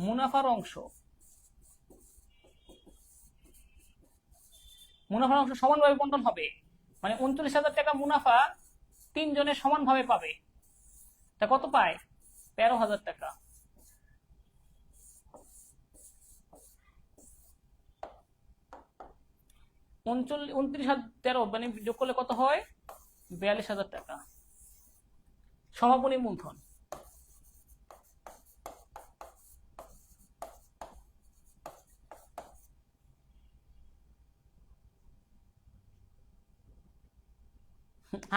মুনাফার অংশ। মুনাফার অংশ সমানভাবে বন্টন হবে, মানে 39,000 টাকা মুনাফা 3 জনে সমানভাবে পাবে। তা কত পায়? 13,000 টাকা। উনত্রিশ 13 মানে যোগ করলে কত হয়? 42,000 টাকা সমাপনী মূলধন।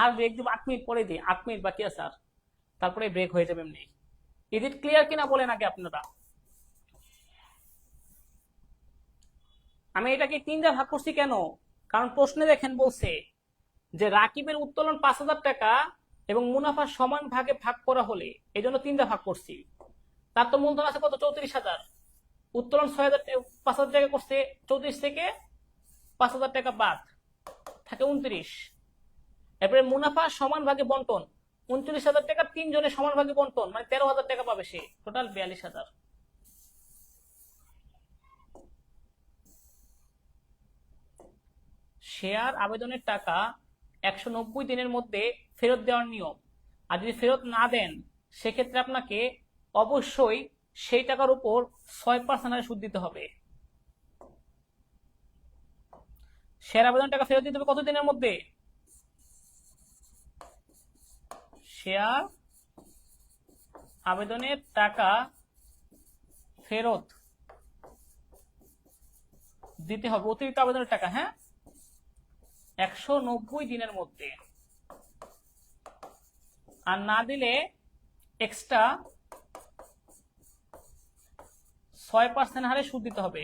আর ব্রেক দিব 8 মিনিট পরে দিই, 8 মিনিট বাকি আছে আর, তারপরে ব্রেক হয়ে যাবে এমনি। ইজ ইট ক্লিয়ার কিনা বলেন আগে আপনারা। আমি এটাকে 3 দিয়ে ভাগ করছি কেন? কারণ প্রশ্নে দেখেন বলছে যে রাকিবের উত্তোলন 5,000 টাকা এবং মুনাফা সমান ভাগে ভাগ করা হলে, এই জন্য 3 দিয়ে ভাগ করছি। তার তো মূলধন আছে কত? 34,000, উত্তোলন 5,000 টাকা করছে, 34 থেকে 5,000 টাকা বাদ থাকে 29। এরপরে মুনাফা সমান ভাগে বন্টন, 39,000 টাকা 3 জনের সমান ভাগে বন্টন, মানে 13,000 টাকা পাবে সে, টোটাল 42,000। শেয়ার আবেদনের টাকা 190 দিনের মধ্যে ফেরত দেওয়ার নিয়ম। আর যদি ফেরত না দেন সেক্ষেত্রে আপনাকে অবশ্যই সেই টাকার উপর 6% সুদ দিতে হবে। শেয়ার আবেদনের টাকা ফেরত দিতে হবে কত দিনের মধ্যে? শেয়ার আবেদনের টাকা ফেরত দিতে হবে, অতিরিক্ত আবেদনের টাকা, হ্যাঁ, 190 দিনের মধ্যে। আর না দিলে এক্সট্রা 6% হারে সুদ দিতে হবে।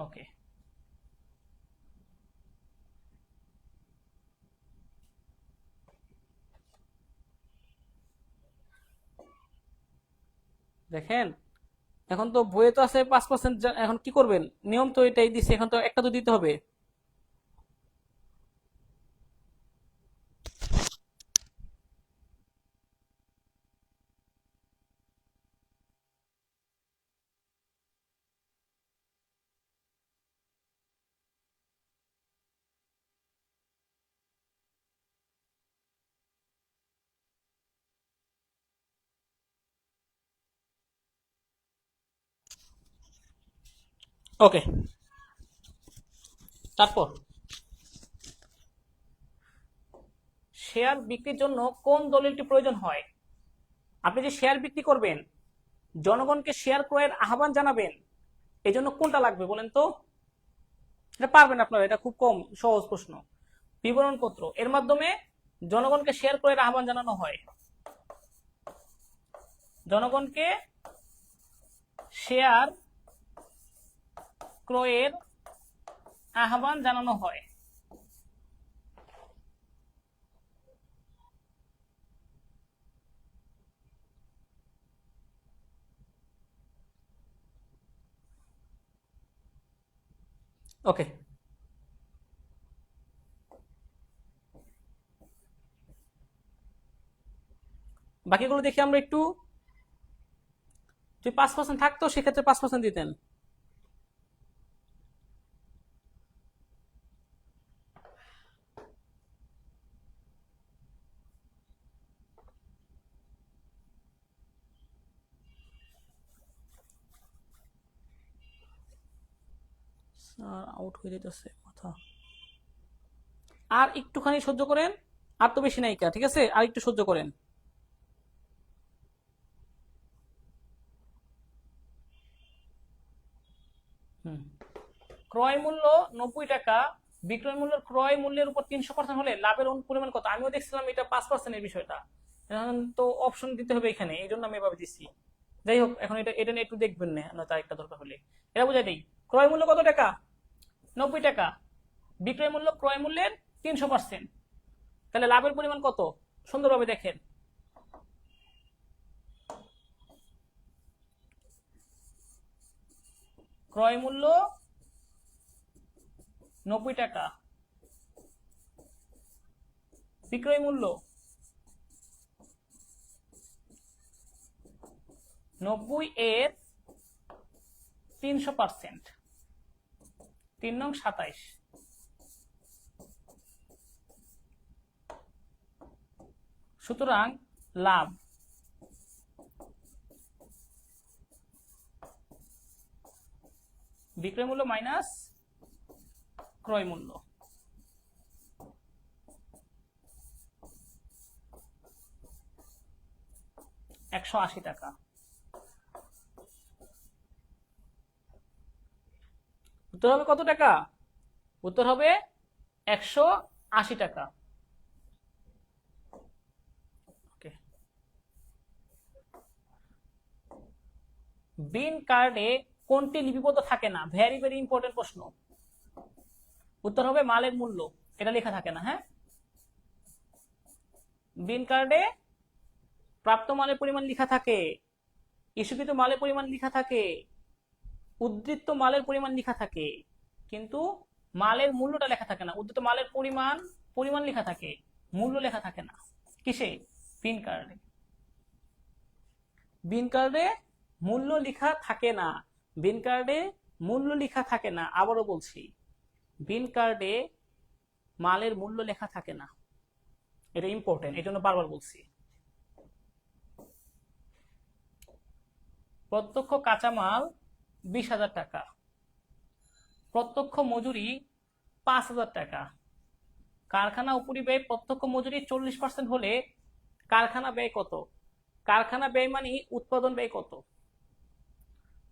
ওকে, দেখেন এখন তো বইয়ে তো আছে 5%, এখন কি করবেন? নিয়ম তো এটাই দিচ্ছে, এখন তো একটা তো দিতে হবে। ওকে, তারপর শেয়ার বিক্রির জন্য কোন দলিলটি প্রয়োজন হয়? আপনি যে শেয়ার বিক্রি করবেন, জনগণকে শেয়ার ক্রয়ের আহ্বান জানাবেন, এজন্য কোনটা লাগবে বলেন তো? এটা পারবেন আপনারা, এটা খুব কম সহজ প্রশ্ন। বিবরণপত্র, এর মাধ্যমে জনগণকে শেয়ার ক্রয়ের আহ্বান জানানো হয়। জনগণকে শেয়ার ক্রয়ের আহ্বান জানানো হয়। ওকে, বাকিগুলো দেখি আমরা একটু। যদি 5% থাকতো সেক্ষেত্রে 5% দিতেন। আউট হয়ে যেতেছে মাথা। আর একটুখানি সহ্য করেন, আর তো বেশি নাইকা, ঠিক আছে, আর একটু সহ্য করেন। হুম, ক্রয় মূল্য 90 টাকা, বিক্রয় মূল্য ক্রয় মূল্যের উপর 300% হলে লাভের পরিমাণ কত? আমিও দেখছিলাম এটা 5% এর বিষয়টা। এখন তো অপশন দিতে হবে এখানে, এই জন্য আমি এভাবে দিচ্ছি। যাই হোক, এখন এটা এটা নিয়ে একটু দেখবেন না, তার একটা দরকার হলে এটা বুঝাই দিই। ক্রয় মূল্য কত টাকা? 90 টাকা। বিক্রয় মূল্য ক্রয় মূল্যের 300%, তাহলে লাভের পরিমাণ কত? সুন্দরভাবে দেখেন। ক্রয় মূল্য 90 টাকা, বিক্রয় মূল্য 90 এর 300%, 3 নং 27। সুতরাং লাভ বিক্রয় মূল্য মাইনাস ক্রয় মূল্য, 180 টাকা। উত্তর হবে কত টাকা? উত্তর হবে 180 টাকা। ওকে, বিন কার্ডে কোনটি লিপিবদ্ধ থাকে না? ভেরি ভেরি ইম্পর্টেন্ট প্রশ্ন। উত্তর হবে মালের মূল্য, এটা লেখা থাকে না। হ্যাঁ, বিন কার্ডে প্রাপ্ত মালের পরিমাণ লেখা থাকে, ইস্যুকৃত মালের পরিমাণ লেখা থাকে, উদ্ধৃত মালের পরিমাণ লেখা থাকে, কিন্তু মালের মূল্যটা লেখা থাকে না। উদ্ধৃত মালের পরিমাণ পরিমাণ লেখা থাকে, মূল্য লেখা থাকে না। কিসে? বিন কার্ডে। বিন কার্ডে মূল্য লেখা থাকে না। বিন কার্ডে মূল্য লেখা থাকে না, আবারও বলছি, বিন কার্ডে মালের মূল্য লেখা থাকে না। এটা ইম্পর্টেন্ট, এই জন্য বারবার বলছি। প্রত্যক্ষ কাঁচামাল 20,000 টাকা, প্রত্যক্ষ মজুরি 5,000 টাকা। কারখানা উপরিব্যয় প্রত্যক্ষ মজুরি 40% হলে কারখানা ব্যয় কত? কারখানা ব্যয় মানে উৎপাদন ব্যয় কত?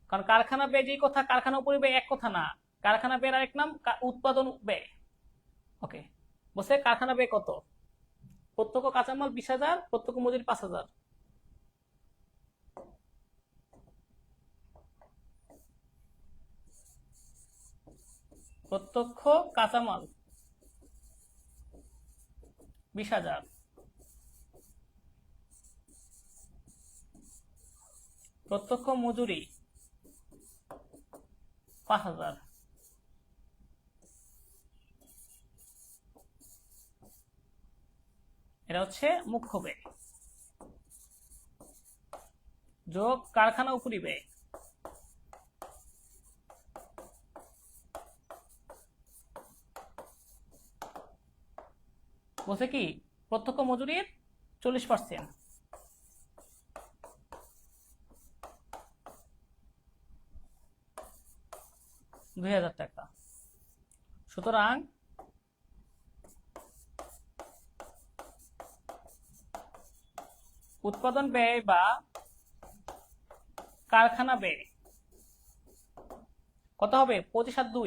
কারণ কারখানা ব্যয় যেই কথা, কারখানা উপরিব্যয় এক কথা না। কারখানা ব্যয়ের আরেক নাম উৎপাদন ব্যয়। ওকে, বলছে কারখানা ব্যয় কত? প্রত্যক্ষ কাঁচামাল 20,000, প্রত্যক্ষ মজুরি 5,000। প্রত্যক্ষ কাঁচামাল 20,000, প্রত্যক্ষ মজুরি 5,000, এটা হচ্ছে মুখ্য ব্যয় যোগ কারখানা উপরি ব্যয়। বলছে কি প্রত্যক্ষ মজুরির 40%, 2,000 টাকা। সুতরাং উৎপাদন ব্যয় বা কারখানা ব্যয় কত হবে? 25 আর 2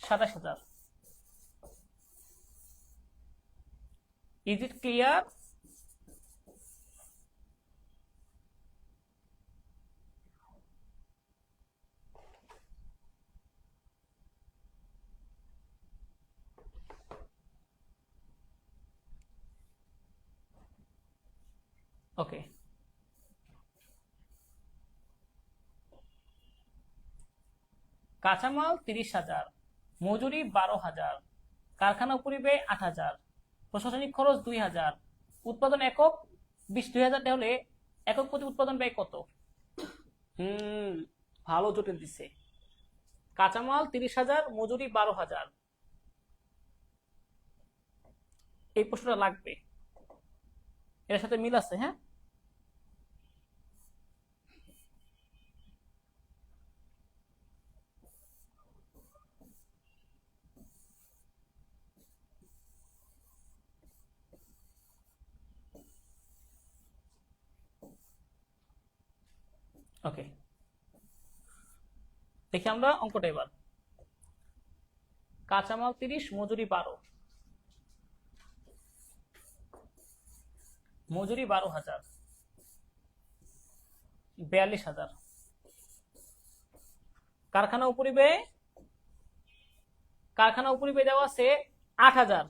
27,000। Is it clear? ওকে, কাঁচামাল 30,000, মজুরি 12,000, কারখানা উপরি ব্যয় 8,000, প্রশাসনিক খরচ 2,000, উৎপাদন একক 2,000 হলে একক প্রতি উৎপাদন ব্যয় কত? ভালো জটিল দিচ্ছে। কাঁচামাল 30,000, মজুরি 12,000, এই প্রশ্নটা লাগবে, এর সাথে মিল আছে। হ্যাঁ, ওকে, দেখি আমরা অঙ্কটা এবার। কাঁচামাল 30, মজুরি 12, মজুরি 12,000, 42,000, কারখানা উপরি ব্যয় দেওয়া আছে 8,000,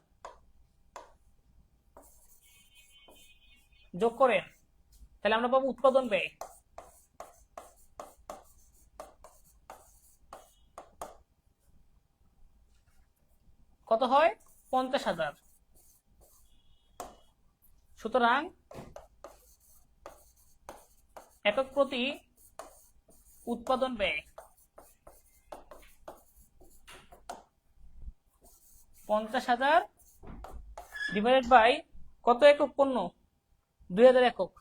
যোগ করে তাহলে আমরা পাবো উৎপাদন ব্যয় কত হয়? 50,000। সুতরাং একক প্রতি উৎপাদন ব্যয় 50,000 ডিভাইডেড বাই কত একক পণ্য? 2,000 একক।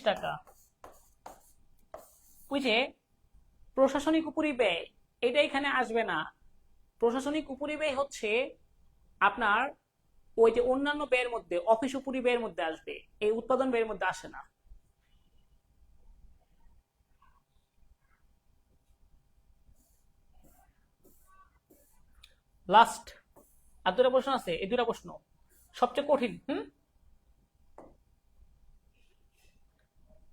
টাকা। ওই যে প্রশাসনিক উপরি ব্যয়, এটা এখানে আসবে না। প্রশাসনিক উপরি ব্যয় হচ্ছে আপনার ওই যে অন্যান্য ব্যয়ের মধ্যে, অফিস উপরি ব্যয়ের মধ্যে আসবে, এই উৎপাদন ব্যয়ের মধ্যে আসে না। লাস্ট আর দুটা প্রশ্ন আছে, এই দুটা প্রশ্ন সবচেয়ে কঠিন।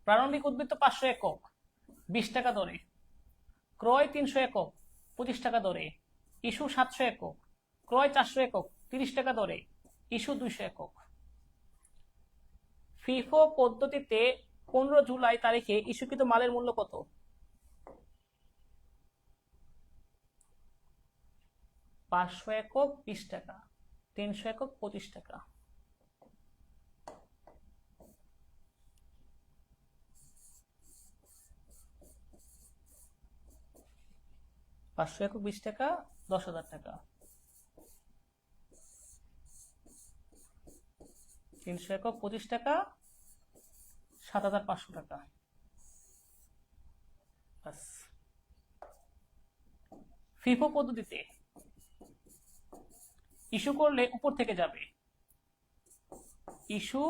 প্রারম্ভিক উদ্বৃত্ত 500 একক 20 টাকা দরে, ক্রয় 300 একক 25 টাকা দরে, ইস্যু 700 একক, ক্রয় 400 একক 30 টাকা দরে, ইস্যু 200 একক। ফিফো পদ্ধতিতে 15 জুলাই তারিখে ইস্যুকৃত মালের মূল্য কত? 500 একক 20 টাকা, 300 একক 25 টাকা। পাঁচশো একক 20 টাকা, 10,000 টাকা। 300 একক 25 টাকা, 7,500 টাকা। ফিফো পদ্ধতিতে ইস্যু করলে উপর থেকে যাবে, ইস্যু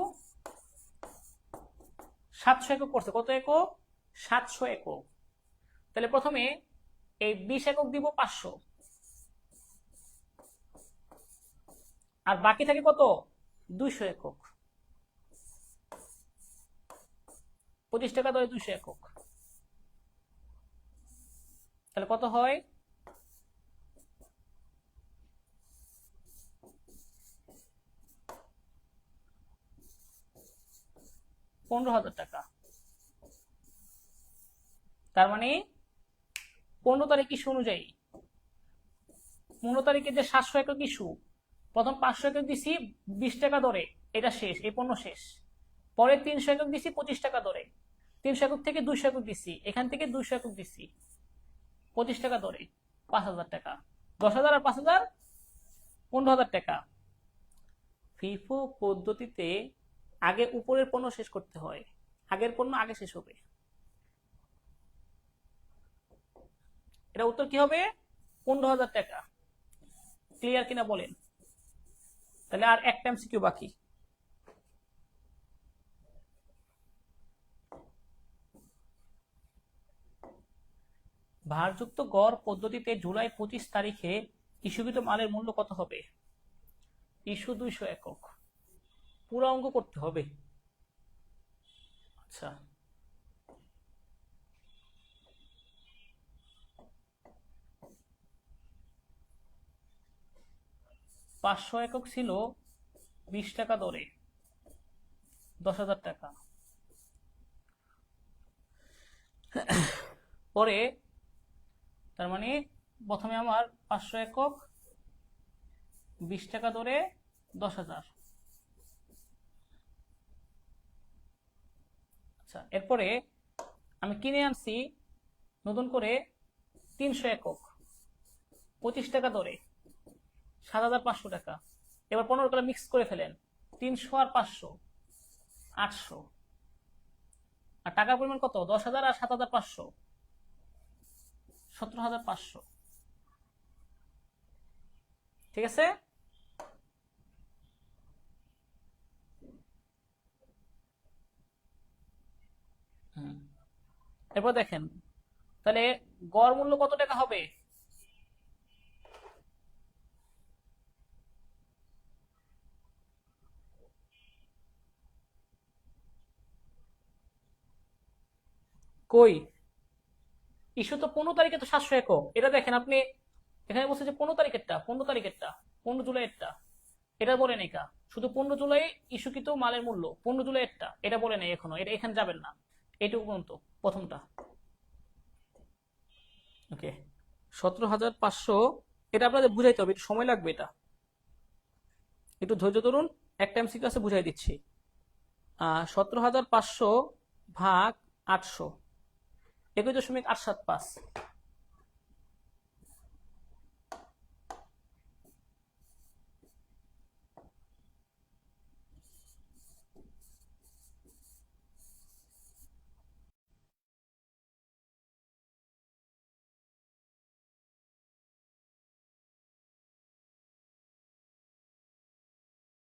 700 একক করছে, কত একক? 700 একক। তাহলে প্রথমে এই 20 একক দিব 500, আর বাকি থাকে কত? 200 একক। 25 টাকা দরে 200 একক, তাহলে কত হয়? 15,000 টাকা। তার মানে 15 তারিখ ইস্যু অনুযায়ী 15 তারিখে যে 700 একক ইস্যু, প্রথম 500 একক দিছি 20 টাকা দরে, এটা শেষ, এই পণ্য শেষ। পরে 300 একক দিছি 25 টাকা দরে, 300 একক থেকে 200 একক দিছি, এখান থেকে 200 একক দিছি 25 টাকা দরে, 5,000 টাকা। 10,000 আর 5,000 15,000 টাকা। ফিফো পদ্ধতিতে আগে উপরের পণ্য শেষ করতে হয়, আগের পণ্য আগে শেষ হবে। এটা উত্তর কি হবে? 15,000 টাকা। ক্লিয়ার কিনা বলেন? তাহলে আর একটা এমসিকিউ বাকি। ভারযুক্ত গড় পদ্ধতিতে জুলাই 25 তারিখে ইস্যুকৃত মালের মূল্য কত হবে? ইস্যু 200 একক, পুরো অঙ্ক করতে হবে। আচ্ছা, পাঁচশো একক ছিল 20 টাকা দরে, 10,000 টাকা। পরে তার মানে প্রথমে আমার 500 একক 20 টাকা দরে 10,000। আচ্ছা, এরপরে আমি কিনে আনছি নতুন করে 300 একক 25 টাকা দরে 7,500 টাকা। এবার 15 টাকা মিক্স করে ফেলেন, 300 আর 500 800, আর টাকার পরিমাণ কত? 10,000 আর 7,500 17,500। ঠিক আছে? এরপর দেখেন তাহলে গড় মূল্য কত টাকা হবে? কই, ইস্যু তো 15 তারিখে তো 700 একক। এটা দেখেন আপনি এখানে বলছে যে 15 তারিখেরটা, 15 তারিখেরটা, 15 জুলাইয়েরটা, এটা বলে নেই কা। শুধু 15 জুলাই ইস্যুকৃত মালের মূল্য 15 জুলাইয়েরটা, এটা বলে নেই এখনো, এটা এখানে যাবেন না, এইটুকু পর্যন্ত প্রথমটা। ওকে, 17,500, এটা আপনাদের বুঝাইতে হবে, একটু সময় লাগবে, এটা একটু ধৈর্য ধরুন, একটা এমসিকিউ আছে বুঝাই দিচ্ছি। 17,500 ভাগ 800, 21.875।